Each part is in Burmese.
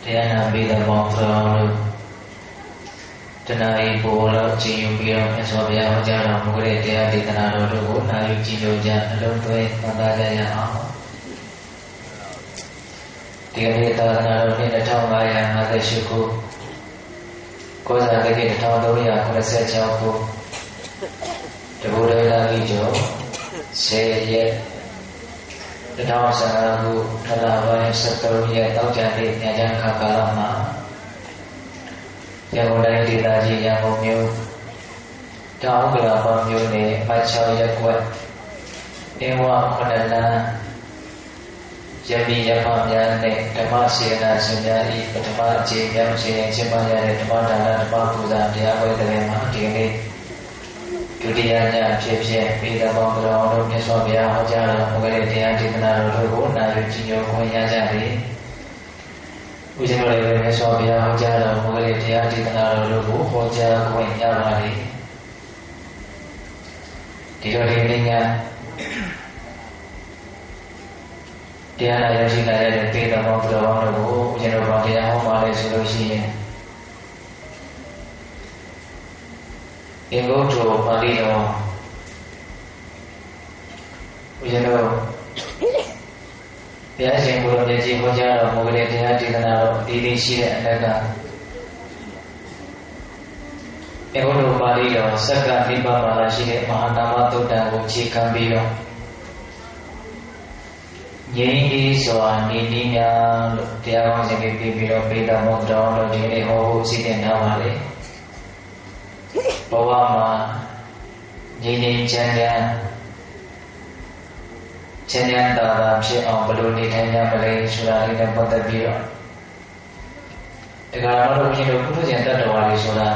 တရားနာပေးတဲ့ပေါင်းတော်တို့တဏှာဤပေါ်လောက်ကြည်ယူပြီးတော့မြတ်စွာဘုရားဟောကြားတော်မူတဲ့တရားဒေသနာတော်တို့ကိုနာယူကြည်ညိုကြအလုံးသွင်းမှတ်သားကြရအောင်ဒီကနေ့သာသနာတော်နှစ်2558ခုကောဇာတိ1386ခုတဘူရေလာကြီးကျော်10ရက်2015ခုထလပိုင်း73ရက်တောက်ကြတဲ့ညချမ်းခါကာလမှာရန်ကုန်တိုင်းဒေသကြီးရန်ကုန်မြို့တောင်ကလာပမြို့နယ်အမှတ်6ရပ်ကွက်အင်းဝ9လမ်းရမီရဖများနဲ့ဓမ္မစေနာရှင်များဤပထမအကြိမ်မြောက်ခြင်းကျင်းပရတဲ့ဓမ္မဒါနဓမ္မပူဇာတရားပွဲတဲ့မှာဒီနေ့ဒုတိယညဖြစ်ပြီးတဲ့ပေါင်းတော်တို့မြတ်စွာဘုရားဟောကြားတော်မူတဲ့တရားဒေသနာတော်တို့ကိုနာယူကြည်ညိုခွင့်ရကြသည်။ဦးဇင်းတို့လည်းမြတ်စွာဘုရားဟောကြားတော်မူတဲ့တရားဒေသနာတော်တို့ကိုဟောကြားခွင့်ရပါသည်။ဒီလိုဒီနေ့ညတရားနာရရှိလာရတဲ့ပေတော်ပေါင်းတော်တို့ကိုဦးဇင်းတို့ဘာတရားဟောပါလဲဆိုလို့ရှိရင်အင်္ဂုတ္တပါဠိတော်ဦးဇင်းတို့ဘုရားရှင်ကိုယ်တော်မြတ်ကြီးဟောကြားတော်မူတဲ့တရားဒေသနာတော်အသေးသေးရှိတဲ့အလက်ကအင်္ဂုတ္တပါဠိတော်စက္ကနိဗ္ဗာန်မှာရှိတဲ့မဟာနာမသုတ်တံကိုခြေခံပြီးတော့ငြိမ်းအေးစွာနေနည်းများလို့တရားကောင်းစဉ်ပြီးပြီးတော့ပေတော်မောတော်တို့ဒီနေ့ဟောဖို့စီစဉ်ထားပါလေဘဝမှာငြိမ်းငြိမ်းချမ်းချမ်းသာသာဖြစ်အောင်ဘယ်လိုနေထိုင်ရမလဲဆိုတာလေးနဲ့ပတ်သက်ပြီးတော့တရားတော်တို့ရှင်တို့ပုထုဇဉ်တတ္တဝါတွေဆိုတာ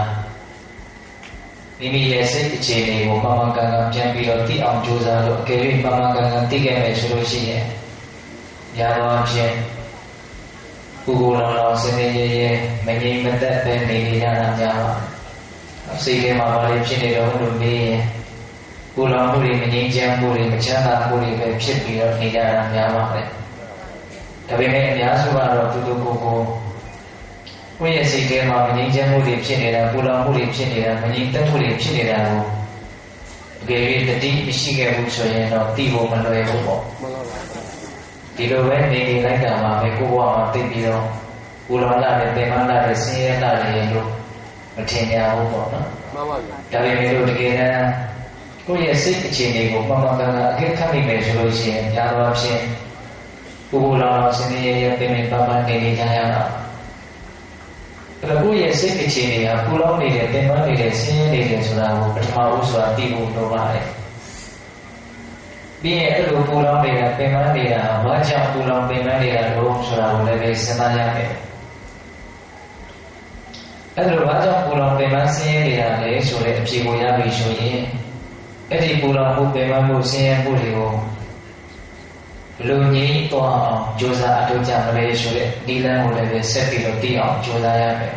မိမိရဲ့စိတ်အခြေအနေကိုမှန်မှန်ကန်ကန်ပြန်ပြီးတော့သိအောင်ကြိုးစားလို့အကယ်၍မှန်မှန်ကန်ကန်သိခဲ့မယ်ဆိုလို့ရှိရင်ညာတော်ဖြင့်ပုဂ္ဂိုလ်တော်စင်နေရဲမငြိမ်မသက်ပဲနေနေရတာများပါစိတ်ထဲမှာဘာတွေဖြစ်နေတော့လို့မေးရင်ကိုယ်တော်မှုတွေမငြိမ်းချမ်းမှုတွေမချမ်းသာမှုတွေပဲဖြစ်ပြီးတော့နေကြတာများပါတယ်။ဒါပေမဲ့အများစုကတော့တူတူကိုယ်ရဲ့စိတ်ထဲမှာမငြိမ်းချမ်းမှုတွေဖြစ်နေတာကိုယ်တော်မှုတွေဖြစ်နေတာမငြိမ်သက်မှုတွေဖြစ်နေတာကိုအကယ်၍တတိမရှိခဲ့ဘူးဆိုရင်တော့သိဖို့မလွယ်ဘူးပေါ့။ဒီလိုပဲနေနေလိုက်တာမှာပဲကိုယ်ဘဝမှာသိပြီးတော့ကိုယ်တော်လာတဲ့ပင်မလာတဲ့ဆင်းရဲလာတဲ့လို့မထင်ကြဘူးပေါ့နော်မှန်ပါဗျာဒါပေမဲ့လို့တကယ်တမ်းကိုယ့်ရဲ့စိတ်အခြေအနေကိုမှန်မှန်ကန်ကန်အကဲခတ်နိုင်မယ်ဆိုလို့ရှိရင်ညာတော်ဖြင့်ပုဂ္ဂိုလ်တော်စနေရပင်ပန်းပန်းနေနေကြရတာအဲ့တော့ကိုယ့်ရဲ့စိတ်အခြေအနေကပူလောင်နေတဲ့ပင်ပန်းနေတဲ့ဆင်းရဲနေတယ်ဆိုတာကိုပထမဦးစွာသိဖို့လိုပါတယ်ပြီးရင်အဲ့လိုပူလောင်နေတာပင်ပန်းနေတာဘာကြောင့်ပူလောင်ပင်ပန်းနေတာလို့ဆိုတာကိုလည်းစဉ်းစားရမယ်အဲ့လိုဘာကြောင့်ပူလောင်ပင်ပန်းဆင်းရဲနေတာလဲဆိုတဲ့အဖြေကိုရပြီဆိုရင်အဲ့ဒီပူလောင်မှုပင်ပန်းမှုဆင်းရဲမှုတွေကိုလူငြိမ်းသွားအောင်ကြိုးစားအထောက်ကြမလဲဆိုတဲ့ဒီလမ်းကိုလည်းဆက်ပြီးတော့တည်အောင်ကြိုးစားရမယ်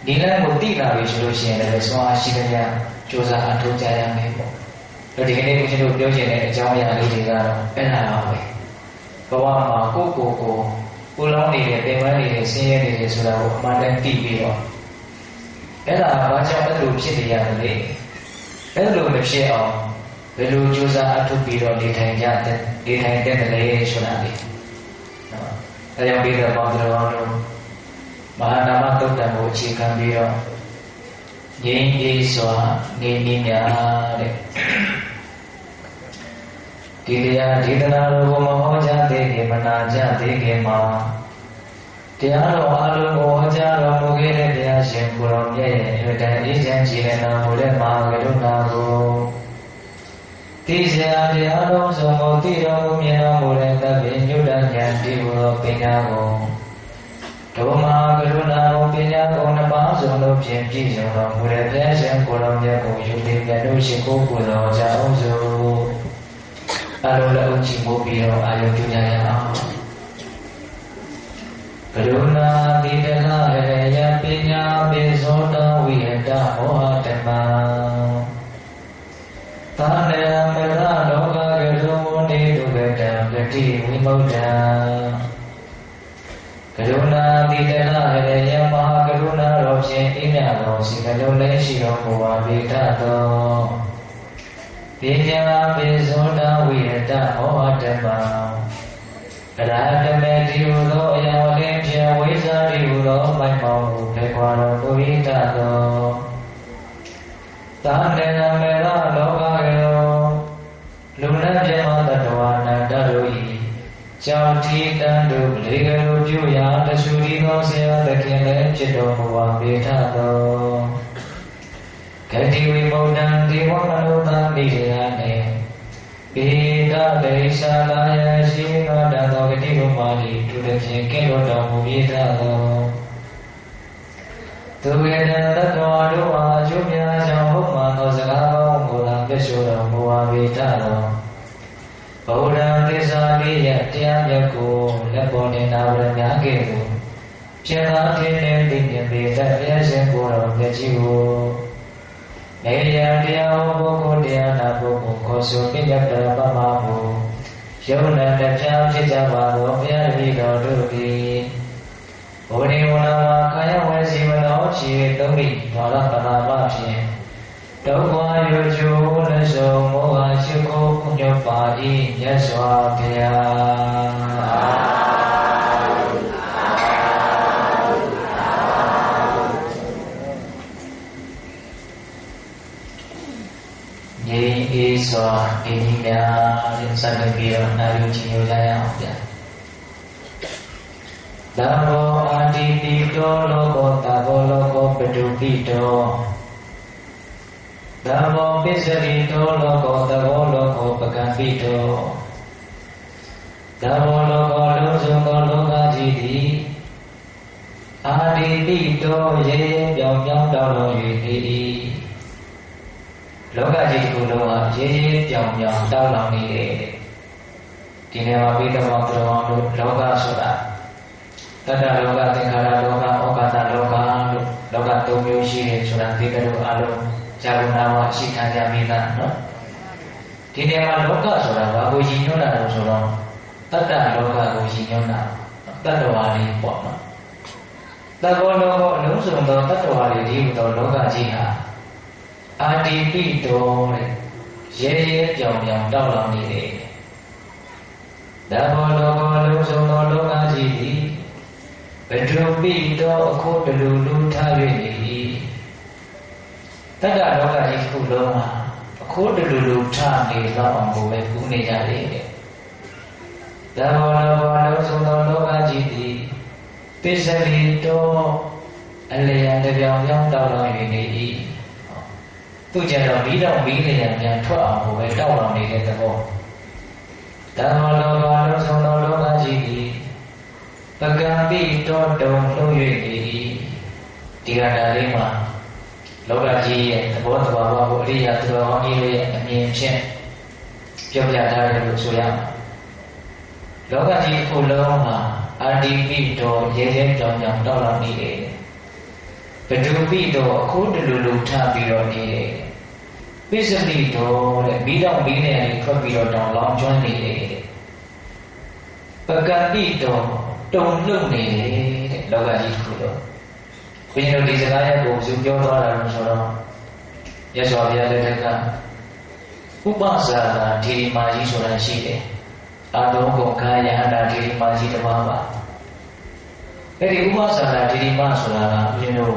ဒီလမ်းကိုတည်လာပြီဆိုလို့ရှိရင်လည်းစွမ်းအားရှိတဲ့များကြိုးစားအထောက်ကြရမယ်ပေါ့ဒီကနေ့ဦးဇင်းတို့ပြောချင်တဲ့အကြောင်းအရာလေးတွေကတော့အဲ့ဒါပါပဲဘဝမှာကိုယ့်ကိုယ်ကိုပူလောင်နေတဲ့ပင်ပန်းနေတဲ့ဆင်းရဲနေတဲ့ဆိုတာကိုအမှန်တမ်းသိပြီးတော့အဲ့ဒါဘာကြောင့်အဲ့လိုဖြစ်နေရလဲအဲ့လိုမဖြစ်အောင်ဘယ်လိုကြိုးစားအထောက်ပြီးတော့နေထိုင်တဲ့လဲဆိုတာလေနော်အဲကြောင့်ဒီတော့ပေါင်းတော်တို့မဟာနာမသုတ်တံကိုအခြေခံပြီးတော့ငြိမ်းအေးစွာနေနည်းများတဲ့ဒီတရားဒေသနာတော်ကိုမဟောကြားသေးခင်မနာကြသေးခင်မှာတရားတော်အလုံးကိုဟောကြားတော်မူခဲ့တဲ့ဘုရားရှင်ကိုယ်တော်မြတ်ရဲ့အတန်အေးချမ်းကြည်လင်တော်မူတဲ့မဟာကရုဏာကိုသိစရာတရားတော်ဆုံးကိုသိတော်မူမြတ်တော်မူတဲ့သဗ္ဗညုတဉာဏ်ဒီဘုရောပညာကိုဒုမဟာကရုဏာကိုပညာကိုနှစ်ပါးစုံလို့ဖြင့်ပြည့်စုံတော်မူတဲ့ဘုရားရှင်ကိုယ်တော်မြတ်ကိုယုံကြည်မြတ်တို့ရှိခိုးပူဇော်ကြအောင်စို့အလုံးလည်းအုပ်ချမိုးပြီးတော့အာယုပြုကြရအောင်ကရုဏာတိတလရယပညာပိဇောတဝိဟတမောဟတမံသာနေမရလောကကရုနေတုကတံပတိဝိမုဒ္ဒံက ရုဏာတိတနာရေယမဟာကရုဏာတော်ဖြင့်အင်းမြတ်တော်စီကလုံးလေးရှိတော်မူပါပေထသောပညာပိဇောတဝိရတဟောဓမ္မအရဟတမေတိဟုသောအရာလင်းဖြင့်ဝိဇ္ဇာတိဟုသောမိုက်မောင်ကိုဖေခွာတော်မူ၏တသောသာတေနမေရလောကရောလူနတ်ပြမတ္တဝါနန္တတို့၏ကြောင့်တိတန်တို့လေကလေးပြုရာတဆူဒီသောဆရာသခင်လည်းဖြစ်တော်မူပါပေထသောဂတိဝိမုဒ္ဒံဒေဝမနုဿာမိရေယနေပေဒဒေရှာလာယရှိနောတသောဂတိကိုမာတိသူတစ်ဖြင့်ကဲ့သို့တော်မူ၏ထသောသူဝေဒတတ္တဝါတို့အားအကျိုးများကြောင့်ဟုတ်မှန်သောစကားကောင်းကိုသာပြည့်စုံတော်မူပါပေထသောဗုဒ္ဓံသစ္စာလေးရတရားမြတ်ကိုလက်ပေါ်တင်နာဝရများကဲ့သို့ဖြစ်သာဖြစ်နေသိမြင်ပေတတ်ဘုရားရှင်ကိုယ်တော်မြတ်ကြီးကိုနေရတရားဟောပုဂ္ဂိုလ်တရားနာပုဂ္ဂိုလ်ခေါ်ဆိုပြည့်ညတ်တော်ပမမှုယုံနာတရားဖြစ်ကြပါသောဘုရားတပည့်တော်တို့သည်ဘုရားဝနာမှာခါယဝဲစီမတော်ချီသုံးပြီးဘာလပနာမဖြင့်ဒုက္ခရွချိုးလက်ဆုံးမောဟရှိခိုးညွတ်ပါ၏မြတ်စွာဘုရားငြိမ်းအေးစွာအင်းကြီးများတဲ့စတဲ့ပြီးတော့နာယူချင်းယူကြရအောင်ဗျာသဘောအာတိတိတောလောကောတဘောလောကောပတုပိတောသဘောပစ္စရိတောလောကောတဘောလောကောပကံပိတောသဘောလောကောလုံးစုံသောလောကကြီးသည်အာတိတိတောရေပြောင်းပြောင်းတောင်းတော်၍နေ၏လောကကြီးတစ်ခုလုံးဟာရေပြောင်းပြောင်းတောင်းလောင်နေတယ်ဒီနေရာမှာပြီးတော့ဘုရားတို့လောကဆိုတာတတ္တလောကသင်္ခါရလောကဩကာသလောကလို့လောက၃မျိုးရှိတယ်ဆိုတာဒီကလေးအလုံးဇာဝနာဝရှိခံကြမိတာနော်ဒီနေရာမှာလောကဆိုတာဘာကိုရည်ညွှန်းတာလို့ဆိုတော့တတ္တလောကကိုရည်ညွှန်းတာတတ္တဝါလေးပေါ့နော်တဘောလောကအလုံးစုံသောတတ္တဝါတွေဒီဟူသောလောကကြီးဟာအာတိပိတောတဲ့ရဲရဲပြောင်ပြောင်တောက်လောင်နေတယ်တဘောလောကအလုံးစုံသောလောကကြီးသည်ဘဒုပိတောအခုတလူလူထား၍နေ၏တတ္တလောကကြီးခုလုံးမှာအခုတလူလူထားနေတော့အောင်ကိုပဲကူးနေကြတယ်တဘောလောကအလုံးစုံသောလောကကြီးသည်ပစ္စရိတောအလျံတပြောင်ပြောင်တောက်လောင်၍နေ၏သူကြတော့ပြီးတော့ပြီးနေရပြန်ထွက်အောင်ကိုပဲတောက်လောင်နေတဲ့သဘောတဘောလောကအလုံးစုံသောလောကကြီးသည်ပကံပိတောတုံလှုပ်၍နေ၏ဒီကတာလေးမှာလောကကြီးရဲ့သဘောတဘာဝကိုအရိယာသူတော်ဟောင်းကြီးရဲ့အမြင်ဖြင့်ပြောပြထားတယ်လို့ဆိုရမှာလောကကြီးခုလုံးမှာအာတိပိတောရဲရဲကြောင်ကြောင်တောက်လောင်နေတယ်ဘဒုပိတောအခုတလူလူထပြီးတော့နေတယ်ပစ္စတိတောတဲ့ပြီးတော့ပြီးနေရင်ထွက်ပြီးတော့တောင်လောင်ကျွမ်းနေတယ်ပကံပိတောတုံလှုပ်နေတယ်လောကကြီးတစ်ခုလုံးဘုရားတို့ဒီစကားရဲ့ကိုသူပြောသွားတာလို့ဆိုတော့ရသော်ဘုရားလက်ထက်ကဥပဇာတာဓိရိမာကြီးဆိုတာရှိတယ်အာတုံးကုန်ခါယဟန္တာဓိရိမာကြီးတစ်ပါးပါအဲ့ဒီဥပဇာတာဓိရိမာဆိုတာကဘုရားတို့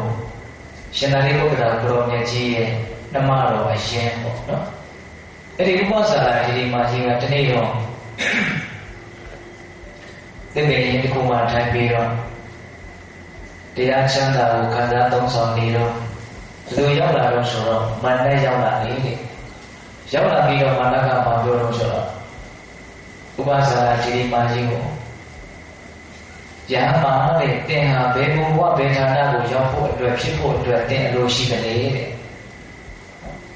ရှင်သာရိပုတ္တရာဘုရောမြတ်ကြီးရဲ့နှမတော်အရင်ပေါ့နော်အဲ့ဒီဥပဇာတာဓိရိမာကြီးကတနေ့တော့သင်္ကေတတစ်ခုမှထိုင်ပြီးတော့တရားချမ်းသာကိုခံစားသုံးဆောင်နေတော့သူရောက်လာတော့ဆိုတော့မန္တရောက်လာလေတဲ့ရောက်လာပြီးတော့မန္တကမှာပြောတော့ဆိုတော့ဥပဇာရာကြီးမာကြီးကိုယဟမာတဲ့တင်ဟာဘယ်ဘဝဘယ်ဌာနကိုရောက်ဖို့အတွက်ဖြစ်ဖို့အတွက်တင်အလိုရှိတယ်တဲ့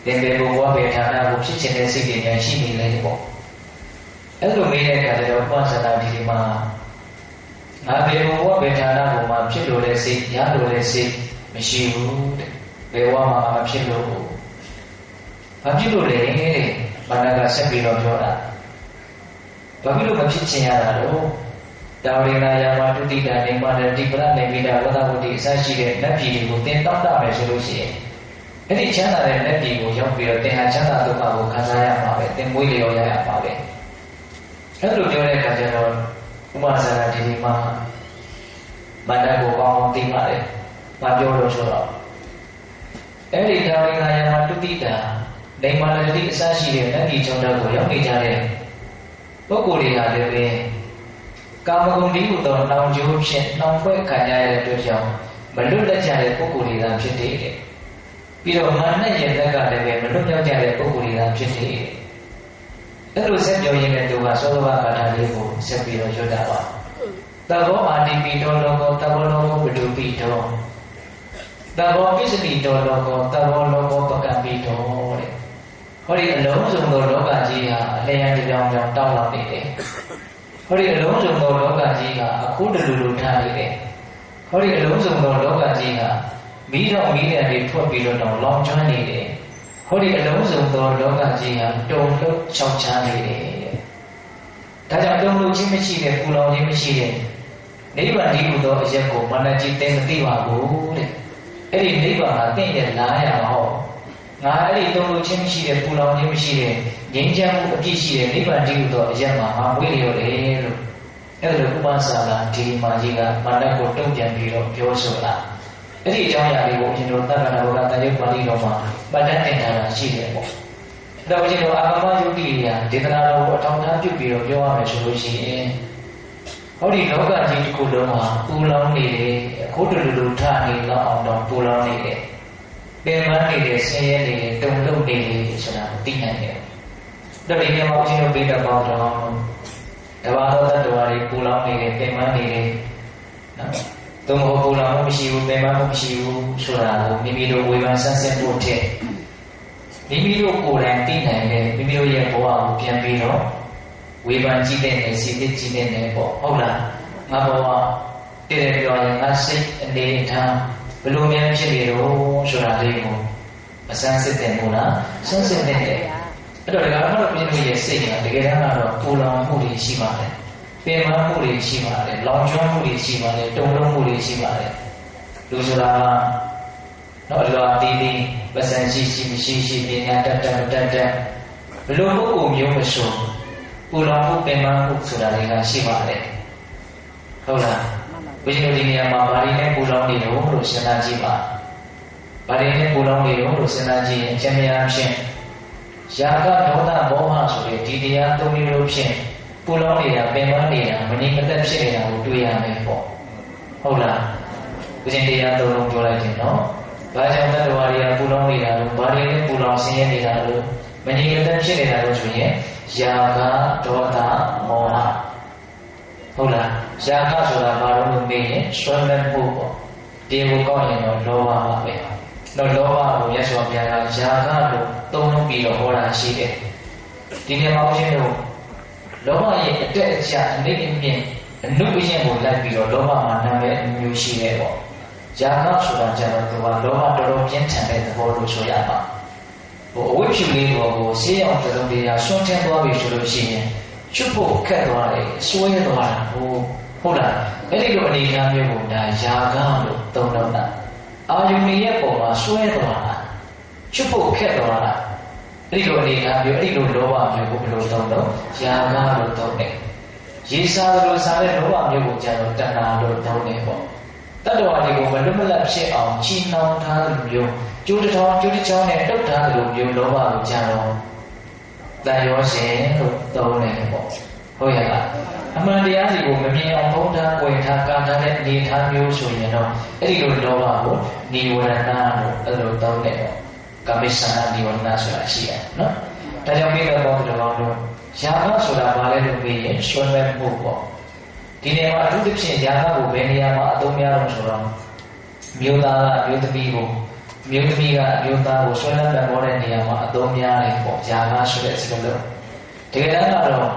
တင်ဘယ်ဘဝဘယ်ဌာနကိုဖြစ်ချင်တဲ့စိတ်တွေများရှိနေလေပေါ့အဲ့လိုမေးတဲ့အခါကျတော့ဥပဇာရာကြီးမာငါဘယ်ဘဝဘယ်ဌာနကိုမှဖြစ်လို့တဲ့စိတ်ရလို့တဲ့စိတ်မရှိဘူးတဲ့ဘယ်ဘဝမှာမဖြစ်လို့ဘာဖြစ်လို့လဲတဲ့ဘာနာကဆက်ပြီးတော့ပြောတာဘာဖြစ်လို့မဖြစ်ချင်ရတာလို့ တာဝရိနာယာမတုတိတာနေမနတိပရနေမိတာဝတ္တဝတိအစရှိတဲ့နတ်ပြည်တွေကိုသင်တောင်းတမယ်ဆိုလို့ရှိရင်အဲ့ဒီချမ်းသာတဲ့နတ်ပြည်ကိုရောက်ပြီးတော့သင်ဟာချမ်းသာဒုက္ခကိုခံစားရမှာပဲသင်မွေးလျော်ရမှာပဲအဲ့လိုပြောတဲ့အခါကျတော့ဥပမာစာဒီမှာမန္တကိုကောင်းသိပါတယ်။ဘာပြောလို့ဆိုတော့အဲ့ဒီတာဝိနာယမတုတိတာနေမနတိအစရှိတဲ့နတ်ပြည်ကျောင်းတော်ကိုရောက်နေကြတဲ့ပုဂ္ဂိုလ်တွေကလည်းပဲကာမဂုဏ်ဒီဟုသောနှောင်ကြိုးဖြင့်နှောင်ဖွဲ့ခံရတဲ့အတွက်ကြောင့်မလွတ်လပ်ကြတဲ့ပုဂ္ဂိုလ်တွေကဖြစ်တယ်။ပြီးတော့မာနရဲ့လက်ကလည်းပဲမလွတ်မြောက်ကြတဲ့ပုဂ္ဂိုလ်တွေကဖြစ်တယ်။အဲ့လိုဆက်ပြောရင်းနဲ့သူကသောဘဂါထာလေးကိုဆက်ပြီးတော့ရွတ်တာပါ။သဘောအာတိပိတောလောကောသဘောလောကောပတုပိတောသဘောပစ္စတိတောလောကောသဘောလောကောပကံပိတောတဲ့ဟောဒီအလုံးစုံသောလောကကြီးဟာအလျံပြောင်းပြောင်းတောင်းလောက်နေတယ်ဟောဒီအလုံးစုံသောလောကကြီးဟာအခုတလူလူထားနေတယ်ဟောဒီအလုံးစုံသောလောကကြီးဟာမိတော်မိတဲ့တွေထွက်ပြီးတော့လောင်ကျွမ်းနေတယ်ဟောဒီအလုံးစုံသောလောကကြီးဟာတုံ့လှုပ်ချောက်ချားနေတယ်ဒါကြောင့်တုံ့လှုပ်ခြင်းမရှိတဲ့ပူလောင်ခြင်းမရှိတဲ့နိဗ္ဗာန်ဒီဟုသောအရက်ကိုမနကြီးသိမသိပါဘူးတဲ့အဲ့ဒီနိဗ္ဗာန်ဟာတင့်ရဲ့လားရမှာဟောငါအဲ့ဒီတုံ့လှုပ်ခြင်းမရှိတဲ့ပူလောင်ခြင်းမရှိတဲ့ငြိမ်းချမ်းမှုအပြည့်ရှိတဲ့နိဗ္ဗာန်ဒီဟုသောအရက်မှာငါမွေးလျော်တယ်လို့အဲ့လိုဥပ္ပစာလာဒီမာကြီးကမနကိုတုံ့ပြန်ပြီးတော့ပြောဆိုတာအဲ့ဒီအကြောင်းအရာလေးကိုအရှင်တို့သက္ကနာဘုရားတန်ရုပ်ပါဠိတော်မှာပတ်တတ်တင်ထားတာရှိတယ်ပေါ့ဒါကြောင့်ကျွန်တော်အာဂမယုတ်တိရာဒေသနာတော်ကိုအထောက်အထားပြုပြီးတော့ပြောရမယ်ဆိုလို့ရှိရင်ဟောဒီလောကကြီးတစ်ခုလုံးမှာပူလောင်နေတယ်အခုတူတူထနေတော့အောင်တော့ပူလောင်နေတယ်ပင်ပန်းနေတယ်ဆင်းရဲနေတယ်တုန်လှုပ်နေတယ်ဆိုတာသိနိုင်တယ်ဒါပေမဲ့အရှင်တို့ပြတဲ့ပေါင်းတော်တဘာသောတ္တဝါတွေပူလောင်နေတယ်ပင်ပန်းနေတယ်နော်သူမဟုတ်ပူလောင်မှုမရှိဘူးပင်ပန်းမှုမရှိဘူးဆိုတာကိုမိမိတို့ဝေဖန်ဆန်းစစ်ဖို့ထက်မိမိတို့ကိုယ်တိုင်သိနိုင်တယ်မိမိတို့ရဲ့ဘဝကိုပြန်ပြီးတော့ဝေဖန်ကြည့်တဲ့နေစီသစ်ကြည့်တဲ့နေပေါ့ဟုတ်လားငါဘဝတည်တယ်ပြောရင်ငါစိတ်အနေထားဘယ်လိုများဖြစ်နေတော့ဆိုတာလေးကိုအစမ်းစစ်တယ်မို့လားစမ်းစစ်နေတယ်အဲ့တော့ဒါကတော့ပြင်းလို့ရဲ့စိတ်ကတကယ်တမ်းကတော့ပူလောင်မှုတွေရှိပါတယ်ပင်ပန်းမှုတွေရှိပါတယ်လောင်ကျွမ်းမှုတွေရှိပါတယ်တုန်လှုပ်မှုတွေရှိပါတယ်လူဆိုတာနော်အလွာတီးတီးပစံရှိရှိမရှိရှိပညာတတ်တတ်တတ်တတ်ဘလို့ပုဂ္ဂိုလ်မျိုးမဆိုပူလောင်မှုပင်ပန်းမှုဆိုတာတွေကရှိပါတယ်ဟုတ်လားဘုရားဒီနေရာမှာဗာရီနဲ့ပူလောင်နေလို့လို့စဉ်းစားကြည့်ပါဗာရီနဲ့ပူလောင်နေလို့စဉ်းစားကြည့်ရင်အကျဉ်းများဖြင့်ယာကဒေါသမောဟဆိုတဲ့ဒီတရားသုံးမျိုးလို့ဖြင့်ပူလောင်နေတာပင်ပန်းနေတာမနိမသက်ဖြစ်နေတာကိုတွေ့ရမယ်ပေါ့ဟုတ်လားဘုရားတရားသုံးလုံးပြောလိုက်တယ်နော်ဘာကြောင့်တတ္တဝါတွေကပူလောင်နေတာလို့ဘာတွေနဲ့ပူလောင်ဆင်းရဲနေတာလို့မငြိမ်သက်ဖြစ်နေတာလို့ဆိုရင်ယာကဒေါသမောဟဟုတ်လားယာကဆိုတာဘာလို့မေးရင်ဆွမ်းမဲ့မှုပေါ့ဒီကိုကောက်ရင်တော့လောဘပါပဲတော့လောဘကိုရသော်ပြားကယာကလို့သုံးလုံးပြီးတော့ဟောတာရှိတယ်ဒီနေ့မှာဘုရားတို့လောဘရဲ့အတက်အကျအနေနဲ့မြင်အနုပညာကိုလိုက်ပြီးတော့လောဘမှာနာမည်အမျိုးရှိတယ်ပေါ့ယာကဆိုတာကျတော့သူကလောဘတော်တော်ပြင်းထန်တဲ့သဘောလို့ဆိုရမှာအဝိဖြူလေးပေါ်ကိုဆေးရောင်တုံးတရားဆွန့်ထင်းသွားပြီဆိုလို့ရှိရင်ချွတ်ဖို့ခက်သွားတယ်ဆွဲသွားတာဟုတ်လားအဲ့ဒီလိုအနေအထားမျိုးကိုဒါယာကလို့သုံးတော့တာအာယုန်ရဲ့ပုံမှာဆွဲသွားတာချွတ်ဖို့ခက်သွားတာအဲ့ဒီလိုအနေအထားမျိုးအဲ့ဒီလိုလောဘမျိုးကိုဘယ်လိုသုံးတော့ယာကလို့သုံးတယ်ရေစားလို့စားတဲ့လောဘမျိုးကိုကျတော့တဏှာလို့သုံးတယ်ပေါ့တတ္တဝါတွေကိုမလွတ်မလပ်ဖြစ်အောင်ချီနှောင်ထားတဲ့မျိုးကျိုးတစ်ချောင်းနဲ့တုတ်ထားတဲ့မျိုးလောဘကိုကြတော့တန်ရောရှင်လို့သုံးတယ်ပေါ့ဟုတ်ရဲ့လားအမှန်တရားစီကိုမမြင်အောင်ဘုံထား၊ဝင်ထား၊ကာထားတဲ့အနေထားမျိုးဆိုရင်တော့အဲ့ဒီလိုလောဘကိုနိဝရဏလို့အဲ့လိုသုံးတယ်ပေါ့ကာမိသနာနိဝရဏဆိုတာရှိတယ်နော်ဒါကြောင့်မိဘပေါင်းတော်တို့ယာကဆိုတာဘာလဲလို့ပြီးရင်ဆွဲမဲ့မှုပေါ့ဒီနေရာမှာအထူးသဖြင့်ယာကကိုဘယ်နေရာမှာအသုံးများလို့ဆိုတော့မျိုးသားကမျိုးသမီးကိုမျိုးသမီးကမျိုးသားကိုဆွဲလန်းတဲ့ဘောတဲ့နေရာမှာအသုံးများတယ်ပေါ့ယာကဆိုတဲ့စကားလုံးတကယ်တမ်းကတော့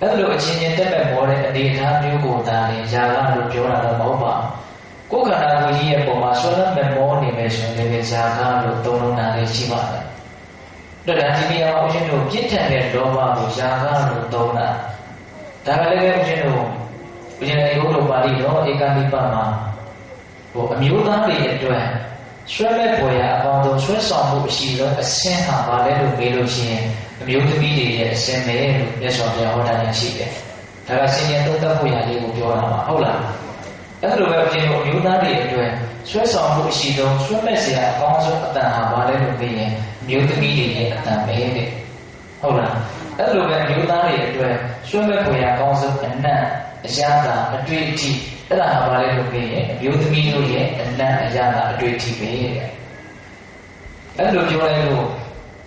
အဲ့လိုအချင်းချင်းတက်တဲ့ဘောတဲ့အနေအထားမျိုးကိုသာလေယာကလို့ပြောတာတော့မဟုတ်ပါဘူးကိုယ်ခန္ဓာကိုယ်ကြီးရဲ့ပုံမှာဆွဲလန်းတဲ့ဘောနေမယ်ဆိုရင်လည်းယာကလို့သုံးလုံးတာလည်းရှိပါတယ်ဒါဒီနေရာမှာဦးဇင်းတို့ပြည့်ထန်တဲ့လောဘကိုယာကလို့သုံးတာဒါကလည်းဦးဇင်းတို့ ဘုရားရဲ့ဘုရားပါဠိတော်ဧကမိပတ်မှာအမျိုးသားတွေအတွက်ဆွဲမဲ့ပေါ်ရအပေါင်းဆုံးဆွဲဆောင်မှုအရှိဆုံးအစင်းဟာဘာလဲလို့မေးလို့ရှိရင်အမျိုးသမီးတွေရဲ့အစင်းပဲလို့မြတ်စွာဘုရားဟောတာလည်းရှိတယ်။ဒါကဆင်ញံသုံးသပ်ဖို့ရလေးကိုပြောတာပါဟုတ်လား။အဲ့လိုပဲဘုရားအမျိုးသားတွေအတွက်ဆွဲဆောင်မှုအရှိဆုံးဆွဲမဲ့စရာအကောင်းဆုံးအတန်ဟာဘာလဲလို့မေးရင်အမျိုးသမီးတွေရဲ့အတန်ပဲတဲ့ဟုတ်လား။အဲ့လိုပဲအမျိုးသားတွေအတွက်ဆွဲမဲ့ပေါ်ရအကောင်းဆုံးအနံ့အရာသာအတွေ့အထိအဲ့ဒါဟာဘာလဲလို့ပြောရင်အမျိုးသမီးတို့ရဲ့အနံ့အရာသာအတွေ့အထိပဲတဲ့အဲ့လိုပြောလိုက်လို့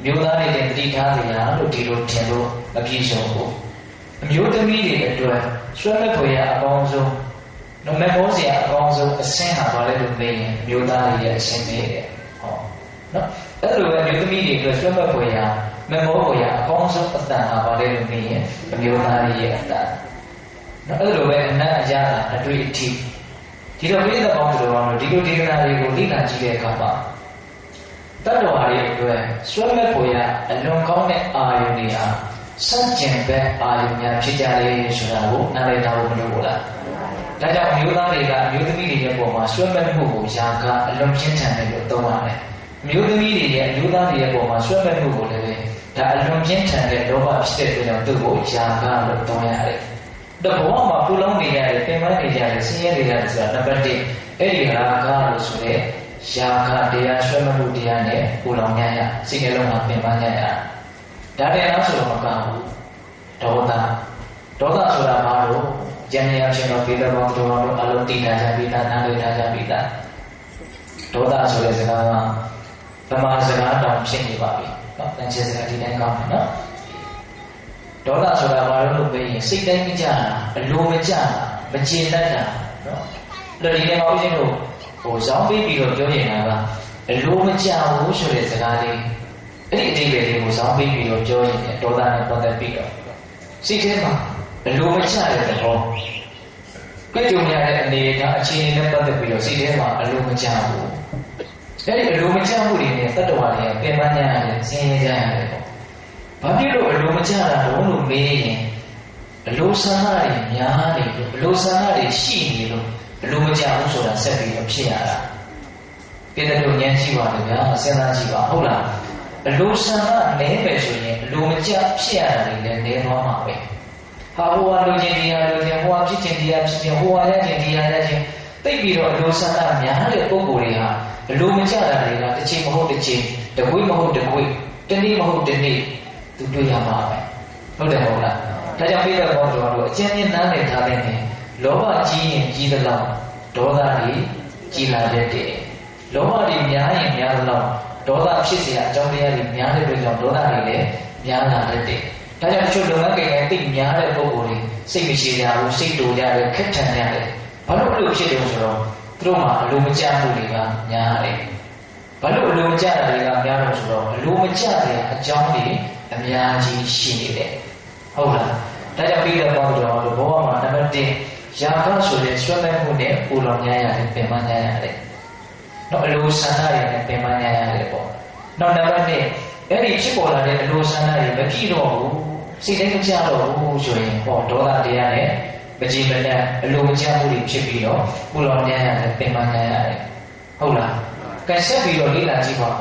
မျိုးသားတွေတင်တတိထားကြရလို့ဒီလိုထင်လို့မပြည့်စုံဘူးအမျိုးသမီးတွေအတွက်ဆွဲမဲ့ဖွယ်ရအကောင်းဆုံးနမမောစရာအကောင်းဆုံးအစင်းဟာဘာလဲလို့ပြောရင်မျိုးသားတွေရဲ့အစင်းပဲတဲ့ဟောနော်အဲ့လိုပဲအမျိုးသမီးတွေအတွက်ဆွဲမဲ့ဖွယ်ရမမောဖွယ်ရအကောင်းဆုံးအတန်ဟာဘာလဲလို့ပြောရင်အမျိုးသားတွေရဲ့အတန်အဲ့လိုပဲအနတ်အရာအတွေ့အထိဒီတော့ပြည့်တဲ့ပေါင်းတို့ကတော့ဒီလိုဒေသနာတွေကိုလေ့လာကြည့်တဲ့အခါမှာတတ္တဝါတွေအတွက်ဆွဲမဲ့ပေါ်ရအလွန်ကောင်းတဲ့အာယုန်တွေဟာစัจကျင်ဘက်အာယုန်များဖြစ်ကြလေဆိုတာကိုနားလည်ထားဖို့မလိုဘူးလားဒါကြောင့်မျိုးသားတွေကအမျိုးသမီးတွေရဲ့ပုံမှာဆွဲမဲ့မှုကိုယာကအလွန်ပြင်းထန်တယ်လို့သုံးရတယ်မျိုးသမီးတွေရဲ့အမျိုးသားတွေရဲ့ပုံမှာဆွဲမဲ့မှုကိုလည်းဒါအလွန်ပြင်းထန်တဲ့လောဘဖြစ်တဲ့အတွက်ကြောင့်သူ့ကိုယာကလို့သုံးရတယ်တော့ဘဝမှာပူလောင်နေရတယ်ပင်ပန်းနေရတယ်ဆင်းရဲနေရတယ်ဆိုတာနံပါတ်1အဲ့ဒီရာဂလို့ဆိုတဲ့ယာဂတရားဆွဲမမှုတရားနဲ့ပူလောင်ရရစိတ်နှလုံးမှာပင်ပန်းရရဒါနဲ့နောက်ဆိုတော့မကောင်းဘူးဒေါသဆိုတာဘာလို့ဉာဏ်ရဖြစ်တော့ဒီလိုဘောတော်တော်အလုံးတည်ထားကြပြီးသားနားလည်ထားကြပြီးသားဒေါသဆိုတဲ့စကားကဗမာစကားတောင်ဖြစ်နေပါပြီနော်တန်ချေစကားဒီတိုင်းကောင်းတယ်နော်ဒေါသဆိုတာဘာလို့လို့ပြောရင်စိတ်တိုင်းမကြတာအလိုမကြတာမကျေနပ်တာနော်အဲ့ဒီနေရာမှာဦးဇင်းတို့ဇောင်းပေးပြီးတော့ပြောနေတာကအလိုမကြဘူးဆိုတဲ့စကားလေးအဲ့ဒီအတိတ်တွေကိုဇောင်းပေးပြီးတော့ပြောရင်ဒေါသနဲ့ပတ်သက်ပြီးတော့စိတ်ထဲမှာအလိုမကြတဲ့သဘောကြုံရတဲ့အနေအထားအခြေအနေနဲ့ပတ်သက်ပြီးတော့စိတ်ထဲမှာအလိုမကြဘူးအဲ့ဒီအလိုမကြမှုတွေနဲ့တတ္တဝါတွေကပြင်ပန်းကြရတယ်ဆင်းရဲကြရတယ်ပေါ့ဘာဖြစ်လို့အလိုမကျတာလို့မေးရင်အလိုဆန္ဒတွေများနေလို့အလိုဆန္ဒတွေရှိနေလို့အလိုမကျဘူးဆိုတာဆက်ပြီးတော့ဖြစ်ရတာပြည်တယ်လို့ဉာဏ်ရှိပါတယ်ဗျာစဉ်းစားကြည့်ပါဟုတ်လားအလိုဆန္ဒနည်းပဲဆိုရင်အလိုမကျဖြစ်ရတာလည်းနည်းသွားမှာပဲဟာဟိုဟာလိုချင်တရားလိုချင်ဟိုဟာဖြစ်ချင်တရားဖြစ်ချင်ဟိုဟာရချင်တရားရချင်သိပြီးတော့အလိုဆန္ဒများတဲ့ပုံကိုယ်တွေဟာအလိုမကျတာတွေကတစ်ချိန်မဟုတ်တစ်ချိန်တစ်ခွေးမဟုတ်တစ်ခွေးတစ်နေ့မဟုတ်တစ်နေ့သူတွေ့ရမှာပဲဟုတ်တယ်မဟုတ်လားဒါကြောင့်ပြည့်တဲ့ဘောတော်တို့အကျဉ်းချင်းနားလည်ထားတဲ့လောဘကြီးရင်ကြီးသလောက်ဒေါသတွေကြီးလာတတ်တယ်လောဘတွေများရင်များသလောက်ဒေါသဖြစ်เสียအကြောင်းတရားတွေများတဲ့အတွက်ကြောင့်ဒေါသတွေလည်းများလာတတ်တယ်ဒါကြောင့်တချို့လုပ်ငန်းကိန်းတွေသိများတဲ့ပုံကိုယ်တွေစိတ်မရှိကြဘူးစိတ်တူကြတယ်ခက်ထန်ကြတယ်ဘာလို့အဲ့လိုဖြစ်တယ်ဆိုတော့သူတို့မှာအလိုမကျမှုတွေကများတယ်ဘာလို့အလိုမကျတာတွေကများလို့ဆိုတော့အလိုမကျတဲ့အကြောင်းတွေအများကြီးရှိနေတယ်ဟုတ်လားဒါကြောင့်ပြီးတဲ့ပေါင်းတော်တို့ဘဝမှာနံပါတ်1ယာကဆိုတဲ့ဆွဲမဲ့မှုနဲ့ပူလောင်ရရတယ်ပင်ပန်းရရတယ်နောက်အလိုဆန္ဒတွေနဲ့ပင်ပန်းရရတယ်ပေါ့နောက်နံပါတ်2အဲ့ဒီဖြစ်ပေါ်လာတဲ့အလိုဆန္ဒတွေမကြည့်တော့ဘူးစိတ်တိုင်းမကြတော့ဘူးဆိုရင်ဟောဒေါသတရားနဲ့မကြည်မလန့်အလိုမကျမှုတွေဖြစ်ပြီးတော့ပူလောင်ရရတယ်ပင်ပန်းရရတယ်ဟုတ်လားကဲဆက်ပြီးတော့လေ့လာကြည့်ပါဦး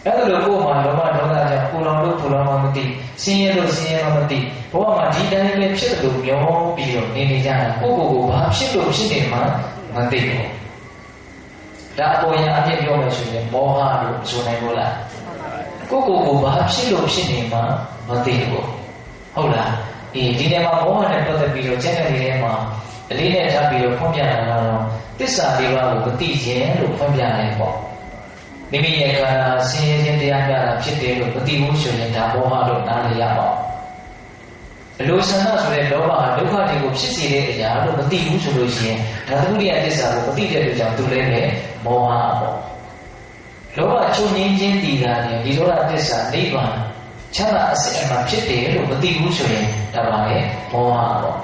အဲ့ဒါလို့ကိုယ်မှာလောဘဒေါသကြောင့်ပူလောင်လို့ပူလောင်မှမသိဆင်းရဲလို့ဆင်းရဲမှမသိဘဝမှာဒီတိုင်းပဲဖြစ်တယ်လို့မျောပြီးတော့နေနေကြတာကိုယ့်ကိုယ်ကိုဘာဖြစ်လို့ဖြစ်နေမှမသိဘူးဒါအပေါ်ရအပြည့်ပြောမယ်ဆိုရင်မောဟလို့ဆိုနိုင်လို့လားကိုယ့်ကိုယ်ကိုဘာဖြစ်လို့ဖြစ်နေမှမသိဘူးဟုတ်လားဒီနေရာမှာမောဟနဲ့ပတ်သက်ပြီးတော့ကျင့်တဲ့နေရာမှာအလေးနဲ့ထားပြီးတော့ဖွင့်ပြတာကတော့သစ္စာလေးပါးကိုမသိခြင်းလို့ဖွင့်ပြတယ်ပေါ့မိမိရဲ့ခန္ဓာဆင်းရဲခြင်းတရားများတာဖြစ်တယ်လို့မသိဘူးဆိုရင်ဒါမောဟလို့နားလည်ရပါအလိုဆန္ဒဆိုတဲ့လောဘဒုက္ခတွေကိုဖြစ်စေတဲ့အရာလို့မသိဘူးဆိုလို့ရှိရင်ဒါသမုဒိယသစ္စာကိုမသိတဲ့အတွက်ကြောင့်သူလည်းပဲမောဟပေါ့လောဘချုပ်ငြိမ်းခြင်းတည်တာနဲ့ဒီလောဘသစ္စာနိဗ္ဗာန်ချမ်းသာအစစ်အမှန်ဖြစ်တယ်လို့မသိဘူးဆိုရင်ဒါပါလေမောဟပေါ့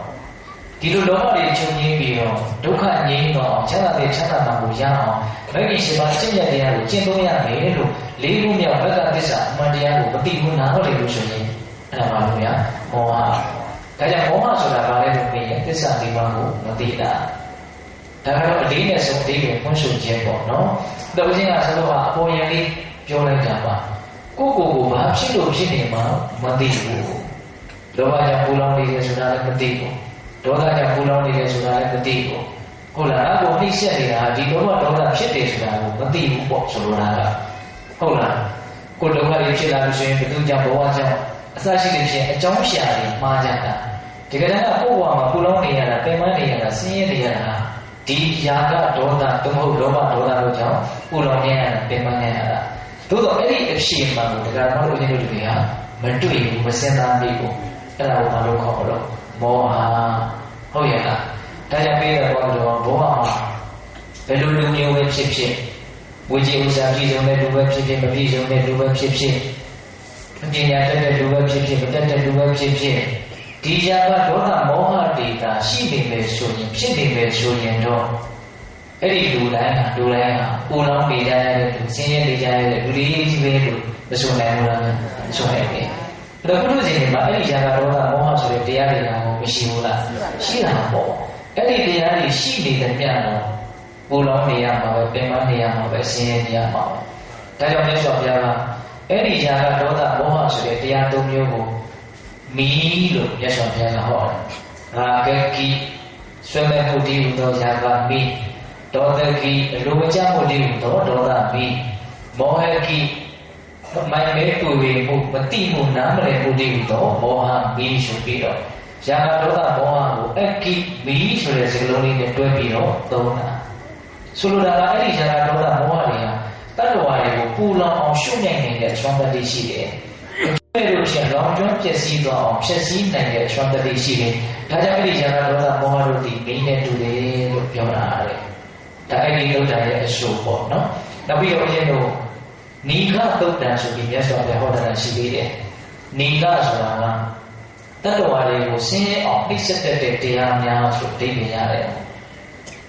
ဒီလိုလောဘတွေချုပ်ငြိမ်းပြီးတော့ဒုက္ခငြိမ်းတော့ချမ်းသာတဲ့ချမ်းသာမှာကိုရအောင်မဂ္ဂင်၈ပါးကျင့်ရတရားကိုကျင့်သုံးရမယ်လို့လေးခုမြောက်ဘဂ္ဂသစ္စာအမှန်တရားကိုမသိဘူးနားမလည်ဘူးဆိုရင်အဲ့ဒါပါလို့ဗျာမောဟ ဒါကြောင့်မောဟဆိုတာဘာလဲလို့ပြောရင်သစ္စာလေးပါးကိုမသိတာဒါကတော့အလေးနဲ့ဆုံးအသေးပဲဖွင့်ဆိုခြင်းပေါ့နော်တော်ချင်းကဆိုတော့အပေါ်ယံလေးပြောလိုက်တာပါကိုဘာဖြစ်လို့ဖြစ်နေမှမသိဘူးလောဘကြောင့်ပူလောင်နေတယ်ဆိုတာလည်းမသိဘူးဒေါသကြောင့်ပူလောင်နေတယ်ဆိုတာလည်းမသိဘူးဟုတ်လားအကုန်နှိမ့်ဆက်နေတာဒီလောဘဒေါသဖြစ်တယ်ဆိုတာကိုမသိဘူးပေါ့ဆိုလိုတာကဟုတ်လားကိုဒုက္ခတွေဖြစ်လာလို့ရှိရင်ဘယ်သူကြောင့်ဘဝကြောင့်အစရှိတဲ့ဖြစ်အကြောင်းရှာတွေမှားကြတာဒီကတည်းကကိုယ့်ဘဝမှာပူလောင်နေရတာပင်ပန်းနေရတာဆင်းရဲနေရတာဒီယာကဒေါသသို့မဟုတ်လောဘဒေါသတို့ကြောင့်ပူလောင်နေရတာပင်ပန်းနေရတာသို့တော့အဲ့ဒီအဖြစ်မှန်ကိုတရားတော်ဦးဇင်းတို့တွေကမတွေ့ဘူးမစင်စားမိဘူးအဲ့ဒါကိုဘာလို့ခေါ်လို့မောဟဟုတ်ရဲ့လားဒါကြောင့်ပြေးတဲ့ဘောတော်ဘောမှာဘယ်လိုလူမျိုးပဲဖြစ်ဖြစ်ဝိဇ္ဇဥစ္စာပြည့်စုံတဲ့လူပဲဖြစ်ဖြစ်မပြည့်စုံတဲ့လူပဲဖြစ်ဖြစ်ပညာတတ်တဲ့လူပဲဖြစ်ဖြစ်မတတ်တဲ့လူပဲဖြစ်ဖြစ်ဒီယာကဒေါသမောဟတေတာရှိနေမယ်ဆိုရင်ဖြစ်နေမယ်ဆိုရင်တော့အဲ့ဒီလူတိုင်းဟာပူလောင်နေကြရတဲ့လူဆင်းရဲနေကြရတဲ့လူတွေကြီးပဲလို့မဆိုနိုင်ဘူးလားဆိုနိုင်တယ်အဲ့တော့ဘုရားရှင်ကအဲ့ဒီယာကဒေါသမောဟဆိုတဲ့တရားတွေကမရှိဘူးလားရှိတာပေါ့အဲ့ဒီတရားတွေရှိနေတဲ့မြတ်တော့ပူလောင်နေရမှာပဲပင်ပန်းနေရမှာပဲဆင်းရဲနေရမှာပဲဒါကြောင့်မြတ်စွာဘုရားကအဲ့ဒီယာကဒေါသမောဟဆိုတဲ့တရားသုံးမျိုးကိုမီးလို့မြတ်စွာဘုရားကဟောတယ်ရာဂကိဆွေမဲ့မှုတည်ဟူသောယာကမီးဒေါသကိအလိုမကျမှုတည်ဟူသောဒေါသမီးမောဟကိမိုင်မဲတူဝေမှုမတိမှုနားမလည်မှုတည်ဟူသောမောဟမီးဆိုပြီးတော့ယာကဒေါသမောဟကိုအကိမီးဆိုတဲ့စကားလုံးလေးနဲ့တွဲပြီးတော့သုံးတာဆိုလိုတာကအဲ့ဒီယာကဒေါသမောဟတွေကတတ္တဝါတွေကိုပူလောင်အောင်ရှုပ်နိုင်နေတဲ့ဆွမ်းတတိရှိတယ်အဲ့လိုချင်းလောင်ကျွမ်းပျက်စီးသွားအောင်ဖြည့်ဆည်းနိုင်တဲ့ဆွမ်းတတိရှိတယ်ဒါကြောင့်အဲ့ဒီယာကဒေါသမောဟတို့ဒီမင်းနဲ့တူတယ်လို့ပြောတာလေဒါအဲ့ဒီလောက်တာရဲ့အဆိုပေါ့နော်နောက်ပြီးတော့ဦးဇင်းတို့နိခသုတ်တံဆိုပြီးမြတ်စွာဘုရားဟောတာရှိသေးတယ်နိခဆိုတာကတတ္တဝါတွေကိုဆင်းရဲအောင်နှိစ္စတတ်တဲ့တရားများဆိုသိမြင်ရတယ်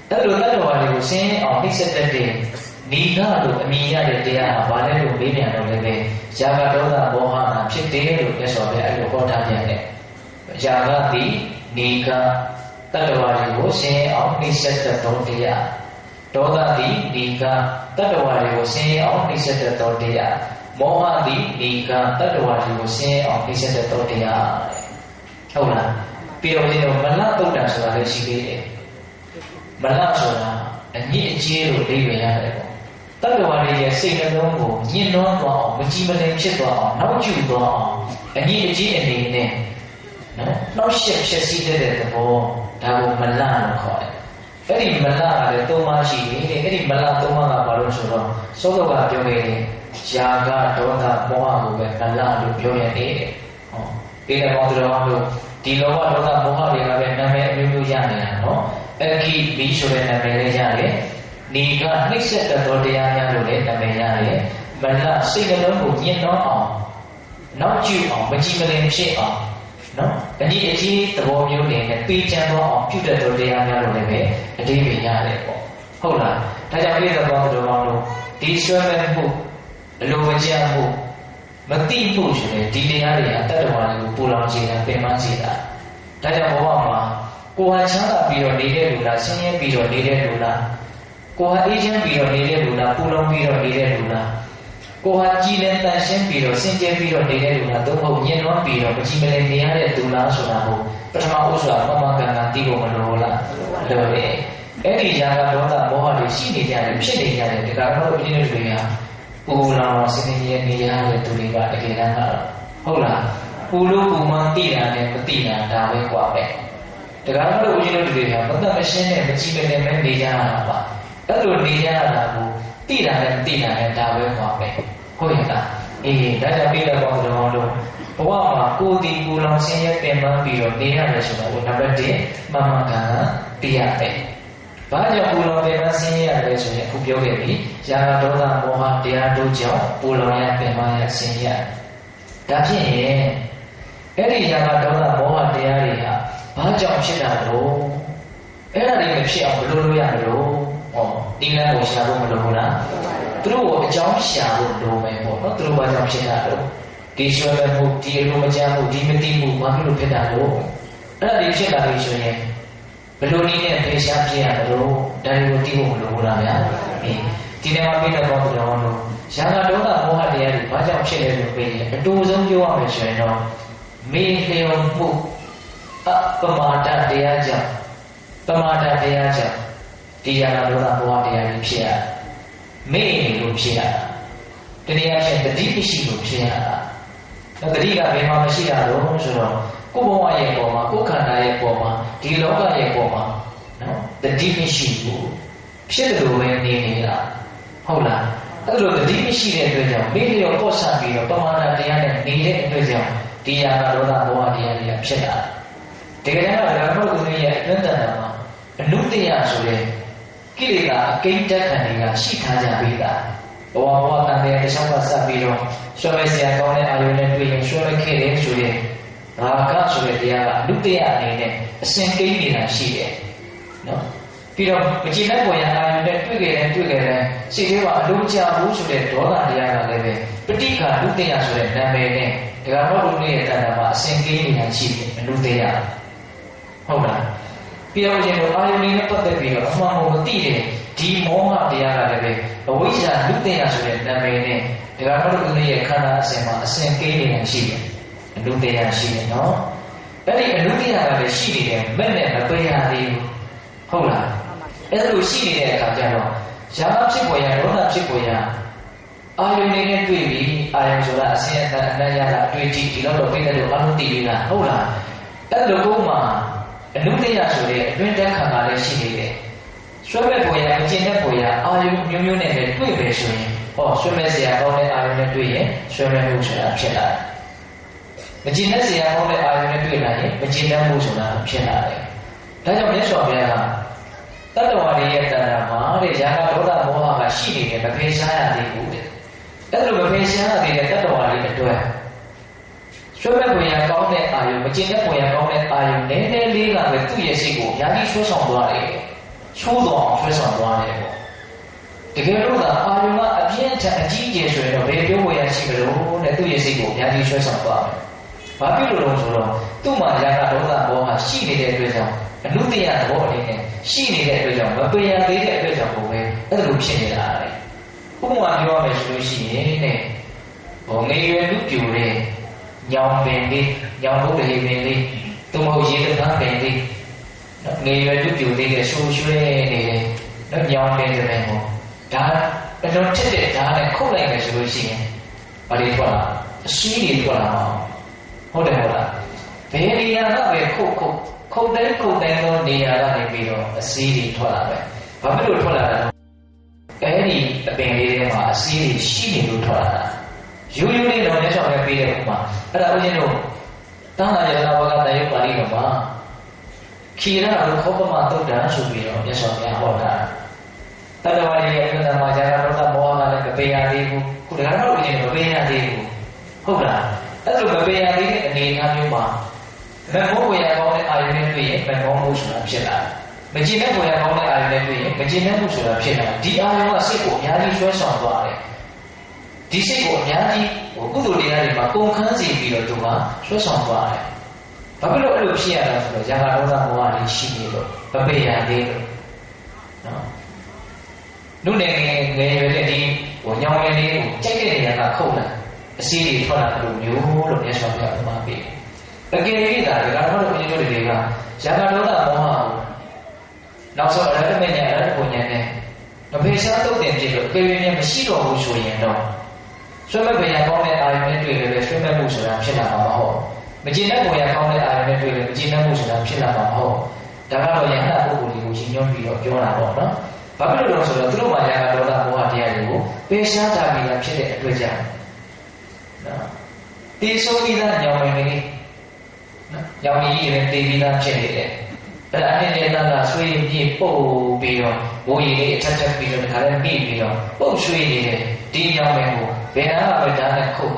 အဲ့လိုတတ္တဝါတွေကိုဆင်းရဲအောင်နှိစ္စတတ်တဲ့နိခလို့အမည်ရတဲ့တရားဟာဘာလဲလို့မေးပြန်တော့လည်းပဲယာကဒေါသမောဟနာဖြစ်တယ်လို့မြတ်စွာဘုရားအဲ့လိုဟောထားပြန်တယ်ယာကတိနိခတတ္တဝါတွေကိုဆင်းရဲအောင်နှိစ္စတတ်သောတရားဒေါသတိနိကတတ္တဝါတွေကိုဆင်းရဲအောင်နှိစ္စတတ်သောတရားမောဟတိနိကတတ္တဝါတွေကိုဆင်းရဲအောင်နှိစ္စတတ်သောတရားဟုတ်လားပြီးတော့ဒီတော့မလသုတ်တံဆိုတာလည်းရှိသေးတယ်မလဆိုတာအညစ်အကြေးလို့သိရရတယ်ပေါ့တတ္တဝါတွေရဲ့စိတ်နှလုံးကိုညှဉ်းနှွမ်းသွားအောင်မကြည်မလင်ဖြစ်သွားအောင်နောက်ကျသွားအောင်အညစ်အကြေးအနေနဲ့နော်နောက်ရှက်ဖြစ်စီတဲ့သဘောဒါကိုမလလို့ခေါ်တယ်အဲ့ဒီမလကလည်း၃ပါးရှိတယ်အဲ့ဒီမလ၃ပါးကဘာလို့ဆိုတော့စောစောကပြောခဲ့တယ်ယာကဒေါသမောဟကိုပဲမလလို့ပြောရတယ်ဟောဒီတော့ဘုရားတို့ဒီလောဘဒေါသမောဟတွေကပဲနာမည်အမျိုးမျိုးရနေတာနော်အကိဘီဆိုတဲ့နာမည်လေးရတယ်နေကနှိစ္စတတ်သောတရားများလို့လည်းနာမည်ရတယ်မလစိတ်နှလုံးကိုညှဉ်းနှောအောင်နောက်ကျအောင်မကြည်မလင်ဖြစ်အောင်နော်အနည်းအကြီးသဘောမျိုးနဲ့ပေးချမ်းသွားအောင်ပြုတတ်တဲ့တရားများလို့လည်းပဲအတိတ်ပဲရတယ်ပေါ့ဟုတ်လားဒါကြောင့်ပြည့်စုံသောတော်ကောင်းတို့ဒီဆွဲမဲ့မှုအလိုမကျမှုမတိမှုဆိုတဲ့ဒီတရားတွေကတတ္တဝါတွေကိုပူလောင်စေတာပင်ပန်းစေတာဒါကြောင့်ဘဝမှာကိုယ်ဟာချမ်းသာပြီးတော့နေတဲ့လူလားဆင်းရဲပြီးတော့နေတဲ့လူလားကိုယ်ဟာအေးချမ်းပြီးတော့နေတဲ့လူလားပူလောင်ပြီးတော့နေတဲ့လူလားကိုယ်ဟာကြည်လင်တန်ရှင်းပြီးတော့စင်ကြယ်ပြီးတော့နေတဲ့လူလားသို့မဟုတ်ညှဉ်းနှွမ်းပြီးတော့မကြည်မလင်နေရတဲ့သူလားဆိုတာကိုပထမဥစ္စာမမကန်ကန်သိဖို့မလိုလားလိုတယ်အဲ့ဒီယာကဒေါသမောဟတွေရှိနေကြတယ်ဖြစ်နေကြတယ်ဒီကတော့ပြင်းနေတွေကပူလောင်စင်ကြယ်နေရတဲ့သူတွေကတကယ်တမ်းကတော့ဟုတ်လားပူလို့ပူမှသိတာနဲ့မသိတာဒါပဲกว่าပဲဒီကတော့ဦးဇင်းတို့တွေကမသက်မရှင်းနဲ့မကြည်မလင်မဲနေကြရတာပါအဲ့လိုနေကြရတာကိုသိတာနဲ့မသိတာနဲ့ဒါပဲกว่าပဲဟုတ်ရဲ့လားအေးဒါကြောင့်ပြည်တော်ကောင်းတော်တို့ဘဝမှာကိုယ်တည်ကိုယ်လောင်ဆင်းရဲပင်ပန်းပြီးတော့နေရတယ်ဆိုတော့နံပါတ်1မမကန်သိရတယ်။ဘာကြောင့်ကိုယ်လောင်ပင်ပန်းဆင်းရဲရလဲဆိုရင်အခုပြောခဲ့ပြီ။ယာကဒေါသမောဟတရားတို့ကြောင့်ကိုယ်လောင်ရပင်ပန်းရဆင်းရဲ။ဒါဖြစ်ရင်အဲ့ဒီယာကဒေါသမောဟတရားတွေဟာဘာကြောင့်ဖြစ်တာလို့အဲ့ဒါတွေမဖြစ်အောင်ဘယ်လိုလုပ်ရမလို့ဟောဒီလမ်းကိုရှာဖို့မလိုဘူးလားသူတို့ကိုအကြောင်းရှာဖို့လိုမယ်ပေါ့နော်သူတို့ဘာကြောင့်ဖြစ်တာလို့ဒီဆွဲမဲ့မှုဒီအလိုမကျမှုဒီမသိမှုဘာဖြစ်လို့ဖြစ်တာလို့ အဲ့ဒါဒီဖြစ်လာပြီဆိုရင်ဘယ်လိုနည်းနဲ့ဖေရှားပြရမလို့ဒါတွေကိုသိဖို့မလိုဘူးလားဗျာဒီနေ့မှာပြတဲ့ဘောတော်တို့ရာဂဒေါသမောဟတရားတွေဘာကြောင့်ဖြစ်လဲလို့ပြောရင်အတူဆုံးပြောရမယ်ဆိုရင်တော့မေ့လျော်မှုပမာဒတရားကြောင့်ပမာဒတရားကြောင့်ဒီရာဂဒေါသမောဟတရားတွေဖြစ်ရမေ့နေလို့ဖြစ်ရတနည်းအားဖြင့်တတိမရှိလို့ဖြစ်ရတာတတိကဘယ်မှာမရှိတာလို့ဆိုတော့ကိုယ်ဘဝရဲ့ပေါ်မှာကိုယ်ခန္ဓာရဲ့ပေါ်မှာဒီလောကရဲ့ပေါ်မှာနော်တတိမရှိဘူးဖြစ်တယ်လို့ပဲနေနေတာဟုတ်လားအဲ့လိုတတိမရှိတဲ့အတွက်ကြောင့်မိလျော်ပေါ့ဆပြီးတော့ပမာဏတရားနဲ့နေတဲ့အတွက်ကြောင့်ဒီရာဂဒေါသမောဟတရားတွေကဖြစ်တာတကယ်တော့ဓမ္မကုသရဲ့အတွင်းတန်တာမှာအနုတ္တယဆိုတဲ့ကိလေသာအကိဋ္ဌခံတွေကရှိထားကြပြီးသားဘဝဘဝတန်တဲ့တစ်ချောင်းကစပြီးတော့ရွှေမဲ့စရာကောင်းတဲ့အာယုန်နဲ့တွေ့ရင်ရွှေမဲ့ခဲ့တယ်ဆိုတဲ့ရာဂဆိုတဲ့တရားကအနုတ္တယအနေနဲ့အစဉ်ကိန်းနေတာရှိတယ်နော်ပြီးတော့မကြည်တဲ့ပေါ်ရအာယုန်နဲ့တွေ့ကြတယ်စိတ်ထဲမှာအလုံးချဘူးဆိုတဲ့ဒေါသတရားကလည်းပဲပဋိက္ခာနုတ္တယဆိုတဲ့နာမည်နဲ့ဒကာတော်တို့ရဲ့တဏ္ဍာမှာအစဉ်ကိန်းနေတာရှိတယ်အနုတ္တယဟုတ်လားပြီးတော့ရင်အာယုန်နဲ့ပတ်သက်ပြီးတော့အမှန်ကိုမသိတဲ့ဒီမောဟတရားကလည်းပဲအဝိဇ္ဇာနုတ္တယဆိုတဲ့နာမည်နဲ့ဒကာတော်တို့ရဲ့ခန္ဓာအစဉ်မှာအစဉ်ကိန်းနေတာရှိတယ်အနုတ္တယရှိတယ်နော်အဲ့ဒီအနုတ္တယကလည်းရှိနေတယ်မဲ့နဲ့မပယ်ရသေးဘူးဟုတ်လားအဲ့လိုရှိနေတဲ့အခါကျတော့ရာဂဖြစ်ပေါ်ရဒေါသဖြစ်ပေါ်ရအာယုန်နဲ့တွေ့ပြီးအာယုန်ဆိုတာအစဉ်အနံ့ရတာအတွေ့အထိဒီလောက်တော့ပြည့်တယ်လို့အလုံးသိပြီလားဟုတ်လားအဲ့လိုကိုမှအနုတ္တယဆိုတဲ့အတွင်းတက်ခံတာလည်းရှိနေတယ်ဆွဲမဲ့ပေါ်ရအကျင့်တဲ့ပေါ်ရအာယုန်မျိုးမျိုးနဲ့ပဲတွေ့ပဲဆိုရင်ဆွဲမဲ့စရာကောင်းတဲ့အာယုန်နဲ့တွေ့ရင်ဆွဲမဲ့မှုဆိုတာဖြစ်လာတယ်မကျင်တဲ့စရာကောင်းတဲ့အာယုန်နဲ့တွေ့လာရင်မကျင်တဲ့မှုဆိုတာဖြစ်လာတယ်ဒါကြောင့်မြတ်စွာဘုရားကတတ္တဝါတွေရဲ့တဏ္ဍာမှာတဲ့ရာဂဒေါသမောဟကရှိနေတယ်မဖယ်ရှားရသေးဘူးတဲ့အဲ့လိုမဖယ်ရှားရသေးတဲ့တတ္တဝါတွေအတွက်ဆွဲမဲ့ပွင့်ရကောင်းတဲ့အာယုမကျင်တဲ့ပွင့်ရကောင်းတဲ့အာယုနည်းနည်းလေးကပဲသူ့ရဲ့စိတ်ကိုအများကြီးဆွဲဆောင်သွားတယ်ချိုးတော်အောင်ဆွဲဆောင်သွားတယ်ပေါ့တကယ်လို့သာအာယုကအပြင်းထန်အကြီးကျယ်ဆိုရင်တော့ဘယ်ပြောဖို့ရရှိမလို့တဲ့သူ့ရဲ့စိတ်ကိုအများကြီးဆွဲဆောင်သွားတယ်ဘာဖြစ်လို့လဲဆိုတော့သူ့မှာရာဂဒေါသမောဟရှိနေတဲ့အတွက်ကြောင့်အနုတ္တယသဘောအနေနဲ့ရှိနေတဲ့အတွက်ကြောင့်မပယ်ရသေးတဲ့အတွက်ကြောင့်ဘုပဲအဲ့လိုဖြစ်နေတာလေဥပမာပြောရမယ်ဆိုလို့ရှိရင်တဲ့ငယ်ရွယ်လူပြိုတဲ့ညောင်ပင်လေးညောင်ဘုဒ္ဓဟိပင်လေးသူမဟုတ်ရေတကားပင်လေးငယ်ရွယ်လူပြိုသေးတဲ့ရှူရွှဲနေတဲ့ညောင်ပင်တဲ့ဟောဒါအလုံးထက်တဲ့ဓာတ်နဲ့ခုတ်လိုက်မယ်ဆိုလို့ရှိရင်ဘာတွေထွက်လာအရှိတွေထွက်လာမှာဟုတ်တယ်ဟုတ်လားဘယ်နေရာကပဲခုတ်တဲ့သောနေရာကနေပြီးတော့အစီးတွေထွက်လာပဲဘာဖြစ်လို့ထွက်လာလဲအဲ့ဒီအပင်လေးထဲမှာအစီးတွေရှိနေလို့ထွက်လာတာရိုးရိုးလေးတော့လက်ဆောင်ပဲပေးတဲ့ဥမာအဲ့ဒါဦးဇင်းတို့တန်ခါရတဝကတယုတ်ပါဠိတော်မှာခိရလို့ခောပမသုတ်တံဆိုပြီးတော့မြတ်စွာဘုရားဟောတာတတ္တဝါရဲ့အမှန်မှာဇာတာဒေါသမောဟကလည်းမပယ်ရသေးဘူးခုဒါကတော့ဦးဇင်းတို့မပယ်ရသေးဘူးဟုတ်လားအဲ့လိုမပယ်ရသေးတဲ့အနေအထားမျိုးမှာမမောဝေယကောင်းတဲ့အာယုန်နဲ့တွေ့ရင်မမောမှုဆိုတာဖြစ်လာတယ်။မကျင်တဲ့ဝေယကောင်းတဲ့အာယုန်နဲ့တွေ့ရင်မကျင်တဲ့မှုဆိုတာဖြစ်လာတယ်။ဒီအာယုန်ကစိတ်ကိုအများကြီးဆွဲဆောင်သွားတယ်။ဒီစိတ်ကိုအများကြီးကုသိုလ်တရားတွေမှာကုန်ခန်းစီပြီးတော့သူကဆွဲဆောင်သွားတယ်။ဘာဖြစ်လို့အဲ့လိုဖြစ်ရလဲဆိုတော့ရာဂဒေါသမောဟတွေရှိနေလို့မပယ်ရသေးလို့နော်။လူငယ်ရွယ်တဲ့ဒီညောင်ရည်လေးကိုကြိုက်တဲ့နေရာကခုတ်လာအစီးတွေထွက်လာလို့မျိုးလို့မြတ်စွာဘုရားဥပမာပေးတယ်။အကယ်၍သာဒီကတော့ဘုန်းကြီးတို့တွေကရာဂဒေါသမောဟကိုနောက်ဆုံးအရဟတမေညာအရဟတဘုံညာနဲ့မဖေရှားတုတ်တင်ကြည့်လို့အကယ်၍မရှိတော့ဘူးဆိုရင်တော့ဆွေးမဲ့ဘုံညာကောင်းတဲ့အာယုန်နဲ့တွေ့တယ်ပဲဆွေးမဲ့မှုဆိုတာဖြစ်လာမှာမဟုတ်မကျင်တဲ့ဘုံညာကောင်းတဲ့အာယုန်နဲ့တွေ့တယ်မကျင်တဲ့မှုဆိုတာဖြစ်လာမှာမဟုတ်ဒါကတော့ယဟန်ပုဂ္ဂိုလ်တွေကိုရှင်းညွှန်းပြီးတော့ပြောတာပေါ့နော်ဘာဖြစ်လို့လဲဆိုတော့သူတို့မှာရာဂဒေါသမောဟတရားတွေကိုဖေရှားတာပြီးတာဖြစ်တဲ့အတွက်ကြောင့်နော်တေဆိုးပြီးသားညောင်ဝင်နေညောင်ကြီးတွေတေးပြီးသားဖြစ်နေတယ်အဲ့ဒါအနေနဲ့သာဆွေးပြေပုတ်ပြီးတော့ဘိုးကြီးလေးအထက်ပြီးတော့ဒီခါလေးပြီးပြီးတော့ပုတ်ဆွေးနေတဲ့ဒီညောင်ဝင်ကိုဘယ်နာမှမတားနဲ့ခုတ်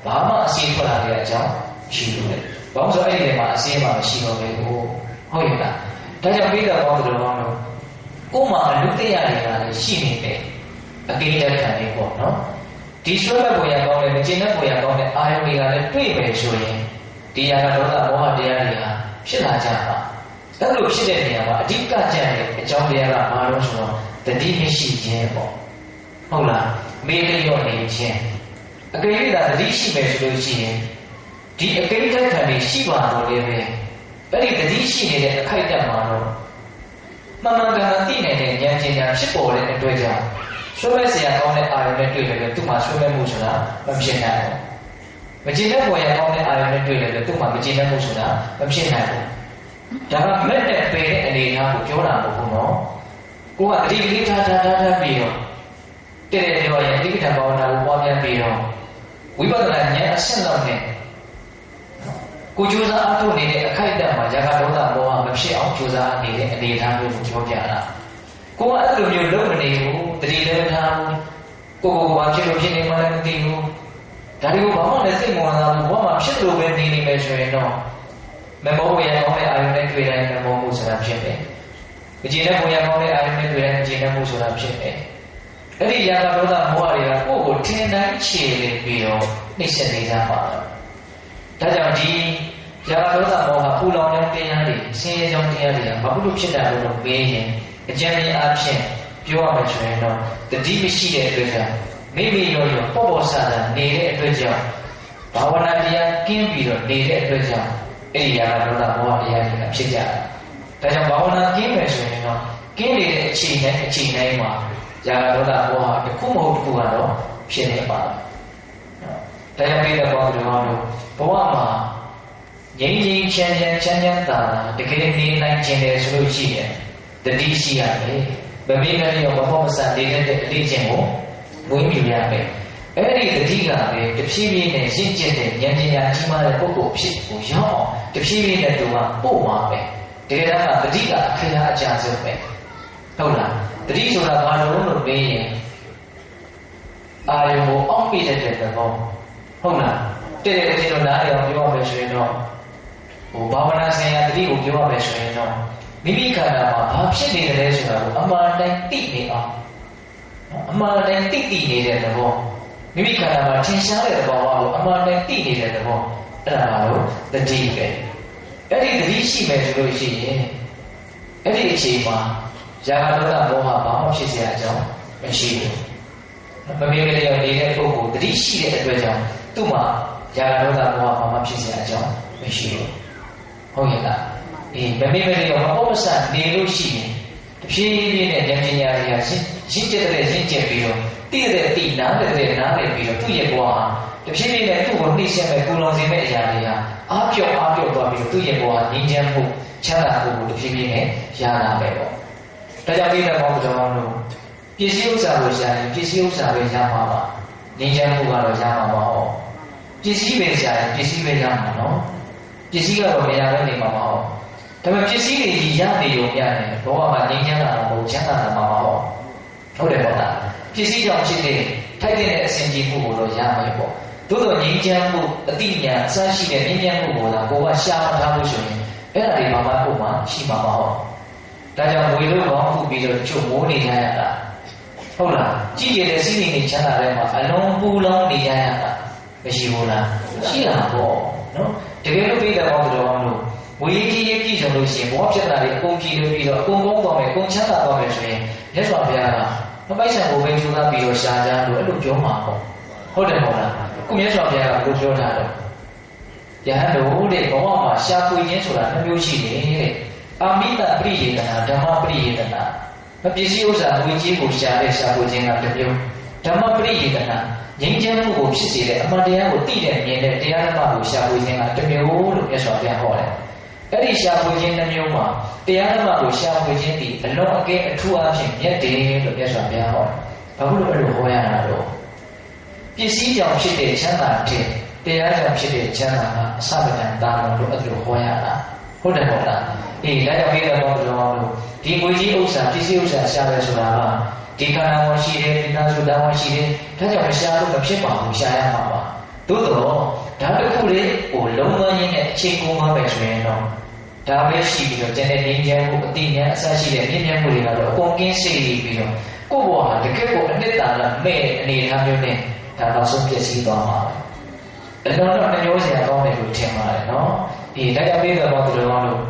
ဘာမှအစီထွက်လာတဲ့အကြောင်းရှိလို့လေဘာလို့ဆိုအဲ့ဒီမှာအစီမှမရှိတော့ဘူးဟုတ်ရဲ့လားဒါကြောင့်ပြီးတော့ဘောတော်တော်တို့ကိုယ်မှာအလူတရားတွေကလည်းရှိနေတယ်အကိဋ္ဌခံနေပေါ့နော်ဒီဆွဲမဲ့ပုံရကောင်းတယ်မကျင်တဲ့ပုံရကောင်းတဲ့အာယုန်တွေကလည်းတွေ့မယ်ဆိုရင်ဒီရာဂဒေါသမောဟတရားတွေဟာ ဖြစ်လာကြပါအဲ့လိုဖြစ်တဲ့နေရာမှာအဓိကကြံတဲ့အကြောင်းတရားကဘာလို့ဆိုတော့တတိမရှိခြင်းပေါ့ဟုတ်လားမေတ္တာရောနေခြင်းအကယ်၍သာတတိရှိမယ်ဆိုလို့ရှိရင်ဒီအကိဋ္ဌခံတွေရှိပါတော့လေပဲအဲ့ဒီတတိရှိနေတဲ့အခိုက်အတန့်မှာတော့မှန်မှန်ကန်ကန်သိနိုင်တဲ့ဉာဏ်ပညာဖြစ်ပေါ်တဲ့အတွက်ကြောင့်ဆွေးမဲ့စရာကောင်းတဲ့အာရုံနဲ့တွေ့တယ်လို့သူ့မှာဆွေးမဲ့မှုဆိုတာမဖြစ်နိုင်ဘူးမကျင်တဲ့ပေါ်ရကောင်းတဲ့အာရုံနဲ့တွေ့တယ်လို့သူ့မှာမကျင်တဲ့မှုဆိုတာမဖြစ်နိုင်ဘူးဒါကမဲ့တဲ့ပယ်တဲ့အနေအထားကိုပြောတာမဟုတ်ဘူးနော်ကိုကတတိပိဋကထားပြီးတော့တဲ့ပြောရင်တိပိဋကဘာဝနာကိုပွားများပြီးတော့ဝိပဿနာဉာဏ်အဆင့်လောက်နဲ့ကိုကြိုးစားအားထုတ်နေတဲ့အခိုက်အတန့်မှာဇာကဒေါသမောဟမဖြစ်အောင်ကြိုးစားနေတဲ့အနေအထားမျိုးကိုပြောပြတာကိုကအဲ့လိုမျိုးလုပ်မနေဘူးတတိလည်းမထားဘူးကိုဘာဖြစ်လို့ဖြစ်နေမှလည်းမသိဘူးဒါတွေကိုဘာမှလည်းသိမှမလာဘူးဘာမှဖြစ်လို့ပဲနေနေမယ်ဆိုရင်တော့မမောဝေယကောင်းတဲ့အာယုန်နဲ့တွေ့တိုင်းမမောမှုဆိုတာဖြစ်တယ်မကျေနပ်ဝေယကောင်းတဲ့အာယုန်နဲ့တွေ့တိုင်းမကျေနပ်မှုဆိုတာဖြစ်တယ်အဲ့ဒီဇာကဒေါသမောဟတွေကကိုယ့်ကိုထင်တိုင်းခြေလေပြီးတော့နှိမ့်ဆက်နေကြပါတော့ဒါကြောင့်ဒီဇာကဒေါသမောဟပူလောင်တဲ့တရားတွေဆင်းရဲကြောင်းတရားတွေကဘာလို့ဖြစ်တာလို့မေးရင်အကျဉ်းချင်းအဖြစ်ပြောရမယ်ဆိုရင်တော့တတိမရှိတဲ့အတွက်ကြောင့်မိမိရောပေါ့ဆာဆာနေတဲ့အတွက်ကြောင့်ဘာဝနာတရားကင်းပြီးတော့နေတဲ့အတွက်ကြောင့်အဲ့ဒီဇာကဒေါသမောဟတရားတွေဖြစ်ကြတာဒါကြောင့်ဘာဝနာကင်းမယ်ဆိုရင်တော့ကင်းနေတဲ့အချိန်တိုင်းမှာဇာကဒေါသမောဟတစ်ခုမဟုတ်တစ်ခုကတော့ဖြစ်နေပါဒါကြောင့်ပြည်တော်ဘုရားတို့ဘဝမှာငြိမ်းချမ်းသာတကယ်နေနိုင်ခြင်းလေဆိုလို့ရှိရင်တတိရှိရတယ်ဗမေကလေးရောဘဘောမစတဲ့တဲ့အလေးချင်းကိုမွေးမြူရမယ်အဲ့ဒီတတိကပဲတဖြည်းဖြည်းနဲ့ရင့်ကျက်တဲ့ဉာဏ်ပညာကြီးမားတဲ့ပုဂ္ဂိုလ်ဖြစ်ကိုရောက်အောင်တဖြည်းဖြည်းနဲ့သူကပို့မှာပဲတကယ်တော့တတိကအခရာအကျဆုံးပဲဟုတ်လားတတိဆိုတာဘာလို့မေးရင်အာယုံကိုအောက်ပြတဲ့တဲ့ဘောဟုတ်လားတဲ့တဲ့ကျွန်တော်နားရအောင်ပြောရမယ်ဆိုရင်တော့ဘာဝနာဆိုင်ရာတတိကိုပြောရမယ်ဆိုရင်တော့မိမိခန္ဓာမှာဘာဖြစ်နေတယ်လဲဆိုတာကိုအမှန်တိုင်းသိနေအောင်အမှန်တိုင်းသိနေတဲ့သဘောမိမိခန္ဓာမှာထင်ရှားတဲ့သဘောကိုအမှန်တိုင်းသိနေတဲ့သဘောအဲ့ဒါကတော့တတိပဲအဲ့ဒီတတိရှိမယ်ဆိုလို့ရှိရင်အဲ့ဒီအချိန်မှာဇာကဒေါသမောဟဘာမှဖြစ်เสียအကြောင်းမရှိဘူးမမေကလေးရောနေတဲ့ပုဂ္ဂိုလ်တတိရှိတဲ့အတွက်ကြောင့်သူ့မှာဇာကဒေါသမောဟဘာမှဖြစ်เสียအကြောင်းမရှိဘူးဟုတ်ရဲ့လားမမေကလေးရောမဟုတ်မဆန်နေလို့ရှိရင်တဖြည်းဖြည်းနဲ့ဉာဏ်ပညာတွေကရင့်ကျက်ပြီးတော့တည်တဲ့တည်နားတဲ့ပြီးတော့သူ့ရဲ့ဘဝဟာတဖြည်းဖြည်းနဲ့သူ့ကိုနှိမ့်ဆက်မဲ့ပူလောင်စေမဲ့အရာတွေကအားပြော့သွားပြီးတော့သူ့ရဲ့ဘဝငြိမ်းချမ်းမှုချမ်းသာမှုကိုတဖြည်းဖြည်းနဲ့ရလာမယ်ပေါ့ဒါကြောင့်ဒီတဲ့ဘောင်းတော်တို့ပစ္စည်းဥစ္စာကိုရှာရင်ပစ္စည်းဥစ္စာပဲရမှာပါငြိမ်းချမ်းမှုကတော့ရမှာပါဟောပစ္စည်းပဲရှာရင်ပစ္စည်းပဲရမှာနော်ပစ္စည်းကတော့မရဘဲနေမှာမဟုတ်ဒါပေမဲ့ပစ္စည်းတွေကြီးရနေရုံပြတယ်ဘောကမှာငြိမ်းချမ်းတာမဟုတ်ချမ်းသာတာမှာမဟုတ်ဟုတ်တယ်ပေါ့လားပစ္စည်းကြောင့်ဖြစ်တဲ့ထိုက်တဲ့အစဉ်ကြီးမှုကိုတော့ရမယ်ပေါ့သို့တော်ငြိမ်းချမ်းမှုအတိညာအစရှိတဲ့ငြိမ်းချမ်းမှုကိုသာကိုကရှာမထားလို့ဆိုရင်အဲ့ဒါတွေဘာမှပုံမှန်ရှိမှာမဟုတ်ဒါကြောင့်ဝေလို့ကောင်းခုပြီးတော့ချုပ်မိုးနေကြရတာဟုတ်လားကြည့်ရတဲ့စိတ်နေချမ်းသာတဲ့မှာအလုံးပူလောင်နေကြရတာမရှိဘူးလားရှိတာပေါ့နော်တကယ်လို့ပြည်တော်တော်လို့ဝေကြီးရေးပြည်ဆုံးလို့ရှိရင်ဘောဖြစ်တာတွေအကုန်ပြည်လို့ပြီးတော့အကုန်ကောင်းသွားမယ်အကုန်ချမ်းသာသွားမယ်ဆိုရင်မြတ်စွာဘုရားကမပိုက်ဆံကိုပဲကျူးသားပြီးတော့ရှာကြလို့အဲ့လိုပြောမှာပေါ့ဟုတ်တယ်မဟုတ်လားခုမြတ်စွာဘုရားကဘယ်လိုပြောထားတော့ယဟန်တို့တဲ့ဘဝမှာရှာဖွေခြင်းဆိုတာနှမျိုးရှိတယ်တဲ့အာမိတပရိယေတနာဓမ္မပရိယေတနာမပစ္စည်းဥစ္စာဝေကြီးကိုရှာတဲ့ရှာဖွေခြင်းကတစ်မျိုးဓမ္မပရိယေတနာငြိမ်းချမ်းမှုကိုဖြစ်စေတဲ့အမှန်တရားကိုသိတဲ့မြင်တဲ့တရားဓမ္မကိုရှာဖွေခြင်းကတစ်မျိုးလို့မြတ်စွာဘုရားဟောတယ်အဲ့ဒီရှာဖွေခြင်းတစ်မျိုးမှာတရားဓမ္မကိုရှာဖွေခြင်းဒီအလုံးအကဲအထူးအဖြစ်မြတ်တယ်လို့မြတ်စွာဘုရားဟောတယ်ဘာလို့အဲ့လိုဟောရတာတော့ပစ္စည်းကြောင့်ဖြစ်တဲ့ချမ်းသာတဲ့တရားကြောင့်ဖြစ်တဲ့ချမ်းသာကအစပဒံတာလို့အဲ့လိုဟောရတာဟုတ်တယ်ဟုတ်လားဒါကြောင့်ပြည်တော်တော်လို့ဒီငွေကြီးဥစ္စာပစ္စည်းဥစ္စာရှာတယ်ဆိုတာကဒီခန္ဓာဝင်ရှိတယ်ဒီနာစုတာဝင်ရှိတယ်ဒါကြောင့်မရှာလို့မဖြစ်ပါဘူးရှာရမှာပါသို့တော့ဒါတစ်ခုလေးကိုလုံးဝရင်းနဲ့အခြေကုန်မှာပဲဆိုရင်တော့ဒါပဲရှိပြီးတော့ကျန်တဲ့ငြိမ်းချမ်းမှုအတိညာအစရှိတဲ့မြင့်မြတ်မှုတွေကတော့အကုန်ကင်းစေပြီးတော့ကိုယ့်ဘဝဟာတကယ့်ကိုအနှစ်သာရမဲ့အနေအထားမျိုးနဲ့ဒါနောက်ဆုံးပြည့်စည်သွားမှာပဲဒါတော့နှမျိုးစရာကောင်းတယ်လို့ထင်ပါတယ်နော် ဒီတရားပေးတဲ့ဘောသူတော်လို့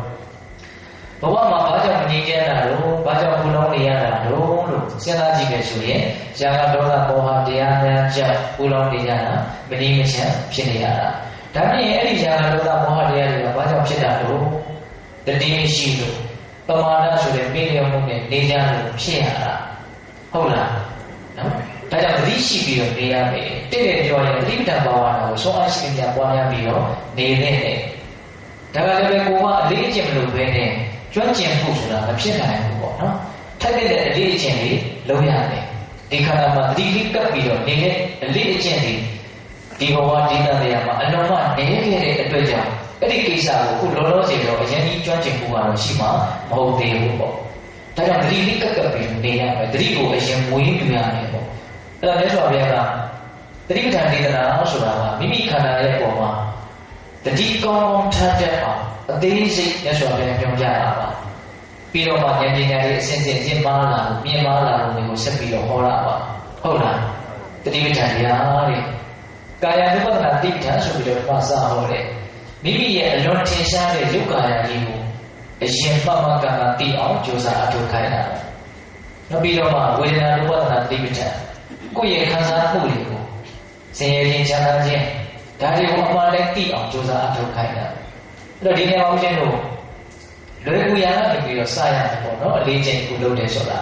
ဘဝမှာဘာကြောင့်မငြိမ်းချမ်းတာလို့ဘာကြောင့်ပူလောင်နေရတာလို့စဉ်းစားကြည့်မယ်ဆိုရင်ဇာကဒေါသမောဟတရားများကြောင့်ပူလောင်နေရတာမငြိမ်းချမ်းဖြစ်နေရတာဒါပြင်အဲ့ဒီဇာကဒေါသမောဟတရားတွေကဘာကြောင့်ဖြစ်တာလို့တတိရှိလို့ပမာဒဆိုတဲ့မိလျော်မှုနဲ့နေကြလို့ဖြစ်ရတာဟုတ်လားနော်ဒါကြောင့်တတိရှိပြီးတော့နေရမယ်တည့်တည့်ပြောရင်တတိပဋ္ဌာန်ဘာဝနာကိုဆုံးအရှိမြတ်ပွားများပြီးတော့နေတဲ့ဒါကလည်းပဲကိုကအလေးအကျင့်မလုပ်ဘဲနဲ့ကျွမ်းကျင်မှုဆိုတာမဖြစ်နိုင်ဘူးပေါ့နော်ထပ်တဲ့အလေးအကျင့်လေးလုံးရတယ်ဒီခန္ဓာမှာတတိလေးကပ်ပြီးတော့နေတဲ့အလေးအကျင့်လေးဒီဘဝဒီတန်တရားမှာအလုံးမနေခဲ့တဲ့အတွက်ကြောင့်အဲ့ဒီကိစ္စကိုခုလောလောဆယ်တော့အရင်ကြီးကျွမ်းကျင်မှုကတော့ရှိမှမဟုတ်သေးဘူးပေါ့ဒါကြောင့်တတိလေးကပ်ပြီးနေရမယ်တတိကိုအရင်မွေးမြူရမယ်ပေါ့အဲ့ဒါမြတ်စွာဘုရားကတတိပဋ္ဌာန်ဒေသနာဆိုတာကမိမိခန္ဓာရဲ့ပုံမှာတတိကောင်းထားတတ်အောင်အသေးစိတ်မြတ်စွာဘုရားပြောကြတာပါပြီးတော့မှဉာဏ်ပညာရဲ့အစဉ်စဉ်ကျင့်ပါလာမြင်ပါလာလို့ကိုဆက်ပြီးတော့ဟောတာပါဟုတ်လားတတိပဋ္ဌာန်တရားတဲ့ကာယ ानु ပဒနာတတိပဋ္ဌာန်ဆိုပြီးတော့ပါစာဟောတယ်မိမိရဲ့အလွန်ထင်ရှားတဲ့ယုတ်ကာယကြီးကိုအရင်ပမကံကသိအောင်ကြိုးစားအထောက်ခိုင်းတာနောက်ပြီးတော့မှဝေဒနာ ानु ပဒနာတတိပဋ္ဌာန်ကိုယ့်ရဲ့ခံစားမှုတွေကိုဆင်းရဲခြင်းချမ်းသာခြင်းဒါတွေကိုအမှန်တည်းသိအောင်ကြိုးစားအထောက်ခိုင်းတာအဲ့တော့ဒီနေရာမှာဦးဇင်းတို့လွယ်ကူရတာပြီးတော့စရတယ်ပေါ့နော်အလေးချိန်ကိုလုပ်တယ်ဆိုတာ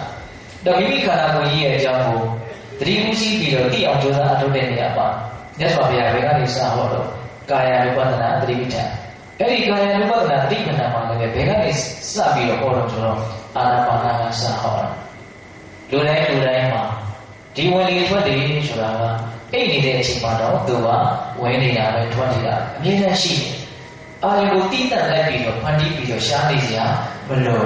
တော့မိမိခန္ဓာကိုယ်ကြီးရဲ့အကြောင်းကိုသတိဥသိပြီးတော့သိအောင်ကြိုးစားအထောက်တဲ့နေရာမှာမြတ်စွာဘုရားဘယ်ကနေစဟောတော့ကာယ ानु ပဒနာတတိပဋ္ဌာန်အဲ့ဒီကာယ ानु ပဒနာတတိပဋ္ဌာန်မှာလည်းဘယ်ကနေစပြီးတော့ဟောတော့ဆိုတော့အာနာပါနာကစဟောတာလူတိုင်းမှာဒီဝင်လေထွက်တယ်ဆိုတာကအိတ်နေတဲ့အချိန်မှာတော့သူကဝင်နေတာပဲထွက်နေတာအမြဲတမ်းရှိတယ်အာရုံကိုတိတတ်လိုက်ပြီးတော့ဖန်တီးပြီးတော့ရှားနေစရာမလို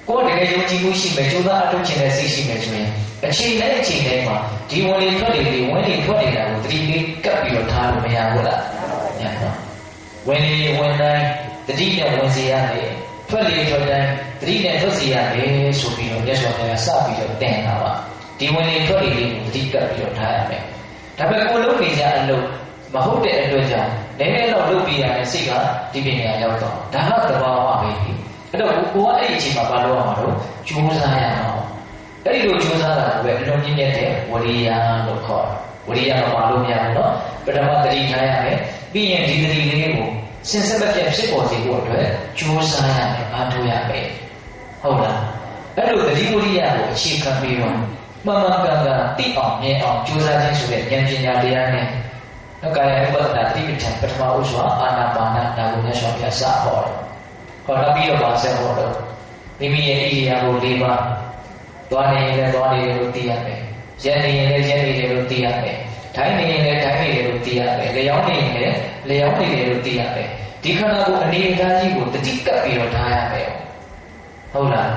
ကိုယ်တကယ်ယုံကြည်မှုရှိမယ်ကြိုးစားအထောက်ချင်တဲ့စိတ်ရှိမယ်ဆိုရင်အချိန်တိုင်းမှာဒီဝင်လေထွက်တယ်ဒီဝင်လေထွက်နေတာကိုတတိလေးကပ်ပြီးတော့ထားလို့မရဘူးလားညတော့ဝင်လေဝင်တိုင်းတတိနဲ့ဝင်စေရတယ်ထွက်လေထွက်တိုင်းတတိနဲ့ထွက်စေရတယ်ဆိုပြီးတော့မြတ်စွာဘုရားစပြီးတော့တင်တာပါဒီဝင်လေထွက်လေလေးကိုတတိကပ်ပြီးတော့ထားရမယ်ဒါပေမဲ့ကိုယ်လုံးနေကြအလုပ်မဟုတ်တဲ့အတွက်ကြောင့်နည်းနည်းတော့လုပ်ပြရတဲ့စိတ်ကဒီပညာရောက်တော့ဒါကသဘာဝပဲအဲ့တော့ကိုကအဲ့ဒီအချိန်မှာဘာလုပ်ရမှာတော့ကြိုးစားရအောင်အဲ့ဒီလိုကြိုးစားတာကိုပဲအလုံးမြင့်မြတ်တဲ့ဝရိယလို့ခေါ်တယ်ဝရိယတော့မလို့မရဘူးเนาะပထမသတိထားရမယ်ပြီးရင်ဒီသတိလေးကိုစင်စစ်မပြတ်ဖြစ်ပေါ်စေဖို့အတွက်ကြိုးစားရမယ်အားထုတ်ရမယ်ဟုတ်လားအဲ့လိုသတိဝရိယကိုအခြေခံပြီးတော့မှန်မှန်ကန်ကန်သိအောင်မြင်အောင်ကြိုးစားခြင်းဆိုတဲ့ဉာဏ်ပညာတရားနဲ့ကာယ ानु ပဒနာတတိပဋ္ဌာန်ပထမဥစွာအာနာပါနဒါကိုမြတ်စွာဘုရားစဟောတယ်ဟောတော့ပြီးတော့ပါဆက်ဟောတော့မိမိရဲ့ဣရိယာပု၄ပါးသွားနေရင်လည်းသွားနေတယ်လို့သိရမယ်ရက်နေရင်လည်းရက်နေတယ်လို့သိရမယ်ထိုင်နေရင်လည်းထိုင်နေတယ်လို့သိရမယ်လျောင်းနေရင်လည်းလျောင်းနေတယ်လို့သိရမယ်ဒီခန္ဓာကိုယ်အနေအထားကြီးကိုတတိကပ်ပြီးတော့ထားရမယ်ဟုတ်လား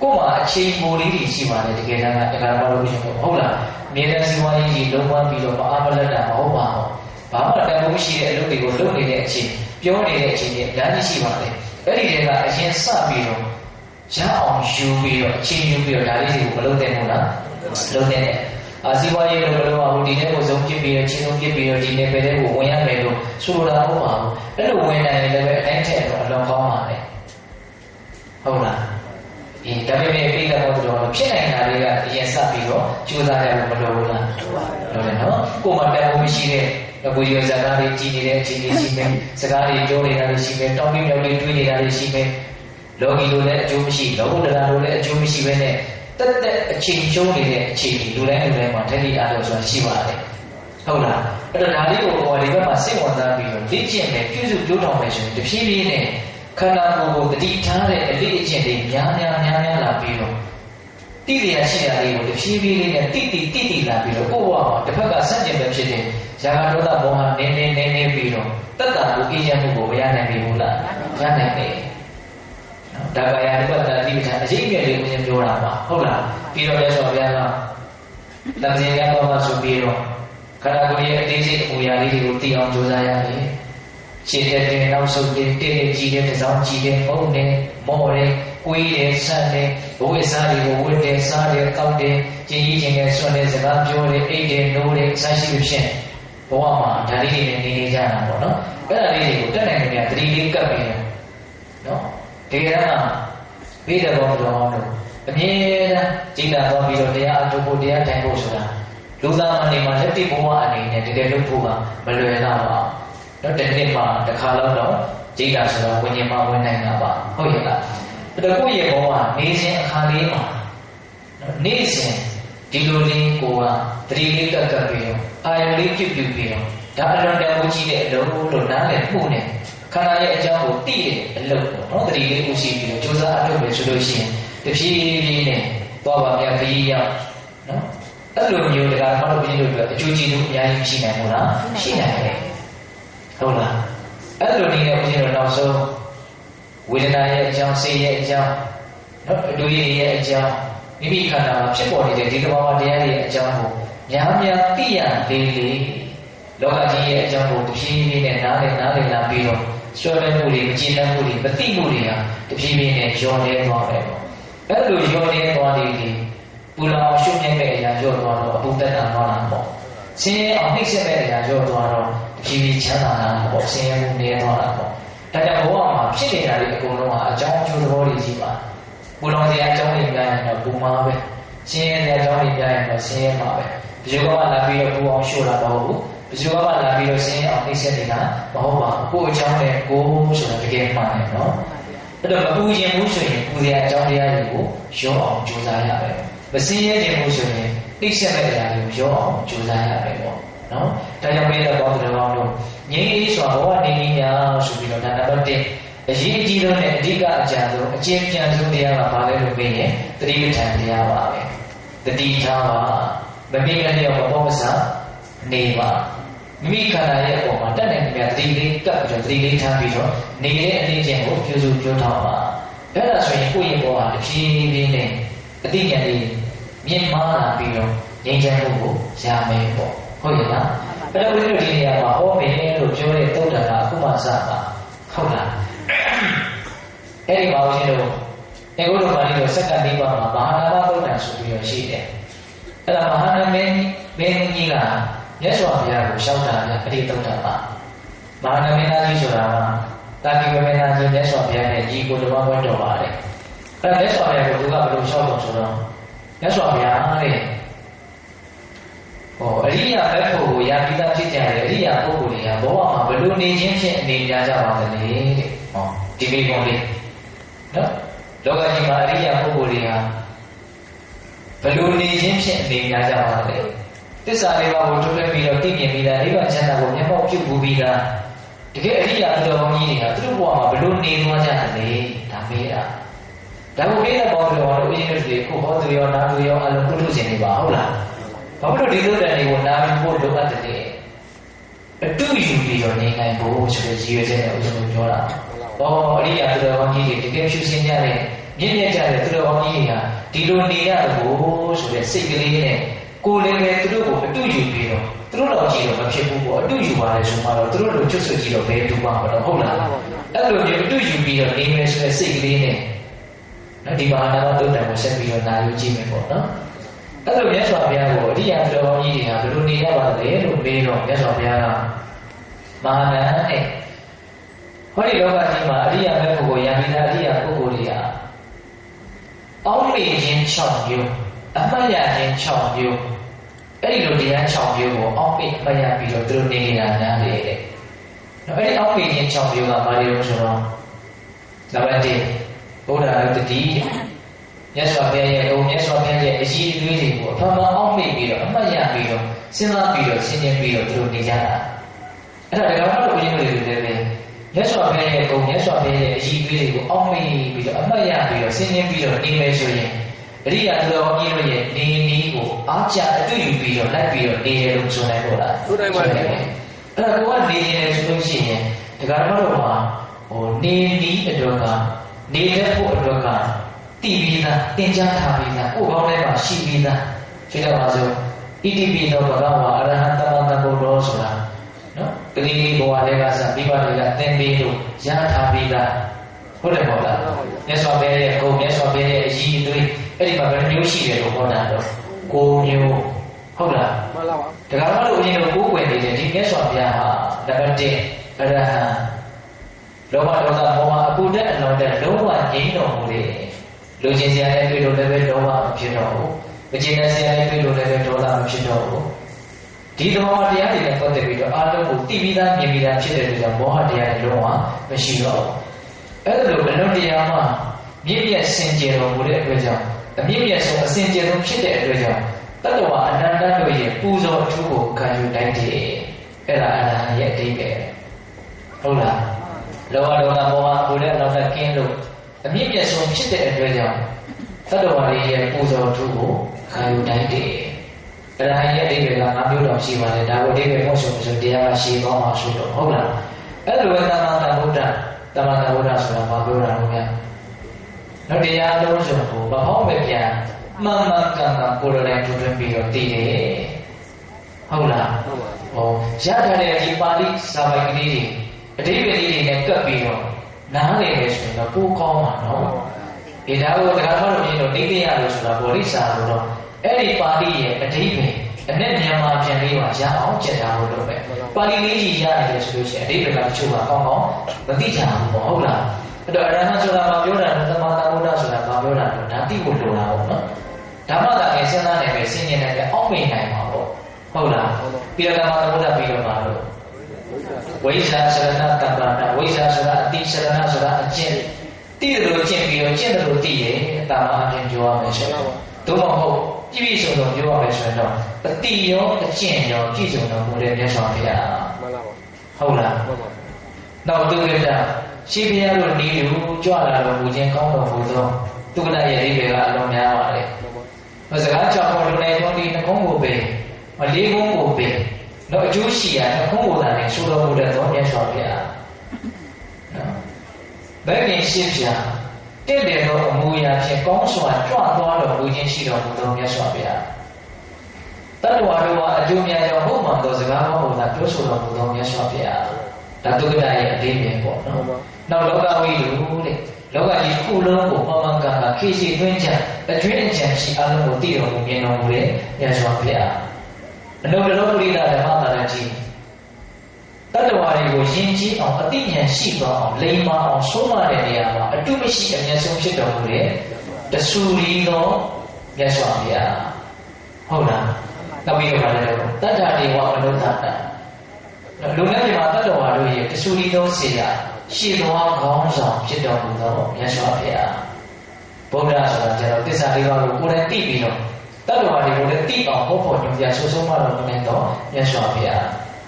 ကိုယ်မှာအချိန်ပိုလေးကြီးရှိပါတယ်တကယ်တမ်းကတရားတော်လို့ရှိရင်ဟုတ်လားမြေတန်းစီဝါရေးကြီးလုံးဝပြီးတော့မအားမလက်တာမဟုတ်ပါဘူးဘာမှတန်ဖိုးရှိတဲ့အလုပ်တွေကိုလုပ်နေတဲ့အချိန်ပြောနေတဲ့အချိန်ကြီးအများကြီးရှိပါတယ်အဲ့ဒီတည်းကအရင်စပြီးတော့ရအောင်ယူပြီးတော့အချိန်ယူပြီးတော့ဒါလေးတွေကိုမလုပ်တဲ့ဘူးလားလုပ်တဲ့အာစီဝါရေးလို့မလုပ်အောင်ဒီနေ့ကိုစုံပြစ်ပြီးတော့ချင်းဆုံးပြစ်ပြီးတော့ဒီနေ့ပဲတဲ့ကိုဝင်ရမယ်လို့ဆိုလိုတာမဟုတ်ပါဘူးအဲ့လိုဝင်နိုင်ရင်လည်းအတိုင်းထက်တော့အလွန်ကောင်းပါလေဟုတ်လားဒါပေမဲ့ပြိတ္တဘောတော်ဖြစ်နိုင်တာလေးကအရင်စပြီးတော့ကြိုးစားရလို့မလိုဘူးလားလိုတယ်နော်ကိုယ်မှတန်ဖိုးမရှိတဲ့ကိုယ်ရစကားလေးကြည်နေတဲ့အချိန်လေးရှိမယ်စကားလေးပြောနေတာလေးရှိမယ်တောင်းပြီးမြောက်လေးတွေးနေတာလေးရှိမယ်လောကီလိုလည်းအကျိုးမရှိလောကုတ္တရာလိုလည်းအကျိုးမရှိပဲနဲ့တက်တက်အချိန်ကျုံးနေတဲ့အချိန်လူတိုင်းမှာထက်တိအားလို့ဆိုတာရှိပါတယ်ဟုတ်လားအဲ့တော့ဒါလေးကိုဟောဒီဘက်မှာစိတ်ဝင်စားပြီးတော့လေ့ကျင့်မယ်ပြုစုပြောထောင်မယ်ဆိုရင်တဖြည်းဖြည်းနဲ့ခန္ဓာကိုယ်ကိုတတိထားတဲ့အလေးအကျင့်တွေများလာပြီးတော့တိတိရရှိတာလေးကိုတဖြည်းဖြည်းလေးနဲ့တိတိလာပြီးတော့ကိုယ့်ဘဝမှာတစ်ဖက်ကစัจကျင်ပဲဖြစ်တဲ့ဇာကဒေါသမောဟနည်းပြီးတော့တတ္တကိုအေးချမ်းမှုကိုမရနိုင်ပြီဘူးလားရနိုင်တယ်ဒါကာယ ानु ပဒနာတိပဋ္ဌာန်အရေးမြဲလေးကိုပြောတာပါဟုတ်လားပြီးတော့မြတ်စွာဘုရားကတန်ဆင်းရတော်မှာဆိုပြီးတော့ခန္ဓာကိုယ်ရဲ့အသေးစိတ်အမူအရာလေးတွေကိုသိအောင်ကြိုးစားရတယ်ရှင်းတဲ့နောက်ဆုံးတဲ့ကြည်တဲ့တစ်စောင်းကြည်တဲ့မုန်းတဲ့မော်တဲ့ကိုယ်ရဲ့ဆန့်တဲ့ဘဝစားတွေကိုဝတ်တဲ့စားတဲ့တောက်တဲ့ကြည်ကြီးခြင်းနဲ့ဆွတဲ့စကားပြောတဲ့အိတ်တဲ့နိုးတဲ့ဆန့်ရှိဖြစ် ဘဝမှာဒါလေးတွေနဲ့နေနေကြတာပေါ့နော်အဲ့ဒါလေးတွေကိုတက်နိုင်နေတယ်သတိလေးကပ်ပြီးနော်ဒီကနေ့ဘိဓဘောတော်တို့အမြဲတမ်းကြည်လာသွားပြီးတော့တရားအထုတ်ဖို့တရားထိုင်ဖို့ဆိုတာလူသားအနေမှာလက်တိဘဝအနေနဲ့တကယ်လို့ဖို့ကမလွယ်တော့ပါတော့တစ်နှစ်မှာတစ်ခါတော့ကြည်လာဆိုတော့ဝိညာဉ်မှာဝင်နိုင်တာပါဟုတ်ရဲ့လားအဲ့တော့ကိုယ့်ရဲ့ဘဝနေစဉ်အခါလေးမှာနေစဉ်ဒီလိုလေးကိုကသတိလေးကပ်ပြီးတော့အာယုလေးပြုတ်ပြီးတော့ဒါအလွန်တန်ဖိုးကြီးတဲ့အလုပ်လို့နားလည်မှုနဲ့ခန္ဓာရဲ့အကြောင်းကိုသိတဲ့အလုပ်ပေါ့နော်သတိလေးကိုရှိပြီးတော့ကြိုးစားအထုတ်ပဲဆိုလို့ရှိရင်တဖြည်းဖြည်းနဲ့သွားပါဗျာခရီးရောက်နော်အဲ့လိုမျိုးတရားမှတော့ပြည့်လို့အကျိုးကျေးဇူးအများကြီးရှိနိုင်မို့လားရှိနိုင်တယ်ဟုတ်လားအဲ့လိုနည်းနဲ့ဦးဇင်းတို့နောက်ဆုံးဝေဒနာရဲ့အကြောင်းစိတ်ရဲ့အကြောင်းနော်အတူရဲ့အကြောင်းမိမိခန္ဓာမှာဖြစ်ပေါ်နေတဲ့ဒီသဘာဝတရားတွေရဲ့အကြောင်းကိုများများသိရလေးလေးလောကကြီးရဲ့အကြောင်းကိုတဖြည်းဖြည်းနဲ့နားလည်လာပြီးတော့ရှော့တဲ့မှုတွေမကျေနပ်မှုတွေမသိမှုတွေဟာတဖြည်းဖြည်းနဲ့ညှော်နေသွားမယ်ပေါ့အဲ့လိုညှော်နေသွားတဲ့ဒီပူလောင်ရှုပ်မြဲတဲ့အရာညှော့သွားတော့အပူတက်တာသွားတာပေါ့ဆင်းရဲအောင်နှိမ့်ဆက်တဲ့အရာညှော့သွားတော့တဖြည်းဖြည်းချမ်းသာတာပေါ့ဆင်းရဲမှုနည်းသွားတာပေါ့ဒါကြောင့်ဘဝမှာဖြစ်နေတာတွေအကုန်လုံးဟာအကြောင်းအကျိုးသဘောတွေကြီးပါပူလောင်စရာအကြောင်းတွေများရင်တော့ပူမှာပဲဆင်းရဲစရာအကြောင်းတွေများရင်တော့ဆင်းရဲမှာပဲဒီလိုကမှလာပြီးတော့ပူအောင်ရှို့တာမဟုတ်ဘူးဒီလိုကမှလာပြီးတော့ဆင်းရဲအောင်နှိမ့်ဆက်နေတာမဟုတ်ပါဘူးကိုယ်အကြောင်းနဲ့ကိုယ်ဆိုတာတကယ်မှန်တယ်နော်အဲ့တော့မပူရင်ဘူးဆိုရင်ပူစရာအကြောင်းတရားတွေကိုရောအောင်ကြိုးစားရမယ်မဆင်းရဲခြင်းဘူးဆိုရင်နှိမ့်ဆက်မဲ့တရားတွေကိုရောအောင်ကြိုးစားရမယ်ပေါ့နော်ဒါကြောင့်ပြည့်တဲ့ဘောဓတော်တို့ငြိမ်းအေးစွာဘဝနေနည်းများဆိုပြီးတော့ဒါနံပါတ်1အရေးအကြီးဆုံးနဲ့အဓိကအကြံဆုံးအကျဉ်းပြန်ဆုံးတရားကဘာလဲလို့မေးရင်သတိပဋ္ဌာန်တရားပါပဲတတိထားပါမမိမလျော့ဘောမစနေပါမိမိခန္ဓာရဲ့အပေါ်မှာတက်နေမြတ်သတိလေးကပ်ပြီးတော့သတိလေးထားပြီးတော့နေတဲ့အနေချင်းကိုပြုစုပြောထားပါအဲ့ဒါဆိုရင်ကိုယ့်ရဲ့ဘဝတဖြည်းဖြည်းနဲ့အတိအကျလေးမြင့်မားလာပြီးတော့ငြိမ်းချမ်းမှုကိုရမယ်ပေါ့ဟုတ်ရဲ့လားအဲ့တော့ဦးဇင်းတို့ဒီနေရာမှာဟောမယ်လို့ပြောတဲ့သုတ္တရာအခုမှစပါဟုတ်လားအဲ့ဒီမှာဦးဇင်းတို့အေဂုတ္တပါဠိတော်စက္ကန့်၄ပါးမှာမဟာနာမသုတ္တံဆိုပြီးတော့ရှိတယ်အဲ့ဒါမဟာနာမင်းကြီးကမြတ်စွာဘုရားကိုရှောက်တာဗျအတိသုတ္တပါမဟာနာမင်းသားကြီးဆိုတာကတာကိဝေနကြီးမြတ်စွာဘုရားနဲ့ညီကိုတပါးဝဲတော်ပါတယ်အဲ့ဒါမြတ်စွာဘုရားကိုသူကဘယ်လိုရှောက်တော်ဆိုတော့မြတ်စွာဘုရားတဲ့အရိယာဘက်ကိုရာပိတာဖြစ်ကြတယ်အရိယာပုဂ္ဂိုလ်တွေကဘဝမှာဘယ်လိုနေခြင်းဖြင့်အနေကြကြပါသလဲတဲ့ဒီမိကုံလေးနော်လောကကြီးမှာအရိယာပုဂ္ဂိုလ်တွေကဘယ်လိုနေခြင်းဖြင့်အနေကြပါသလဲသစ္စာလေးပါးကိုထုတ်လွှင့်ပြီးတော့သိမြင်ပြီးသားနိဗ္ဗာန်ချမ်းသာကိုမျက်မှောက်ပြုပြီးသားတကယ်အရိယာတော်ကောင်းကြီးတွေကသူတို့ဘဝမှာဘယ်လိုနေသွားကြသလဲဒါမေးတာဒါကိုမေးတဲ့ဘောတော်တို့အရင်ကတည်းကကိုဟောသူရောနာသူရောအလုံးကုထုရှင်တွေပါဟုတ်လားဘာလို့ဒီလိုတန်တွေကိုနားပြီးဖို့လိုအပ်တယ်အတူယူပြီးတော့နေနိုင်ဖို့ဆိုတဲ့ရည်ရွယ်ချက်နဲ့ဦးဇင်းတို့ပြောတာ။အရိယာသူတော်ကောင်းကြီးတွေတကယ်ဖြူစင်ကြတဲ့မြင့်မြတ်ကြတဲ့သူတော်ကောင်းကြီးတွေကဒီလိုနေရတယ်ကိုဆိုတဲ့စိတ်ကလေးနဲ့ကိုယ်လည်းပဲသူတို့ကိုအတူယူပြီးတော့သူတို့တော်ကြီးတော့မဖြစ်ဘူးပေါ့အတူယူပါလေဆိုမှတော့သူတို့လိုချွတ်ဆွတ်ကြီးတော့ဘယ်တူပါမလို့ဟုတ်လား။အဲ့လိုမျိုးအတူယူပြီးတော့နေမယ်ဆိုတဲ့စိတ်ကလေးနဲ့နော်ဒီမဟာနာမသုတ္တံကိုဆက်ပြီးတော့နာယူကြည့်မယ်ပေါ့နော်။အဲ့လိုမြတ်စွာဘုရားကိုအရိယာတော်ကောင်းကြီးတွေကဘယ်လိုနေရပါလဲလို့မေးတော့မြတ်စွာဘုရားကမဟာနန္တဲ့ဟောဒီလောကကြီးမှာအရိယာဘက်ကိုယံပိတာအရိယာပုဂ္ဂိုလ်တွေကအောက်မေ့ခြင်း6မျိုးအမှတ်ရခြင်း6မျိုးအဲ့ဒီလိုတရား6မျိုးကိုအောက်မေ့မှတ်ရပြီးတော့သူတို့နေနေတာနားလေတဲ့။နော်အဲ့ဒီအောက်မေ့ခြင်း6မျိုးကဘာလဲလို့ဆိုတော့နံပါတ်1ဘုရားရဲ့တတိမြတ်စွာဘုရားရဲ့မြတ်စွာဘုရားရဲ့အရေးအသွေးတွေကိုအမှန်မှန်အောက်မေ့ပြီးတော့အမှတ်ရပြီးတော့စဉ်းစားပြီးတော့ရှင်းရှင်းပြီးတော့သူတို့နေကြတာအဲ့ဒါတရားတော်ကိုရင်းလို့လည်းပဲမြတ်စွာဘုရားရဲ့မြတ်စွာဘုရားရဲ့အရေးအသွေးတွေကိုအောက်မေ့ပြီးတော့အမှတ်ရပြီးတော့ရှင်းရှင်းပြီးတော့နေမယ်ဆိုရင်အရိယာသူတော်ကြီးတို့ရဲ့နေနည်းကိုအားကျအတွေ့ယူပြီးတော့လိုက်ပြီးတော့နေတယ်လို့ဆိုနိုင်ပေါ့လားဆိုနိုင်ပါတယ်အဲ့ဒါကနေနေတယ်ဆိုလို့ရှိရင်တရားတော်တော်မှာနေနည်းအတွက်ကနေတတ်ဖို့အတွက်ကတည်ပြီးသားသင်ကြားထားပြီးသားကိုယ်ကောင်းထဲမှာရှိပြီးသားဖြစ်တော့ပါစို့ဣတိပိသောဘဂဝါအရဟံတမန်တဘုရောဆိုတာနော်ကလေးလေးဘဝတွေကစပြီးပါတွေကသင်ပေးလို့ရထားပြီးသားဟုတ်တယ်ပေါ့လားမြတ်စွာဘုရားရဲ့မြတ်စွာဘုရားရဲ့အရေးအသွေးအဲ့ဒီမှာဘယ်နှမျိုးရှိတယ်လို့ဟောတာတော့9မျိုး ဟုတ်လားမှန်ပါပါဒါကမှလို့အရင်ကကိုးကွယ်နေတဲ့ဒီမြတ်စွာဘုရားဟာနံပါတ်1အရဟံလောဘဒေါသမောဟအပူဓာတ်အလုံးတဲ့လုံးဝငြိမ်းတော်မူတယ်လူချင်းစရာနဲ့တွေ့လို့လည်းပဲလောဘမဖြစ်တော့ဘူးမကျေနပ်စရာနဲ့တွေ့လို့လည်းပဲဒေါသမဖြစ်တော့ဘူးဒီသဘောတရားတွေနဲ့ပတ်သက်ပြီးတော့အားလုံးကိုသိပြီးသားမြင်ပြီးသားဖြစ်တဲ့အတွက်ကြောင့်မောဟတရားတွေလုံးဝမရှိတော့ဘူးအဲ့ဒါလိုအလုံးတရားမှာမြင့်မြတ်စင်ကြယ်တော်မူတဲ့အတွက်ကြောင့်အမြင့်မြတ်ဆုံးအစင်ကြယ်ဆုံးဖြစ်တဲ့အတွက်ကြောင့်တတ္တဝါအနန္တတို့ရဲ့ပူဇော်အထူးကိုခံယူနိုင်တယ်အဲ့ဒါအရဟံရဲ့အဓိပ္ပာယ်ဟုတ်လားလောဘဒေါသမောဟကိုလည်းနောက်ကကင်းလို့အမြင့်မြတ်ဆုံးဖြစ်တဲ့အတွက်ကြောင့်တတ္တဝါတွေရဲ့ပူဇော်အထူးကိုခံယူနိုင်တယ်အရဟံရဲ့အဓိပ္ပာယ်က၅မျိုးတော့ရှိပါတယ်ဒါကိုအဓိပ္ပာယ်ဖို့ဆိုတရားကရှိသွားမှာဆိုတော့ဟုတ်လားအဲ့လိုပဲသမ္မာသမ္ဗုဒ္ဓဆိုတာဘာပြောတာလဲနောက်တရားလုံးစုံကိုဘာဟောမဲ့ပြန်မှန်မှန်ကန်ကန်ကိုယ်တော်တိုင်ထွန်းပြီးတော့သိတယ်ဟုတ်လားဟုတ်ပါဘူးဟောရထားတဲ့ဒီပါဠိစာပိုက်ကလေးတွေအဓိပ္ပာယ်လေးတွေနဲ့ကပ်ပြီးတော့နားလည်ရဆိုရင်တော့ပိုကောင်းမှာနော်ဒီဒါကိုတရားတော်မြင်တော့သိသိရလို့ဆိုတာဗောဓိစာလို့တော့အဲ့ဒီပါဠိရဲ့အဓိပ္ပာယ်အနဲ့မြန်မာပြန်လေးပါရအောင်ကျက်တာလို့တော့ပဲပါဠိလေးကြီးရတယ်ဆိုလို့ရှိရင်အဓိပ္ပာယ်ကတချို့ကကောင်းကောင်းမသိကြဘူးပေါ့ဟုတ်လားအဲ့တော့အရဟံဆိုတာဘာပြောတာလဲသမ္မာသမ္ဗုဒ္ဓဆိုတာဘာပြောတာလဲဒါသိဖို့လိုတာပေါ့နော်ဓမ္မတာနဲ့စဉ်းစားနေပဲစဉ်းကျင်နေပဲအောက်မိနိုင်မှာပေါ့ဟုတ်လားပြီးတော့သမ္မာသမ္ဗုဒ္ဓပြီးတော့မှာလို့ဝိဇ္ဇာစရဏတပ္ပနာဝိဇ္ဇာဆိုတာအတိစရဏဆိုတာအကျင့်သိတယ်လို့ကျင့်ပြီးတော့ကျင့်တယ်လို့သိရင်တာမအပြင်ပြောရမယ်ဆိုတော့သို့မဟုတ်ပြည့်စုံတော့ပြောရမယ်ဆိုရင်တော့အတိရောအကျင့်ရောပြည့်စုံတော်မူတဲ့မြတ်စွာဘုရားမှန်ပါပါဟုတ်လားမှန်ပါနောက်သူရတာရှိဘုရားတို့ဤလူကြွလာတော်မူခြင်းကောင်းတော်မူသောသူကရဲ့အိဗေကအလုံးများပါလေ။စကားကြောင့်လူနေတော်ဒီနှခုံးကိုပဲမလေးကုန်းကိုပဲတော့အကျိုးရှိရနှခုံးကိုသာနဲ့ဆိုတော်မူတဲ့သောမြတ်စွာဘုရား။နော်။ဘယ်ပြင်ရှိပြတင့်တယ်သောအမူအရာဖြင့်ကောင်းစွာကြွသွားတော်မူခြင်းရှိတော်မူသောမြတ်စွာဘုရား။တတ္တဝါတို့ဟာအကျိုးများသောဟုတ်မှန်သောစကားဟောကိုသာပြောဆိုတော်မူသောမြတ်စွာဘုရား။ဒါတုက္ကတာရဲ့အသေးပဲပေါ့နော်။နောက်လောကဝိလူတဲ့လောကကြီးခုလုံးကိုမှန်မှန်ကန်ကန်ခေစီသွင်းချအတွင်းချမ်းရှိအလုံးကိုတည်တော်မူမြင်တော်မူတဲ့မြတ်စွာဘုရားအနုတ္တရပုရိသဓမ္မတာရကြီးတတ္တဝါတွေကိုယဉ်ကျေးအောင်အသိဉာဏ်ရှိသွားအောင်လိမ္မာအောင်ဆုံးမတဲ့နေရာမှာအတုမရှိအမျက်ဆုံးဖြစ်တော်မူတဲ့တဆူလီသောမြတ်စွာဘုရားဟုတ်လားနောက်ပြီးတော့ဗါလဲတတ္တဒေဝမနုဿတလူငယ်တွေမှာတတ္တဝါတို့ရဲ့တဆူလီသောစေရာရှိသောခေါင်းဆောင်ဖြစ်တော်မူသောမြတ်စွာဘုရားဗုဒ္ဓဆိုတာကျတော့သစ္စာလေးပါးကိုကိုယ်တိုင်သိပြီးတော့တတ္တဝါတွေကိုလည်းသိအောင်ဟောဖို့ညွှန်ပြဆိုဆုံးမတော်မူတဲ့မြတ်စွာဘုရား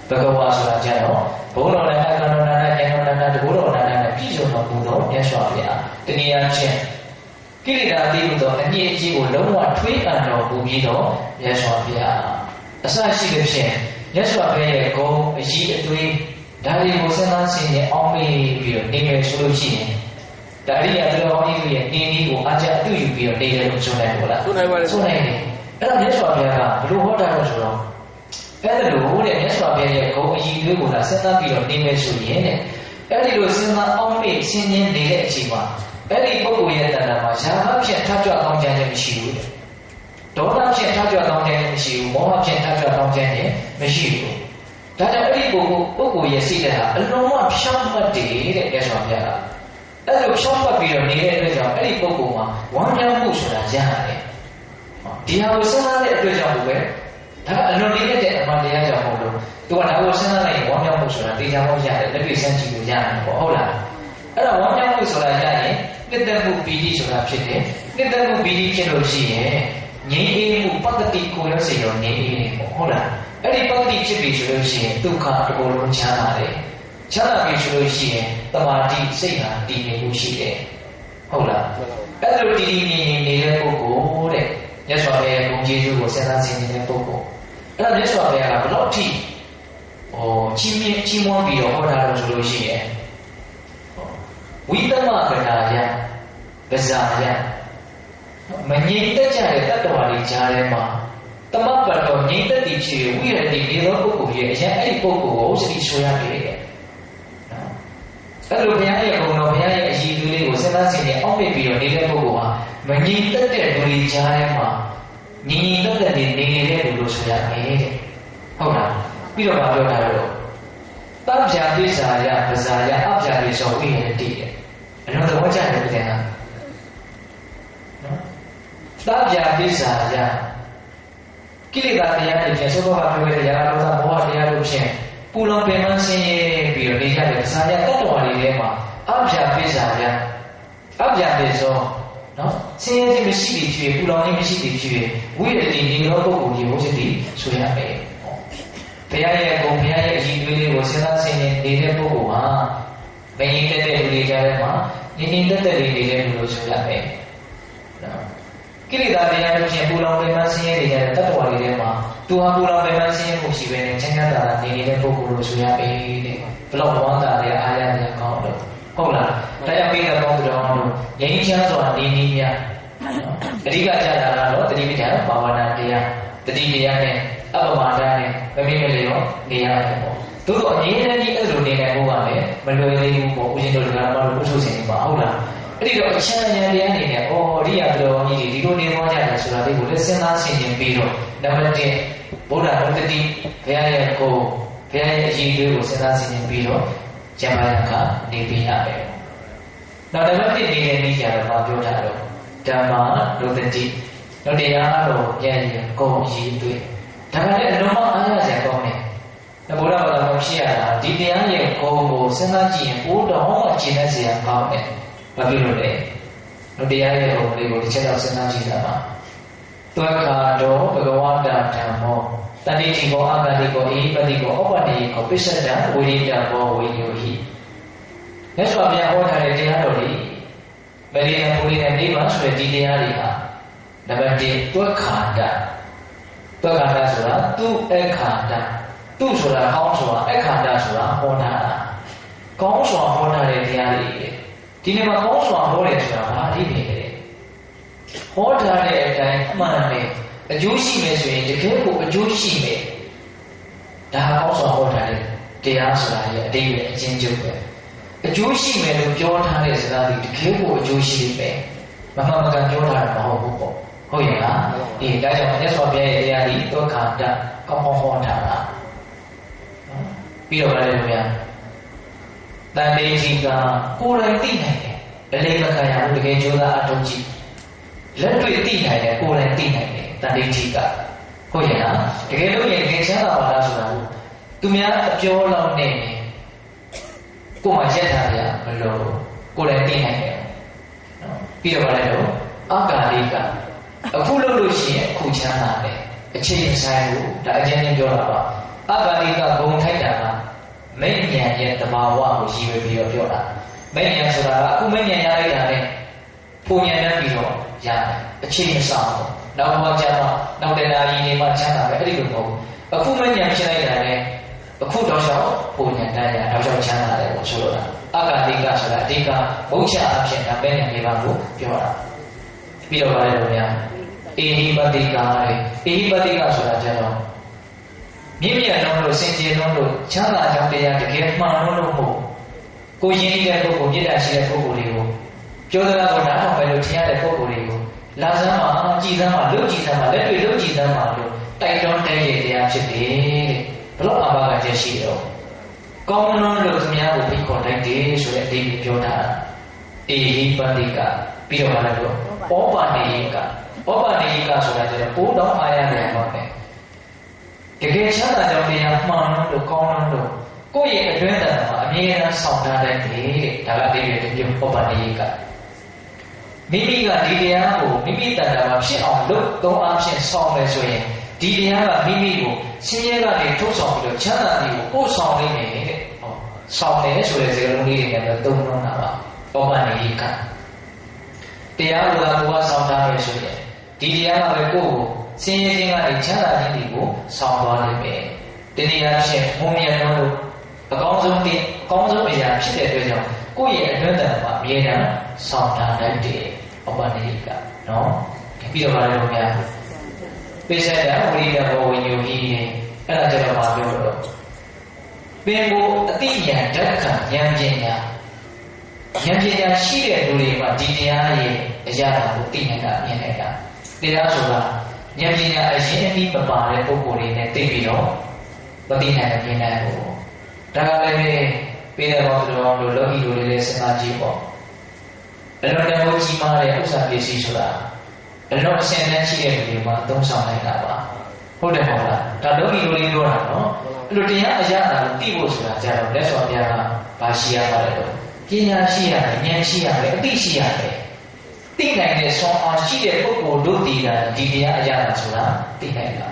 ဘဂဝါဆိုတာကျတော့ဘုန်းတော်နဲ့အကန္တနာနဲ့ဉာဏ်တော်နဲ့တဘုတော်နဲ့ပြည့်စုံတော်မူသောမြတ်စွာဘုရားတနည်းအားဖြင့်ကိရိတာတိဟုသောအမြင့်အကြီးကိုလုံးဝထွေးအံ့တော်မူပြီးတော့မြတ်စွာဘုရားအစရှိတဲ့ဖြင့်မြတ်စွာဘုရားရဲ့ဂုဏ်အကြီးအသွေးဒါတွေကိုစဉ်းစားဆင်ခြင်အောင်မေးပြီးတော့နေမယ်ဆိုလို့ရှိရင်ဒါရိယသူတော်ကောင်းကြီးရဲ့နေနည်းကိုအားကျအတူယူပြီးတော့နေတယ်လို့ဆိုနိုင်ဘူးလားဆိုနိုင်ပါတယ်ဆိုနိုင်တယ်အဲ့တော့မြတ်စွာဘုရားကဘလို့ဟောတာလို့ဆိုတော့အဲ့ဒါလို့တဲ့မြတ်စွာဘုရားရဲ့ဂုဏ်အကြီးသွေးကိုသာစဉ်းစားပြီးတော့နေမယ်ဆိုရင်တဲ့အဲ့ဒီလိုစဉ်းစားအောင်မေးဆင်ခြင်နေတဲ့အချိန်မှာအဲ့ဒီပုဂ္ဂိုလ်ရဲ့တဏ္ဍာမှာယာဘဖြင့်ထကြွကောင်းခြင်းလည်းမရှိဘူးဒေါသဖြင့်ထကြွကောင်းခြင်းလည်းမရှိဘူးမောဟဖြင့်ထကြွကောင်းခြင်းလည်းမရှိဘူးဒါကြောင့်အဲ့ဒီပုဂ္ဂိုလ်ရဲ့စိတ်ဓာတ်ဟာအလုံးဝဖြောင်းမှတ်တယ်တဲ့မြတ်စွာဘုရားကအဲ့လိုဖြောင်းမှတ်ပြီးတော့နေတဲ့အတွက်ကြောင့်အဲ့ဒီပုဂ္ဂိုလ်မှာဝမ်းမြောက်မှုဆိုတာရတယ်ဒီဟာကိုစဉ်းစားတဲ့အတွက်ကြောင့်ပဲဒါကအလွန်လေးတဲ့အမှန်တရားကြောင့်မဟုတ်လို့သူကဒါကိုစဉ်းစားလိုက်ဝမ်းမြောက်မှုဆိုတာတေချာဖို့ရတယ်လက်တွေ့စမ်းကြည့်လို့ရတယ်ပေါ့ဟုတ်လားအဲ့တော့ဝမ်းမြောက်မှုဆိုတာရရင်နှစ်သက်မှုပီတိဆိုတာဖြစ်တယ်နှစ်သက်မှုပီတိဖြစ်လို့ရှိရင်ငြိမ်းအေးမှုပတ္တိကိုရောစေရောငြိမ်းအေးပေါ့ဟုတ်လားအဲ့ဒီပတ္တိဖြစ်ပြီဆိုလို့ရှိရင်ဒုက္ခအကုန်လုံးချမ်းသာတယ်ချမ်းသာပြီဆိုလို့ရှိရင်တမာတိစိတ်ဟာတည်ငြိမ်မှုရှိတယ်ဟုတ်လားအဲ့လိုတည်ငြိမ်နေတဲ့ပုဂ္ဂိုလ်တဲ့မြတ်စွာဘုရားရဲ့ဂုဏ်ကျေးဇူးကိုစဉ်းစားဆင်ခြင်တဲ့ပုဂ္ဂိုလ်အဲ့ဒါမြတ်စွာဘုရားကဘယ်တော့ထိချီးမွမ်းပြီးတော့ဟောတာလို့ဆိုလို့ရှိရင်ဝိတ္တမကထာယပဇာယမငြိမ်သက်ကြတဲ့တတ္တဝါတွေကြားထဲမှာတမတ်ပတ်တော်ငြိမ်သက်တည်ဖြစ်ဝိရတိနေသောပုဂ္ဂိုလ်ရဲ့အရင်အဲ့ဒီပုဂ္ဂိုလ်ကိုစတိဆိုရတယ်တဲ့နော်အဲ့လိုဘုရားရဲ့ဘုံတော်ဘုရားရဲ့အည်သူလေးကိုစဉ်းစားဆင်ခြင်အောက်မေ့ပြီးတော့နေတဲ့ပုဂ္ဂိုလ်ဟာမငြိမ်သက်တဲ့လူတွေကြားထဲမှာမ ညီညီတက်တက်နေနေတဲ့လူလို့ဆိုရမယ်တဲ့ဟုတ်လားပြီးတော့ပြောတာတော့တပ်ပြပိစာယပဇာယအပြပိစောဝိရတိတဲ့အလုံးသဘောကျတယ်ပြန်လားနော်တပ်ပြပိစာယကိလေသာတရားတွေဖြင့်သုဘဘာပြောခဲ့တဲ့ရာဂဒေါသမောဟတရားတို့ဖြင့်ပူလောင်ပင်ပန်းဆင်းရဲပြီးတော့နေကြတဲ့ပဇာယတတ္တဝါတွေထဲမှာအပြပိစာယအပြပိစောနော်ဆင်းရဲခြင်းမရှိသည်ဖြစ်ပူလောင်ခြင်းမရှိသည်ဖြစ်ဝိရတိနေရောပုဂ္ဂိုလ်ကြီးဝိသတိဆိုရမယ်ဘုရားရဲ့ဂုဏ်ဘုရားရဲ့အကြီးအသေးလေးကိုစဉ်းစားဆင်ခြင်နေတဲ့ပုဂ္ဂိုလ်ဟာမငြိမ်သက်တဲ့လူတွေကြားထဲမှာငြိမ်သက်တဲ့နေတဲ့လူလို့ဆိုရမယ်နော်ကိလေသာတရားတို့ဖြင့်ပူလောင်ပင်ပန်းဆင်းရဲနေတဲ့တတ္တဝါတွေထဲမှာသူဟာပူလောင်ပင်ပန်းဆင်းရဲမှုရှိပဲနဲ့ချမ်းသာတာနေနေတဲ့ပုဂ္ဂိုလ်လို့ဆိုရမယ်တဲ့ဘလောက်ဝမ်းသာတဲ့အားရတဲ့ကောင်းတော့ဟုတ်လားတရားပေးတဲ့ကောင်းတော်တို့ငြိမ်းချမ်းစွာနေနည်းမြတ်အဓိကကြတာကတော့တတိပဋ္ဌာန်ဘာဝနာတရားတတိတရားနဲ့အပမာဒနဲ့မမေ့မလျော့နေရတယ်ပေါ့သို့တော့အငြင်းတည်းကြီးအဲ့လိုနေနိုင်ဖို့ကလည်းမလွယ်သေးဘူးပေါ့ဦးဇင်းတို့ကလည်းမလို့ဥထုစင်နေပါဟုတ်လားအဲ့ဒီတော့အချမ်းဉာဏ်တရားနေနဲ့ဩရိယတော်ကြီးဒီလိုနေသွားကြတယ်ဆိုတာလေးကိုလည်းစဉ်းစားဆင်ခြင်ပြီးတော့နံပါတ်1ဗုဒ္ဓဘုဒ္ဓတိဘုရားရဲ့ကိုဘုရားရဲ့အကြီးအသေးကိုစဉ်းစားဆင်ခြင်ပြီးတော့ကျမ်းမာကနေပြရမယ်နောက်နံပါတ်1နေတဲ့နေ့ကျတော့ပြောတာတော့ဓမ္မဒုတတိတို့တရားတော်ရဲ့ကိုအကြီးအသေးဒါကလည်းအလုံးမအားရစရာကောင်းတယ်။ဘုရားဘာသာဖြစ်ရတာဒီတရားရဲ့ကိုယ်ကိုစဉ်းစားကြည့်ရင်ဘိုးတော်ဟောကျင့်တဲ့စရာကောင်းတယ်။ဘာဖြစ်လို့လဲ။တို့တရားရဲ့ကိုယ်လေးကိုတစ်ချက်တော့စဉ်းစားကြည့်တာပါ။သွက်ခါတော်ဘဂဝတာဓမ္မောတတိတိကောအာဂတိကောအိပတိကောဩပတိကောပိစ္ဆဒံဝိရိယဘောဝိညုဟိ။မြတ်စွာဘုရားဟောထားတဲ့တရားတော်တွေပရိယံပူရိယံနိဗ္ဗာန်ဆိုတဲ့ဒီတရားတွေဟာနံပါတ်1သွက်ခါတာသွက်ခါတာဆိုတာသူ့အခါတာသူ့ဆိုတာကောင်းဆိုတာအခါတာဆိုတာဟောတာကောင်းစွာဟောတာတဲ့တရားတွေဒီနေ့မှာကောင်းစွာဟောတယ်ဆိုတာဘာအဓိပ္ပာယ်လဲဟောထားတဲ့အတိုင်းအမှန်နဲ့အကျိုးရှိမယ်ဆိုရင်တကယ်ကိုအကျိုးရှိမယ်ဒါကောင်းစွာဟောထားတဲ့တရားဆိုတာရဲ့အဓိပ္ပာယ်အချင်းချုပ်ပဲအကျိုးရှိမယ်လို့ပြောထားတဲ့စကားတွေတကယ်ကိုအကျိုးရှိမယ်မမှန်မကန်ပြောထားတာမဟုတ်ဘူးပေါ့ဟုတ်ရဲ့လားအေးဒါကြောင့်မြတ်စွာဘုရားရဲ့တရားဒီဒုက္ခတကောင်းကောင်းဟောတာလားပြီးတော့လည်းဘုရားတန်လေးကြီးကကိုယ်တိုင်သိနိုင်တယ်အလေးမခံရဘူးတကယ်ကြိုးစားအထောက်ကြည့်လက်တွေ့သိနိုင်တယ်ကိုယ်တိုင်သိနိုင်တယ်တန်လေးကြီးကဟုတ်ရဲ့လားတကယ်လို့ရင်တကယ်ချမ်းသာပါလားဆိုတာကိုသူများအပြောလောက်နဲ့ကိုယ်မှရက်ထားရမလို့ကိုယ်တိုင်သိနိုင်တယ်နော်ပြီးတော့လည်းတော့အာဂါလိကအခုလုပ်လို့ရှိရင်အခုချမ်းသာတယ်အချိန်ဆိုင်ကိုဒါအချင်းချင်းပြောတာပါအဂါလိကဂုံထိုက်တာကမိဉ္ဉံရဲ့တဘာဝကိုရည်ရွယ်ပြီးတော့ပြောတာမိဉ္ဉံဆိုတာကအခုမိဉ္ဉံရလိုက်တာနဲ့ပူဉ္ဉံနဲ့ပြီးတော့ရတယ်အချိန်မဆောင်ဘူးနောက်မှကျတော့နောက်တနာရီနေမှချမ်းသာပဲအဲ့ဒီလိုမဟုတ်ဘူးအခုမိဉ္ဉံဖြစ်လိုက်တာနဲ့အခုတော့ရှောက်ပူဉ္ဉံတိုင်းရတော့ရှောက်ချမ်းသာတယ်ကိုဆိုလိုတာအဂါလိကဆိုတာအဓိကဘုရားအဖြစ်ဒါပဲဉာဏ်လေးပါကိုပြောတာပြီးတော့ပါတယ်လို့များအေဟိပတိကာတဲ့အေဟိပတိကဆိုတာကျတော့မြင့်မြတ်လုံးလို့စင်ကြယ်လုံးလို့ချမ်းသာကြောင်းတရားတကယ်မှန်လို့မဟုတ်ကိုရင်းနှီးတဲ့ပုဂ္ဂိုလ်မြတ်တာရှိတဲ့ပုဂ္ဂိုလ်တွေကိုပြောသလားကိုနားထောင်ပဲလို့ထင်ရတဲ့ပုဂ္ဂိုလ်တွေကိုလာစမ်းမှာကြည်စမ်းမှာလုပ်ကြည်စမ်းမှာလက်တွေ့လုပ်ကြည်စမ်းမှာလို့တိုက်တွန်းတဲ့တရားဖြစ်တယ်တဲ့ဘလို့အဘာကချက်ရှိတော့ကောင်းလုံးလို့သူများကိုဖိတ်ခေါ်တိုက်တယ်ဆိုတဲ့အဓိပ္ပာယ်ပြောတာအေဟိပတိကပြီးတော့လည်းတော့ဩပါနေကဩပါနေကဆိုတာကျတော့ပိုးတော်အားရတယ်ပါပဲတကယ်ချမ်းသာကြောင်းတရားမှန်လို့ကောင်းလို့ကိုယ့်ရဲ့အတွင်းတန်မှာအမြဲတမ်းဆောင်ထားတဲ့ဒါကတည်းကဒီဩပါနေကမိမိကဒီတရားကိုမိမိတန်တာမှာဖြစ်အောင်လုပ်သုံးအားဖြင့်ဆောင်မယ်ဆိုရင်ဒီတရားကမိမိကိုဆင်းရဲကနေထုတ်ဆောင်ပြီးတော့ချမ်းသာခြင်းကိုပို့ဆောင်နိုင်တယ်တဲ့ဟောဆောင်တယ်ဆိုတဲ့စကားလုံးလေးတွေနဲ့ပဲသုံးနှုန်းတာပါဩပါနေကတရားကိုယ်ကဆောင်ထားမယ်ဆိုရင်ဒီတရားကပဲကိုယ့်ကိုဆင်းရဲခြင်းကနေချမ်းသာခြင်းတွေကိုဆောင်သွားနိုင်မယ်တနည်းအားဖြင့်ဘုံမြန်လို့အကောင်းဆုံးအရာဖြစ်တဲ့အတွက်ကြောင့်ကိုယ့်ရဲ့အတွင်းတန်မှာအမြဲတမ်းဆောင်ထားနိုင်တယ်ဩပါနေကနော်ပြီးတော့လည်းဘုရားပိဿဒဝိရိယဘောဝိညုဟိအဲ့ဒါကြတော့မှာပြောတော့ပင်ကိုအတိညာဓက္ခဉာဏ်ပညာရှိတဲ့လူတွေမှာဒီတရားရဲ့အရာကိုသိနိုင်တာမြင်နိုင်တာတရားဆိုတာ ဉာဏ်ပညာအရင်အပြီးမပါတဲ့ပုဂ္ဂိုလ်တွေနဲ့သိပြီးတော့မသိနိုင်မမြင်နိုင်ဘူးဒါကလည်းပေးတဲ့ဘောတော်တို့လောကီတို့လည်းစဉ်းစားကြည့်ပေါ့အလွန်တန်ဖိုးကြီးမားတဲ့ဥစ္စာပစ္စည်းဆိုတာအလွန်အဆင့်တန်းရှိတဲ့လူတွေမှာသုံးဆောင်နိုင်တာပါဟုတ်တယ်မဟုတ်လားဒါလောကီတို့လေးပြောတာနော်အဲ့လိုတရားအရာတာကိုသိဖို့ဆိုတာကြတော့လက်စွာဘုရားကဘာရှိရပါလဲတော့ပညာရှိရတယ်ဉာဏ်ရှိရတယ်အသိရှိရတယ်သိနိုင်တဲ့ဆွမ်းအားရှိတဲ့ပုဂ္ဂိုလ်တို့ဒီကဒီတရားအရာတာဆိုတာသိနိုင်တာ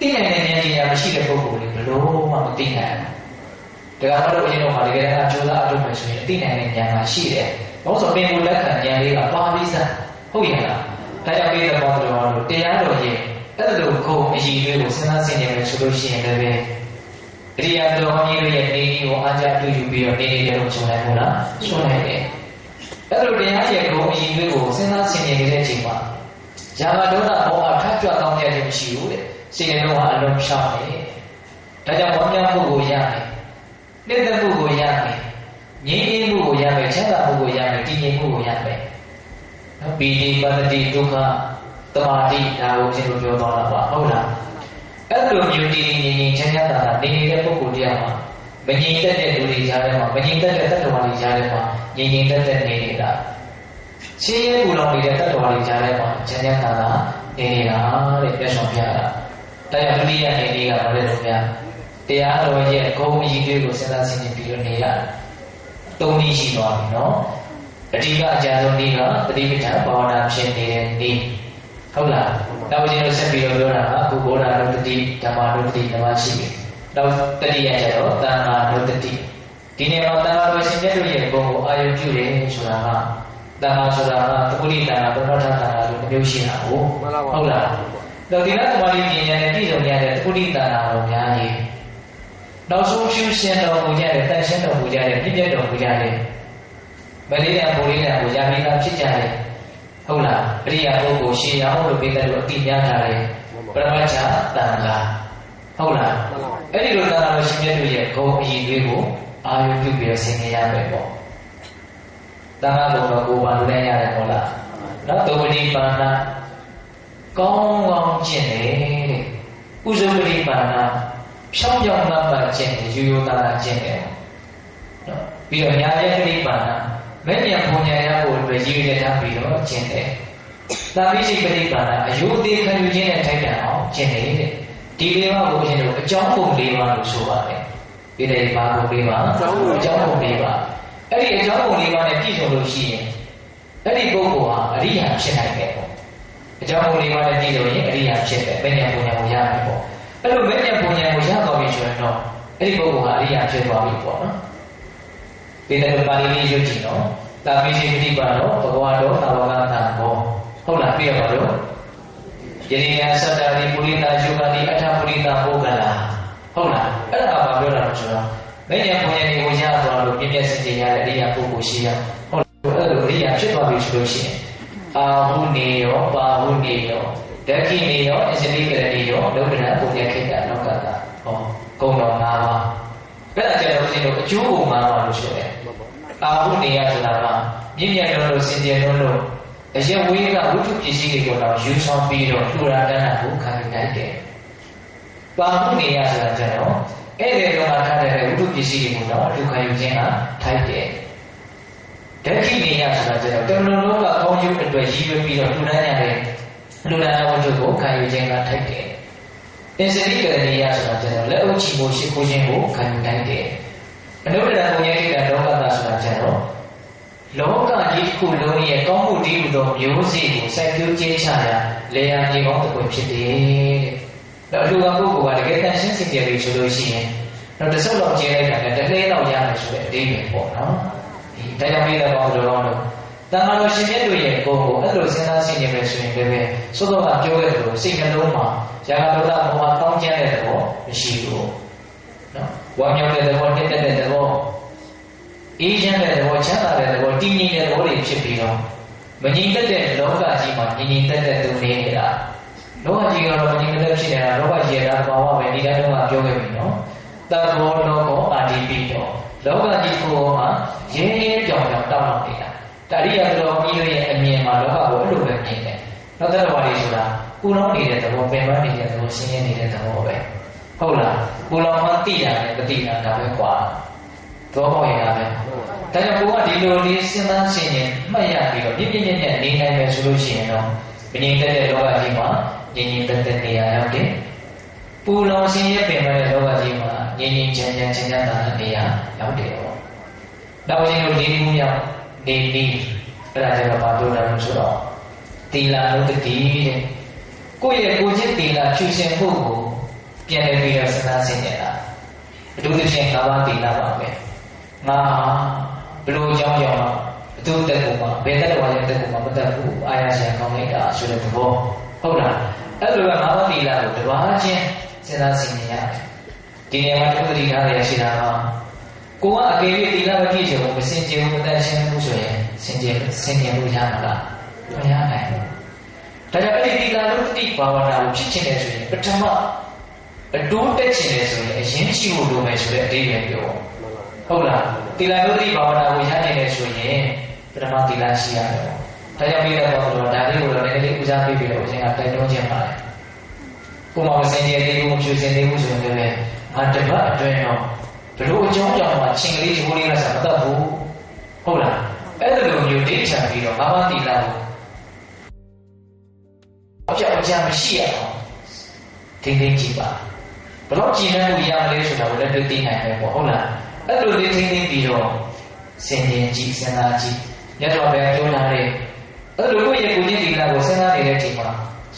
သိနိုင်တဲ့ဉာဏ်ပညာမရှိတဲ့ပုဂ္ဂိုလ်တွေဘယ်လိုမှမသိနိုင်ဘူးဒါကတော့အရင်တော့မှတကယ်တမ်းကြိုးစားအထုတ်မယ်ဆိုရင်သိနိုင်တဲ့ဉာဏ်ကရှိတယ်ဘာလို့ဆိုပင်ကိုလက်ခံဉာဏ်လေးကပါပြီးသားဟုတ်ရဲ့လားဒါကြောင့်ပေးတဲ့ဘောတော်တို့တရားတော်ရဲ့အဲ့လိုကိုအည်လေးကိုစဉ်းစားဆင်ခြင်မယ်ဆိုလို့ရှိရင်လည်းအရိယာတော်ကြီးရဲ့နေကြီးကိုအားကြတွေ့ယူပြီးတော့နေနေတယ်လို့ဆိုနိုင်မို့လားဆိုနိုင်တယ်အဲ့လိုတရားရဲ့ကိုအည်လေးကိုစဉ်းစားဆင်ခြင်နေတဲ့အချိန်မှာဇာမဒေါသဘောအထက်ကြွတောင်းတဲ့ခြင်းမရှိဘူးတဲ့စိတ်လုံးကအလုံးရှောင်းတယ်ဒါကြောင့်ဝမ်းမြောက်မှုကိုရမယ်နှစ်သက်မှုကိုရမယ်ငြိမ်းအေးမှုကိုရမယ်ချမ်းသာမှုကိုရမယ်တည်ငြိမ်မှုကိုရမယ်နော်ပီတိပတ္တိဒုက္ခသမာဓိဒါကိုကျွန်တော်ပြောသွားတာပါဟုတ်လားအဲ့လိုမျိုးတည်ငြိမ်ချမ်းသာတာနေနေတဲ့ပုဂ္ဂိုလ်တရားမှာမငြိမ်သက်တဲ့လူတွေကြားထဲမှာမငြိမ်သက်တဲ့တတ္တဝါတွေကြားထဲမှာငြိမ်ငြိမ်သက်သက်နေနေတာရှင်းရဲပူလောင်နေတဲ့တတ္တဝါတွေကြားထဲမှာချမ်းသာတာနေနေတာတဲ့ပြည့်စုံပြတာတရားပရိယနေနေကဘာလဲလို့များတရားတော်ရဲ့ဂုဏ်အကြီးတွေကိုစဉ်းစားဆင်ခြင်ပြီးလို့နေရသုံးနည်းရှိသွားပြီနော်အဓိကအကြဆုံးနည်းကပฏิပဋ္ဌာန်ဘာဝနာဖြစ်နေတဲ့နည်းဟုတ်လားနောက်ကျွန်တော်ဆက်ပြီးတော့ပြောတာကအခုဘုရားနုတ္တိဓမ္မနုတ္တိဓမ္မရှိပြီနောက်တတိယကျတော့သံဃာနုတ္တိဒီနေ့မှာသံဃာတော်ရှင်မြတ်တို့ရဲ့ဂုဏ်ကိုအာရုံပြုတယ်ဆိုတာကသံဃာဆိုတာကသကုလိသံဃာဗုဒ္ဓသံဃာလို့မျိုးရှိတာကိုဟုတ်လားတော့ဒီလောက်သမာဓိပညာနဲ့ပြည့်စုံရတဲ့သကုလိသံဃာတော်များကြီးနောက်ဆုံးဖြူရှင်တော်မူကြတဲ့တန်ရှင်းတော်မူကြတဲ့ပြည့်ပြည့်တော်မူကြတဲ့မလေးရံဘူလေးရံကိုယာမိတာဖြစ်ကြတယ်ဟုတ်လားအရိယာပုဂ္ဂိုလ်ရှေးရောလို့ပြောတဲ့လူအတိများထားတယ်ပရမတ္ထတန်ခါဟုတ်လားအဲ့ဒီလိုတန်ခါလို့ရှင်မြတ်တို့ရဲ့ဂုဏ်အည်တွေကိုအာရုံပြုပြီးတော့ဆင်ခြင်ရမယ်ပေါ့တန်ခါဘုံတော်ကိုပါလို့လည်းရတယ်ဟုတ်လားနောက်သုပတိပါဏကောင်းကောင်းကျင့်တယ်တဲ့ဥဇုပတိပါဏဖြောင်းဖြောင်းမှတ်မှတ်ကျင့်တယ်ရိုးရိုးသားသားကျင့်တယ်နော်ပြီးတော့ညာရဲ့ပရိပါဏမဲ့ဉာဏ်ပုံဉာဏ်ရဖို့အတွက်ရည်ရွယ်ထားပြီးတော့ကျင့်တယ်သာဝိစိတ်ပရိပါဏအယုသေးခံယူခြင်းနဲ့ထိုက်တန်အောင်ကျင့်တယ်တဲ့ဒီလေးပါးကိုအရင်တို့အကြောင်းပုံလေးပါလို့ဆိုပါတယ်ဒီလေးပါးကိုလေးပါအကြောင်းပုံလေးပါအဲ့ဒီအကြောင်းပုံလေးပါနဲ့ပြည့်စုံလို့ရှိရင်အဲ့ဒီပုဂ္ဂိုလ်ဟာအရိယာဖြစ်နိုင်တယ်ပေါ့အကြောင်းပုံလေးပါနဲ့ပြည့်စုံရင်အရိယာဖြစ်တယ်မဲ့ဉာဏ်ပုံဉာဏ်ကိုရမယ်ပေါ့အဲ့လိုမဲ့ဉာဏ်ပုံဉာဏ်ကိုရသွားပြီဆိုရင်တော့အဲ့ဒီပုဂ္ဂိုလ်ဟာအရိယာဖြစ်သွားပြီပေါ့နော်ဒီတဲ့ပါဠိလေးရွတ်ကြည့်နော်တာပိစိပတိပါတော့ဘဂဝါတော်သာဝကသံဘောဟုတ်လားပြရပါလို့ယရိညာသတ္တရိပုရိသယုဂတိအထပုရိသပုဂ္ဂလာဟုတ်လားအဲ့ဒါကဘာပြောတာလဲဆိုတော့မဲ့ဉာဏ်ပုံဉာဏ်ကိုရသွားလို့ပြည့်ပြည့်စင်ကြယ်ရတဲ့အရိယာပုဂ္ဂိုလ်ရှိရဟုတ်အဲ့လိုအရိယာဖြစ်သွားပြီဆိုလို့ရှိရင်အာဟုနေရောပါဟုနေရောဒက္ခိနေရောအစတိကရဏီရောလောကဓာတ်ပုံဉာဏ်ခိတ္တလောကတာဟောဂုဏ်တော်၅ပါးအဲ့ဒါကျတော့ဦးဇင်းတို့အကျိုးကို၅ပါးလို့ဆိုတယ်အာဟုနေရဆိုတာကမြင့်မြတ်လို့စင်ကြယ်လို့အရင်ဝေးကဝိတုပစ္စည်းတွေကိုတော့ယူဆောင်ပြီးတော့ထူရာတန်းတာကိုခံယူနိုင်တယ်။ပါဟုနေရဆိုတာကျတော့အဲ့ဒီတော့ထားတဲ့ဝိတုပစ္စည်းတွေကိုတော့လူခံယူခြင်းကထိုက်တယ်။ဒက္ခိနေရဆိုတာကျတော့တမန်တော်ကကောင်းကျိုးအတွက်ရည်ရွယ်ပြီးတော့ထူရရတဲ့လူနာဝတ္ထုကိုခံယူခြင်းကထိုက်တယ်။အစ္စရိကရဏီယဆိုတာကျတော့လက်အုပ်ချီဖို့ရှိခိုးခြင်းကိုခံယူနိုင်တယ်။အနုတ္တရဘုရားတိတ္တလောကတာဆိုတာကျတော့လောကကြီးတစ်ခုလုံးရဲ့ကောင်းမှုတည်ဟူသောမျိုးစေ့ကိုစိုက်ပျိုးခြင်းချရာလေယာမြေကောင်းတစ်ခုဖြစ်တယ်တဲ့။နောက်လူကပုဂ္ဂိုလ်ကတကယ်တန်ရှင်းစင်ကြယ်ပြီဆိုလို့ရှိရင်တော့တစ်စုံလောက်ကျင်းလိုက်တာလည်းတစ်လဲလောက်ရမယ်ဆိုတဲ့အဓိပ္ပာယ်ပေါ့နော်။ဒီတရားမိတဲ့ကောင်းတို့တော့တန်ခါတော်ရှင်မြတ်တို့ရဲ့ကိုယ်ကိုအဲ့လိုစဉ်းစားဆင်ခြင်မယ်ဆိုရင်လည်းသို့တော်ကပြောခဲ့တယ်လို့စိတ်နှလုံးမှာယာဂဒေါသမောဟတောင်းကျမ်းတဲ့သဘောမရှိဘူး။နော်။ဝမ်းမြောက်တဲ့သဘောတက်တဲ့သဘောအေးချမ်းတဲ့သဘောချမ်းသာတဲ့သဘောတည်ငြိမ်တဲ့သဘောတွေဖြစ်ပြီးတော့မငြိမ်သက်တဲ့လောကကြီးမှာငြိမ်သက်တဲ့သူနေနေတာလောကကြီးကတော့မငြိမ်သက်ဖြစ်နေတာလောကကြီးရဲ့ဘာဝပဲဒီတိုင်းတော့ပြောခဲ့ပြီနော်တဘောလောကောအာဒီပိတောလောကကြီးကိုမှရင်းရင်းကြောင်ကြောင်တောင်းနေတာတရိယာတော်ကြီးရဲ့အမြင်မှာလောကကိုအဲ့လိုပဲမြင်တယ်နောက်သက်တော်တွေဆိုတာ ပူလောင်နေတဲ့သဘောပင်ပန်းနေတဲ့သဘောဆင်းရဲနေတဲ့သဘောပဲဟုတ်လားပူလောင်မှသိတာနဲ့မသိတာဒါပဲကွာသဘောပေါက်ရတာပဲဒါကြောင့်ကိုကဒီလိုလေးစဉ်းစားဆင်ခြင်မှတ်ရပြီးတော့ပြည့်ပြည့်မြတ်မြတ်နေနိုင်မယ်ဆိုလို့ရှိရင်တော့မငြိမ်သက်တဲ့လောကကြီးမှာငြိမ်ငြိမ်သက်သက်နေရရောက်တယ်ပူလောင်ဆင်းရဲပင်ပန်းတဲ့လောကကြီးမှာငြိမ်ငြိမ်ချမ်းချမ်းချမ်းချမ်းသာသာနေရရောက်တယ်ပေါ့နောက်ရင်တို့ဒီမှုမြောက်နေပြီးအဲ့ဒါကြတော့ဘာပြောတာလဲဆိုတော့သီလနုတ္တိတဲ့ကိုယ့်ရဲ့ကိုယ်ချင်းသီလဖြူစင်ဖို့ကိုပြန်လည်ပြီးတော့စဉ်းစားဆင်ခြင်တာအထူးသဖြင့်၅ပါးသီလပါပဲငါဘလို့အကြောင်းကြောင့်အတူတက်ကိုမှဘယ်တက်တော်ရဲ့တက်ကိုမှမတက်ဘူးအာရဆရာကောင်းလိုက်တာဆိုတဲ့သဘောဟုတ်လားအဲ့လိုပဲ၅ပါးသီလကိုတစ်ပါးချင်းစဉ်းစားဆင်ခြင်ရတယ်ဒီနေရာမှာဥပဒေထားရရှိတာကကိုကအကယ်၍သီလမပြည့်စုံဘူးမစင်ကြယ်ဘူးမတန်ရှင်းဘူးဆိုရင်စင်ကြယ်လို့ရမှာလားမရနိုင်ဘူးဒါကြောင့်အဲ့ဒီသီလလို့တိဘာဝနာကိုဖြစ်ချင်တယ်ဆိုရင်ပထမအတိုးတက်ချင်တယ်ဆိုရင်အရင်ရှိဖို့လိုမယ်ဆိုတဲ့အဓိပ္ပာယ်ပြောဟုတ်လားသီလလို့တိဘာဝနာကိုရနိုင်တယ်ဆိုရင်ပထမသီလရှိရတယ်ဒါကြောင့်ပြီးတော့ဒါလေးကိုတော့လည်းဦးစားပေးပြီးတော့အရင်ကတိုက်တွန်းခြင်းပါတယ်ကိုမစင်ကြယ်သေးဘူးဖြူစင်သေးဘူးဆိုရင်လည်းငါတပတ်အတွင်းတော့ဘလို့အကြောင်းကြောင့်မှချင်းကလေးဒီကိုလေးကစားမတတ်ဘူးဟုတ်လားအဲ့လိုမျိုးဒိဋ္ဌံပြီးတော့ဘာမှသီလကိုအပြောင်းအကြမ်းမရှိရအောင်ထိန်းသိမ်းကြည့်ပါဘလို့ကြည်နှံ့မှုရမလဲဆိုတာကိုလည်းသိနိုင်တယ်ပေါ့ဟုတ်လားအဲ့လိုလေးထိန်းသိမ်းပြီးတော့စင်ကြယ်ကြည့်စဉ်းစားကြည့်မြတ်စွာဘုရားပြောထားတဲ့အဲ့လိုကိုယ့်ရဲ့ကိုယ်ချင်းသီလကိုစဉ်းစားနေတဲ့အချိန်မှာ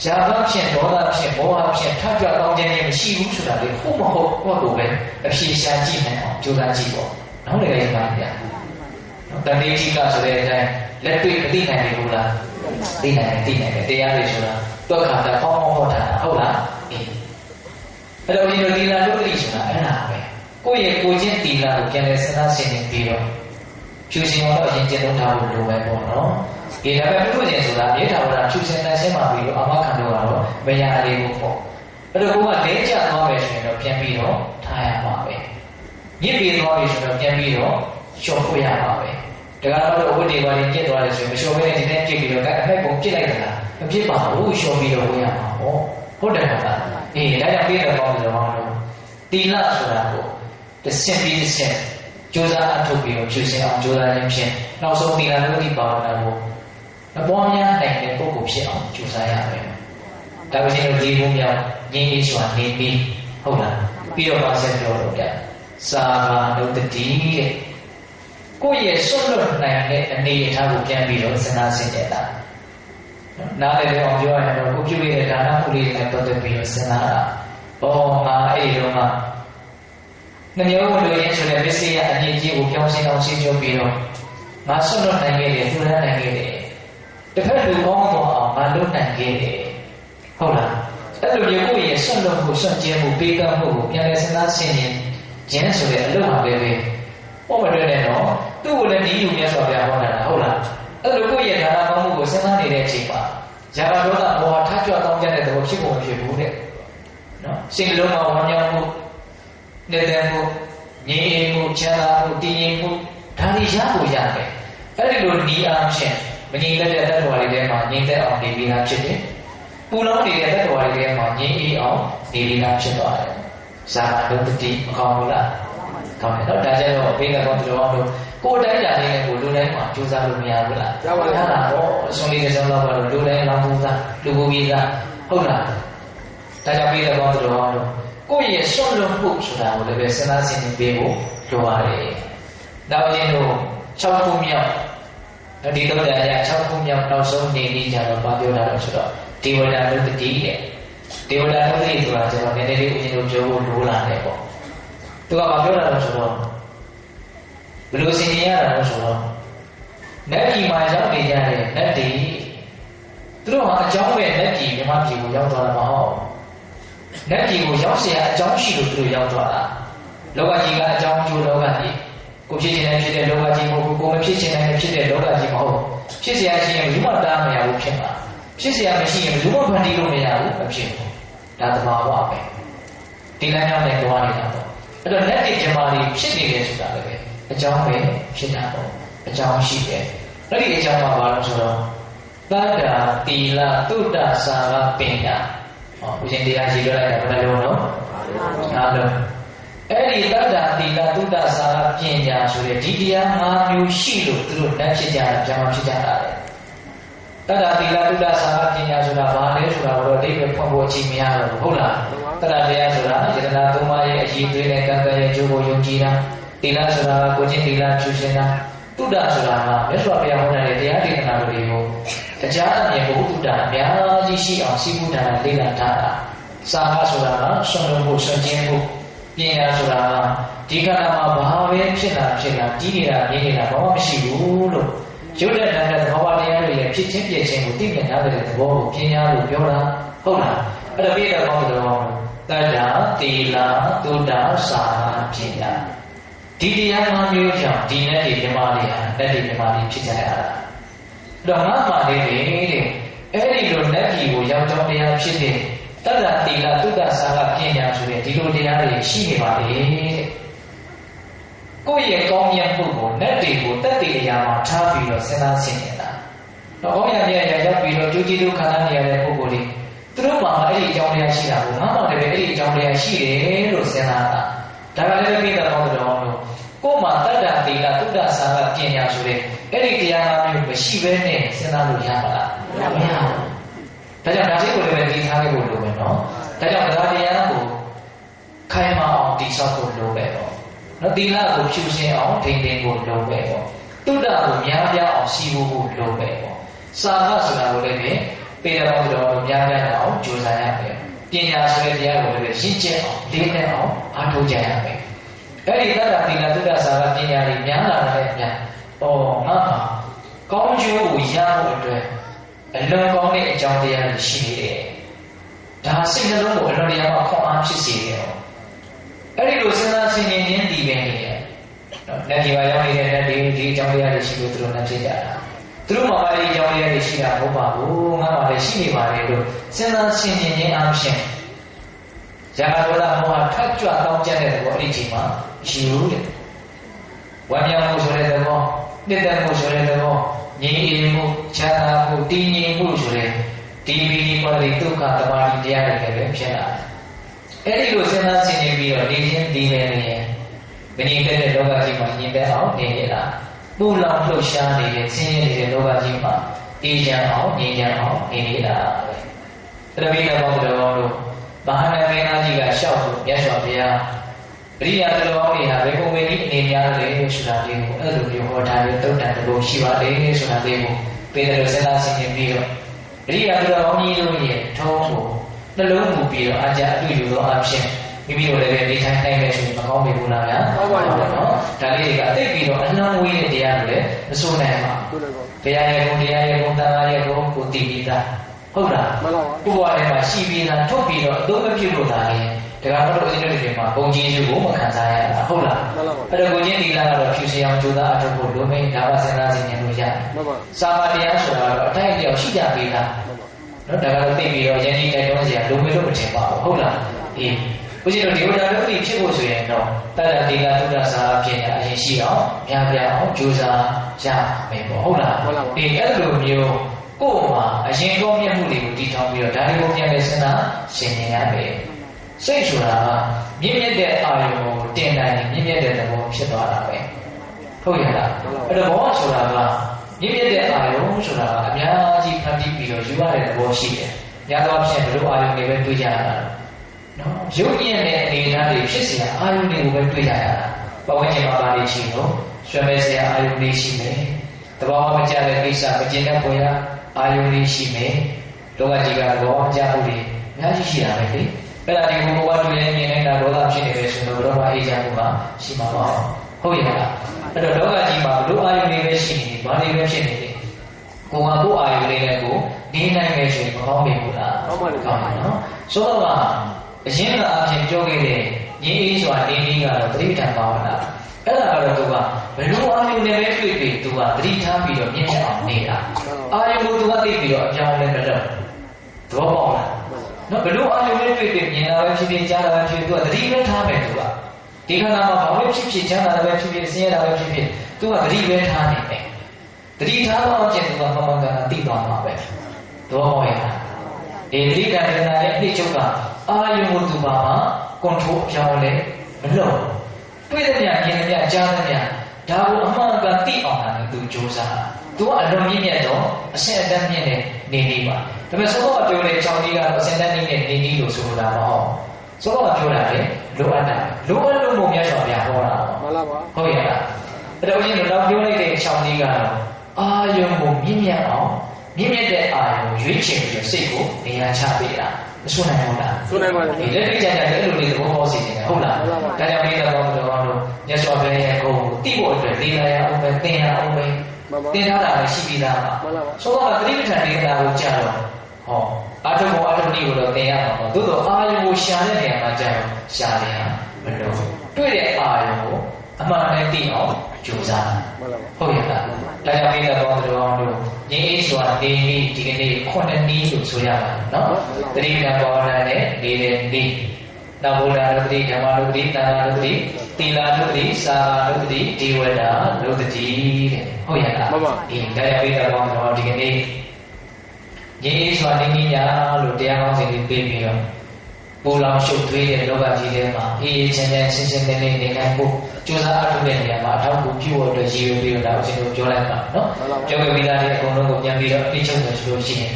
ရာဂဖြင့်ဒေါသဖြင့်မောဟဖြင့်ထပ်ကြွကောင်းခြင်းမရှိဘူးဆိုတာလေဟုတ်မဟုတ်ကိုယ့်ကိုပဲအဖြေရှာကြည့်နိုင်အောင်ကြိုးစားကြည့်ပေါ့နောက်လည်းရပါဗျာတဏှိတိကဆိုတဲ့အတိုင်းလက်တွေ့မသိနိုင်ဘူးလားသိနိုင်တယ်တရားတွေဆိုတာတွက်ခါတာပေါင်းဟောတာဟုတ်လားအဲ့တော့ဒီလိုသီလလို့သိဆိုတာအဲ့ဒါပဲကိုယ့်ရဲ့ကိုယ်ချင်းသီလကိုပြန်လဲစဉ်းစားဆင်ခြင်ပြီးတော့ဖြူစင်တော့အရင်ကျင့်သုံးထားဖို့လိုပဲပေါ့နော်ဒီဒါပဲပြုကျင်ဆိုတာမြေထာဝရဖြူစင်တန်ရှင်းမှပြီးတော့အမခံတော့မရသေးဘူးပေါ့အဲ့တော့ကိုကလဲကျသွားမယ်ဆိုရင်တော့ပြန်ပြီးတော့ထားရမှာပဲညစ်ပြီးသွားပြီဆိုတော့ပြန်ပြီးတော့လျှော်ဖို့ရမှာပဲဒါကတော့ဝိတ္တိပါရင်ပြစ်သွားတယ်ဆိုရင်မလျှော်ဘဲနဲ့ဒီနေ့ပြစ်ပြီးတော့အဖိုက်ပုံပြစ်လိုက်တာလားမပြစ်ပါဘူးလျှော်ပြီးတော့ဝင်ရမှာပေါ့ဟုတ်တယ်မလားအေးဒါကြောင့်ပြည့်တော့ကောင်းတယ်တော့တီလဆိုတာကိုတစ်ဆင့်ပြီးတစ်ဆင့်ကြိုးစားအထုတ်ပြီးတော့ဖြူစင်အောင်ကြိုးစားခြင်းဖြင့်နောက်ဆုံးတီလလို့ဒီပါဝနာကိုမပွားများနိုင်တဲ့ပုဂ္ဂိုလ်ဖြစ်အောင်ကြိုးစားရမယ်ဒါပေမဲ့ဒီဘုံမြောက်ငြင်းရေးစွာနေပြီးဟုတ်လားပြီးတော့ပါဆက်ပြောတော့ဗျစာဘာနုတ္တိတဲ့ကိုယ့်ရဲ့ဆွတ်လွတ်နိုင်တဲ့အနေအထားကိုပြန်ပြီးတော့စဉ်းစားဆင်ခြင်တာနားလည်တဲ့အောင်ပြောရရင်တော့ကိုပြုတဲ့ဒါနမှုလေးတွေနဲ့ပတ်သက်ပြီးတော့စဉ်းစားတာငါအဲ့ဒီတော့မှနှမျိုးဝင်လို့ရင်းဆိုတဲ့မစ္စည်းရအရေးကြီးကိုပြောင်းရှင်းအောင်ရှင်းပြပြီးတော့ငါဆွတ်လွတ်နိုင်ခဲ့တယ်ထူထမ်းနိုင်ခဲ့တယ်တစ်ဖက်လူကောင်းအောင်ငါလုပ်နိုင်ခဲ့တယ်ဟုတ်လားအဲ့လိုမျိုးကိုယ့်ရဲ့ဆွတ်လွတ်မှုဆွတ်ကျဲမှုပေးကမ်းမှုကိုပြန်လည်စဉ်းစားဆင်ခြင်ခြင်းဆိုတဲ့အလုပ်မှာပဲပေါ့မတွေ့နဲ့တော့သူ့ကိုလည်းဒီယူမြတ်စွာဘုရားဟောတာဟုတ်လားအဲ့လိုကိုယ့်ရဲ့ဒါနကောင်းမှုကိုစဉ်းစားနေတဲ့အချိန်မှာဇာဘဒေါသမောဟထကြွကောင်းကြတဲ့သဘောဖြစ်ဖို့မဖြစ်ဘူးတဲ့နော်စိတ်လုံးမှာဝမ်းမြောက်မှုနေတဲ့မှုငြိမ်မှုချမ်းသာမှုတည်ငြိမ်မှုဒါတွေရဖို့ရတယ်အဲ့ဒီလိုဤအားဖြင့်မငြိမ်တဲ့တ attva တွေထဲမှာငြိမ်သက်အောင်နေပြီးသားဖြစ်တယ်ပူလောင်နေတဲ့တ attva တွေထဲမှာငြိမ်အေးအောင်နေပြီးသားဖြစ်သွားတယ်ဇာဘဒုတ္တိမကောင်းဘူးလားကောင်းတယ်တော့ဒါကြတော့ဘေးကတော့ဒီလိုအောင်လို့ကိုယ်တိုင်းလာနေတဲ့ကိုလူတိုင်းမှာကြိုးစားလို့မရဘူးလားရပါဘူးလားဟောအစွန်လေးတစ်စုံတော့လူတိုင်းလောင်းဘူးသားလူဘူးကြီးသားဟုတ်လားဒါကြောင့်ဘေးကတော့ဒီလိုအောင်လို့ကိုယ့်ရဲ့ဆွတ်လွတ်မှုဆိုတာကိုလည်းပဲစဉ်းစားဆင်ခြင်ပေးဖို့လိုပါတယ်နောက်ရင်တို့6ခုမြောက်ဒီတော့ကြာရ6ခုမြောက်နောက်ဆုံးနေနေကြတော့ပြောတာတော့ဆိုတော့ဒေဝတာနုတ္တိတဲ့ဒေဝတာနုတ္တိဆိုတာကျွန်တော်နည်းနည်းလေးဦးဇင်းတို့ပြောဖို့လိုလာတယ်ပေါ့သူကပြောတာတော့ဆိုတော့ဘယ်လိုဆင်ခြင်ရတာလဲဆိုတော့နတ်ပြည်မှာရောက်နေကြတဲ့နတ်တွေသူတို့ဟာအကြောင်းပဲနတ်ပြည်မြမပြည်ကိုရောက်သွားတာမဟုတ်နတ်ပြည်ကိုရောက်เสียအကြောင်းရှိလို့သူတို့ရောက်သွားတာလောကကြီးကအကြောင်းကျိုးလောကကြီးကိုဖြစ်ခြင်းနဲ့ဖြစ်တဲ့လောကကြီးမဟုတ်ဘူးကိုမဖြစ်ခြင်းနဲ့ဖြစ်တဲ့လောကကြီးမဟုတ်ဖြစ်เสียရှိရင်ဘယ်သူမှတားမရဘူးဖြစ်မှာဖြစ်เสียမရှိရင်ဘယ်သူမှဖန်တီးလို့မရဘူးမဖြစ်ဘူးဒါသဘာဝပဲဒီလမ်းကြောင်းနဲ့တွားနေတာပေါ့အဲ့တော့လက်တွေဂျမာတွေဖြစ်နေတယ်ဆိုတာလည်းပဲအကြောင်းပဲဖြစ်တာပေါ့အကြောင်းရှိတယ်အဲ့ဒီအကြောင်းမှာဘာလို့ဆိုတော့ဘ Tada tila tuda sara pinya. Oh, ujian dia juga ada pada lono. Ada. Tada tila tuda sara pinya sudah dia ngayu silu terus dan sejarah zaman sejarah. Tada tila tuda sara pinya sudah balik sudah berada di pembuat kimia pula. Tada dia sudah jadi tuma ya jitu yang kaya jogo yongkina. Tila sudah kucing tila susena. Tuda sudah besok yang mana dia di tengah beliau. Kejahatan yang berhutang biar jisi orang sibuk dan tidak ada. Sama saudara, sungguh sungguh dia saudara. Jika nama bahawa sinar dia bawa sibuk. Sudah ada bawa dia yang cicip tinggal ada bawa dia biara. Hola, ada beda bawa tada tila tuda sama dia. Dia mengambil jam dia di Malaysia dan di Malaysia cicara. Dah lama ni, lo nanti yang jom dia sini. Tada tila tu dah salah kian sudah tidur dia di sini balik. Kau yang kau yang buku nanti buku tadi yang macam bilo senang sini lah. Kau yang dia bilo cuci tu kanan dia ada buku ni. Terus mama ini jom dia sini lah. Mama ini jom dia sini lo senang lah. Dah ada kita kau tu. Kau mata dah tila tu dah salah kian sudah. Ini dia yang bersih ni, senang lu yang mana? Yang. Tapi nasi boleh beri thang boleh beno. Tapi kalau dia tu, kaya mau disah boleh beno. Nanti lah tu cuci orang tinggi boleh beno. Tu dah tu miaya orang sibuk boleh beno. Sama sudah boleh be. Pada waktu tu miaya orang jual saya be. Dia sudah dia boleh be. Sinci orang, dia orang adu jaya be. Jadi dah tila tu dah salah dia ni miaya lah dia. Oh, mama, kau jual yang tu, elok kau ni jauh dia di sini. Dah sini tu, elok dia mak kau amsi sini. Ada dosa sini ni di bawah. Nanti bayar ni di jauh dia di sini terus nanti jalan. Terus mama di jauh dia di sini aku baru, mama di sini baru tu. Sini ni amsi. Jangan lupa mama tak jual kau jadi tu di cima, siu. Wanita musuh tu. Dia musuh itu, ni ilmu, cara mu, tinggi musuh. TV ni pada itu kata bagi dia ada macam. Ini luasnya sini biar dia di mana. Bini dia loga jima, ni dia awak ni lah. Pulang luasnya dia sini dia loga jima, dia awak ni lah. Tapi kita bawa bahan yang juga syau, biasa dia. Beri yang terlalu ni, aku ini yang ni sudah demo, dia hotel itu dan terlalu siapa ni sudah demo. Pada senang sini biar. Beri yang terlalu ni, tahu, terlalu biar aja tu juga option. Bibi boleh beri time machine, kau boleh pulang ya. Tadi kata biar, enam wih dia boleh, sunai mah. Dia yang tengah dia putih kita. Hola, buat apa sih biar, tu biar, tu berpilu tadi. Dengan pada ujian itu mah, kunci juga makan saya. Hola, pada ujian tiga ada cuci yang juga ada bodoh, dapat senang sini ujian. Sama dia sudah, tapi dia sudah bilang. Dengan TV dia jadi kita dia dulu itu bercepat. Hola, ujian itu dia dah beri cukup sudah. Pada tiga tu dah salah punya siapa, yang juga siapa memang. Hola, dia dulu kau mah, asyik kau punya murid di tahun dia dari kau punya senang sini ada. Saya sudah, ni ada ayu, tenai, ni ada demo, siapa ada? Oh ya lah, ada bawa sudah, ni ada ayu sudah, biar jika di juga ada bawa sih. Yang tu apa dulu ayu ni bentuk jalan. Jauhnya ni nanti sih ayu ni bentuk jalan. Bawa jemaah balik sini, suami saya ayu ni sini. Terbawa mencari bisa, berjaya punya ayu ni sini. Doa jika bawa jauh ni, ngaji siapa ni? Kalau di rumah tu yang ni nak doa sini bersih, doa hijau mah si mama. Oh ya, ada doa jima, doa yang ni bersih, balik bersih ni. Kau aku ayu ni aku, ni nak bersih, kau memula. So mah, jika asyik jogi ni iswa ni kalau terima kawan. Kalau tu mah, belum ayu ni bersih tu mah terima video ni macam ni lah. Ayu tu mah video jangan lepas tu mah. Belum ada website ni, ada website cara website tu ada ribet hamil tu lah. Jika nama website cara website, saya website tu ada ribet hamil. တိထားတော့ဖြစ်သူကမမကတိသွားမှာပဲတော့ဟောရတာဒီသတိတရားရဲ့အဖြစ်ချုပ်ကအာယုံကိုသူပါမှာကွန်ထရိုးပြောင်းလဲမလုပ်တွေ့တဲ့များမြင်တဲ့များကြားတဲ့များဒါကိုအမှန်ကန်သိအောင်လည်းသူစူးစမ်းသူကအလွန်မြင့်မြတ်တော့အဆင့်အတန်းမြင့်တဲ့နေနေပါဒါပေမဲ့သောတော်ပြောတဲ့၆လေးကတော့အဆင့်အတန်းမြင့်တဲ့နေနေလို့ဆိုလိုတာမဟုတ်သောတော်ပြောတာလေလိုအပ်တာလိုအပ်လို့မို့မြတ်စွာဘုရားဟောတာမှန်လားပါဟုတ်ရဲ့လားအဲ့တော့ဦးဇင်းတို့တော့ပြောလိုက်တဲ့၆လေးကတော့အာယုံကိုမြင့်မြတ်အောင်မြင့်မြတ်တဲ့အာယုံကိုရွေးချယ်ပြီးစိတ်ကိုနေရာချပေးတာမဆိုနိုင်ဘူးလားဆိုနိုင်ပါလေဒီလက်တွေ့ကြတဲ့အဲ့လိုလေးသဘောပေါက်စီနေတယ်ဟုတ်လားဒါကြောင့်လေးတော်တို့မြတ်စွာဘုရားရဲ့ဂုဏ်ကိုသိဖို့အတွက်လေးလာရအောင်ပဲသင်ရအောင်ပဲသင်ထားတာလည်းရှိပြီးသားပါဆိုတော့သတိပဋ္ဌာန်လေးလာကိုကြားတော့ဟောအာထုံဘောအာထုံတိကိုတော့သင်ရမှာပေါ့သို့တော့အာယုံကိုရှာတဲ့နေရာမှာကြားတော့ရှာတယ်ဟာမလို့တွေ့တဲ့အာယုံကိုအမှန်နဲ့သိအောင်ကြိုးစားဟုတ်ရဲ့လားဒါကြောင့်လေးတော်တို့ငြိမ်းအေးစွာနေနေ့ဒီကနေ့9နည်းလို့ဆိုရမှာနော်သတိပဋ္ဌာန်ဘာဝနာနဲ့နေတဲ့နေ့နဗုဒ္ဓရုပ်တိဓမ္မရုပ်တိသံဃာရုပ်တိသီလရုပ်တိစာရုပ်တိဒေဝတာရုပ်တိတဲ့ဟုတ်ရဲ့လားဒီတရားပိဋကဘောင်းတော်ဒီကနေ့ငြိမ်းစွာနေနေရလို့တရားကောင်းစဉ်လေးပေးပြီးတော့ပူလောင်ရှုပ်ထွေးတဲ့လောကကြီးထဲမှာအေးအေးချမ်းချမ်းရှင်းရှင်းလင်းလင်းနေနိုင်ဖို့ကြိုးစားအထောက်တဲ့နေရာမှာအထောက်ကိုပြုဖို့အတွက်ရည်ရွယ်ပြီးတော့ဒါကိုကျွန်တော်ပြောလိုက်ပါနော်ပြောခဲ့ပြီးသားတဲ့အကုန်လုံးကိုပြန်ပြီးတော့အပြည့်ချုပ်တယ်ဆိုလို့ရှိရင်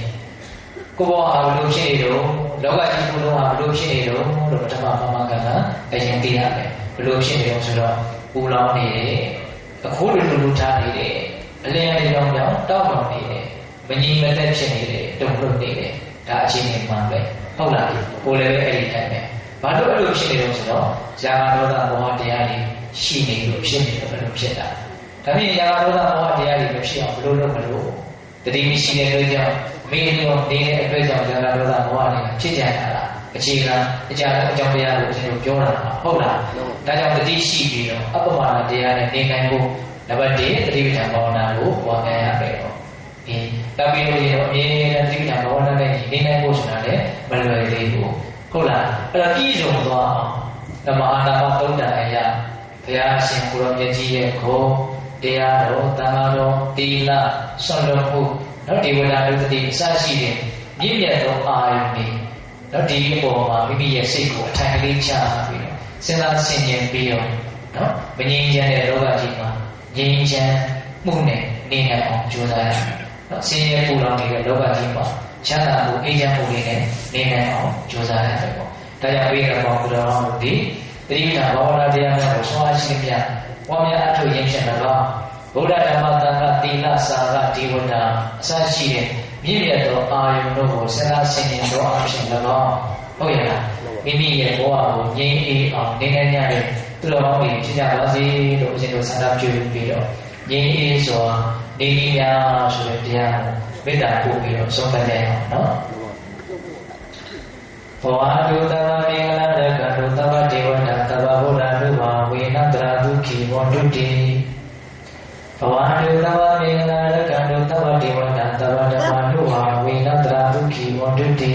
ကိုဘောဟာဘလို့ဖြစ်နေတော့လောကကြီးကိုယ်လုံးဟာဘလို့ဖြစ်နေတော့လို့ပထမမကကအရင်သိရမယ်ဘလို့ဖြစ်နေတော့ဆိုတော့ပူလောင်နေတယ်အခုလူထားနေတယ်အလင်းအရောင်ကြောင့်တောက်တောင်နေတယ်မငြိမ်မသက်ဖြစ်နေတယ်တုံ့လွတ်နေတယ်ဒါအချင်းချင်းမှန်ပဲဟုတ်လားကိုယ်လည်းပဲအဲ့ဒီတိုင်းပဲဘာလို့အဲ့လိုဖြစ်နေတော့ဆိုတော့ဇာကဒေါသမောဟတရားတွေရှိနေလို့ဖြစ်နေတော့ဘယ်လိုဖြစ်တာဒါဖြင့်ဇာကဒေါသမောဟတရားတွေမဖြစ်အောင်ဘယ်လိုလုပ်မလို့တတိမရှိတဲ့အတွက်ကြောင့်မိမိတို့နေတဲ့အတွက်ကြောင့်ဇာကဒေါသမောဟတွေဖြစ်ကြရတာအခြေခံအကြောင်းတရားကိုကျွန်တော်ပြောတာဟုတ်လားဒါကြောင့်တတိရှိပြီးတော့အပ္ပမနာတရားနဲ့နေနိုင်ဖို့နံပါတ်1တတိပဋ္ဌာန်ဘာဝနာကိုပွားများရမယ်တော့တပ်ပြီးလို့ရတော့အမြဲတမ်းတတိပဋ္ဌာန်ဘာဝနာနဲ့နေနိုင်ဖို့ဆိုတာလည်းမလွယ်သေးဘူးဟုတ်လားအဲ့တော့ပြည်စုံသွားအောင်ဓမ္မအာနာပသုံးတန်အရာဘုရားရှင်ကိုရောမြတ်ကြီးရဲ့ဂုဏ်တရားတော်သံဃာတော်သီလဆွမ်းလွတ်မှုနော်ဒေဝတာဒုတိအစရှိတဲ့မြင့်မြတ်သောအာယုန်တွေနော်ဒီအပေါ်မှာမိမိရဲ့စိတ်ကိုအထိုင်ကလေးချပြီးတော့စဉ်းစားဆင်ခြင်ပြီးတော့နော်မငြိမ်းချမ်းတဲ့လောကကြီးမှာငြိမ်းချမ်းမှုနဲ့နေနိုင်အောင်ကြိုးစားရမယ်နော်ဆင်းရဲပူလောင်နေတဲ့လောကကြီးမှာချမ်းသာမှုအေးချမ်းမှုတွေနဲ့နေနိုင်အောင်ကြိုးစားရတယ်ပေါ့ဒါကြောင့်ဘေးကပေါင်းဘုရားတို့ဒီသတိပဋ္ဌာန်ဘာဝနာတရားများကိုဆွမ်းအားရှိမြတ်ဝါများအထုရင်းဖြင့်၎င်းဗုဒ္ဓဓမ္မသံဃာသီလစာရဒေဝတာအစရှိတဲ့မြင့်မြတ်သောအာယုန်တို့ကိုစဉ်းစားဆင်ခြင်သောအဖြစ်၎င်းဟုတ်ရဲ့လားမိမိရဲ့ဘဝကိုငြိမ်းအေးအောင်နေနိုင်ကြတဲ့သူတော်ကောင်းတွေဖြစ်ကြပါစေလို့အရှင်တို့ဆန္ဒပြုပြီးတော့ငြိမ်းအေးစွာနေနေရဆိုတဲ့တရားကိုမေတ္တာပို့ပြီးတော့ဆုံးဖြတ်ကြရအောင်နော်ဘောဟာဒုတဝမေငလာရကဒုတဝဒေဝတာတဗ္ဗဗုဒ္ဓနုဘာဝေနတရာဒုခိဝန္တုတိဘောဟာဒုတဝမေငလာရကဒုတဝဒေဝတာတဗ္ဗဓမ္မနုဘာဝေနတရာဒုခိဝန္တုတိ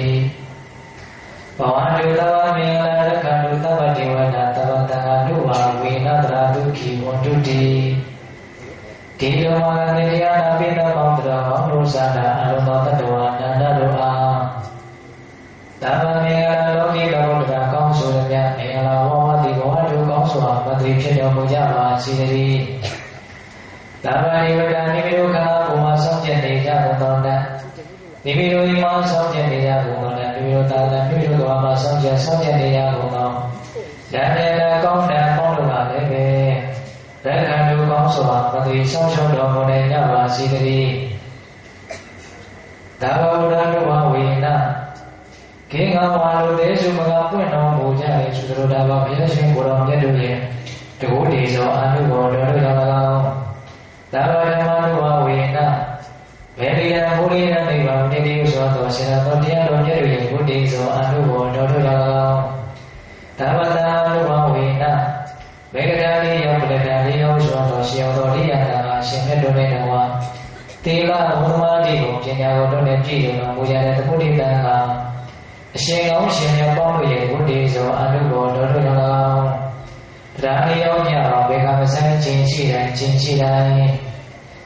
ဘောဟာဒုတဝမေငလာရကဒုတဝဒေဝတာတဗ္ဗသံဃာနုဘာဝေနတရာဒုခိဝန္တုတိဒီလိုမှတရားနာပိသမောင်တော်ဟောလို့စာတာအလုံးသောတတ္တဝါနန္ဒတို့အားဓမ္မမေယလောကီလောကကောင်းဆိုရမြတ်မေယလာဝဝတိဘဝတို့ကောင်းစွာမသိဖြစ်တော်မူကြပါစေတည်းဓမ္မနိဗ္ဗာန်နိမိတို့ကဘုမဆောင်ကျက်နေကြကုန်သောတတ်နိမိတို့ဒီမှာဆောင်ကျက်နေကြကုန်သောတတ်နိမိတို့သာသနိမိတို့ကမှာဆောင်ကျက်နေကြကုန်သောဉာဏ်နဲ့ကောင်းတဲ့ပေါင်းတို့ကလည်းပဲလက်ခံတို့ကောင်းစွာမသိဆောင်ရှုံးတော်မူနေကြပါစေတည်းသဗ္ဗဗုဒ္ဓနုဘဝေနခေငါဝါလူသေးစုမကပွင့်တော်မူကြ၏သူတို့ဒါပါဘုရားရှင်ကိုယ်တော်မြတ်တို့ရဲ့တကူတည်သောအာနုဘောတော်တို့ကြောင့်၎င်းသဗ္ဗဓမ္မနုဘဝေနဘေဒီယံဘုရိယနိဗ္ဗာန်တည်တည်သောသောရှင်သောတရားတော်မြတ်တို့ရဲ့ကိုယ်တည်သောအာနုဘောတော်တို့ကြောင့်၎င်းသဗ္ဗတံနုဘဝေနဘေကရာလေးယောပလကံလေးယောသောသောရှင်သောရိယတာရှင်မြတ်တို့နဲ့တဝါတေလဘုသမာတိကိုပညာတော်တို့နဲ့ပြည့်စုံတော်မူကြတဲ့တပုဒ္ဒိတံကအရှင်ကောင်းရှင်မြတ်ပေါင်းတို့ရဲ့ဝတ္တိဇောအနုဘောတော်တို့၎င်းတရားလေးယောညပါဘေကမဆိုင်ခြင်းရှိတိုင်းခြင်းရှိတိုင်း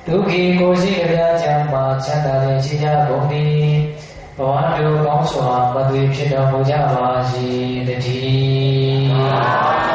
ဒုက္ခိကိုရှိကြပြချမ်းမှာချမ်းသာတဲ့ချီးကြကုန်သည်ဘဝတို့ကောင်းစွာမသွေဖြစ်တော်မူကြပါစေတည်း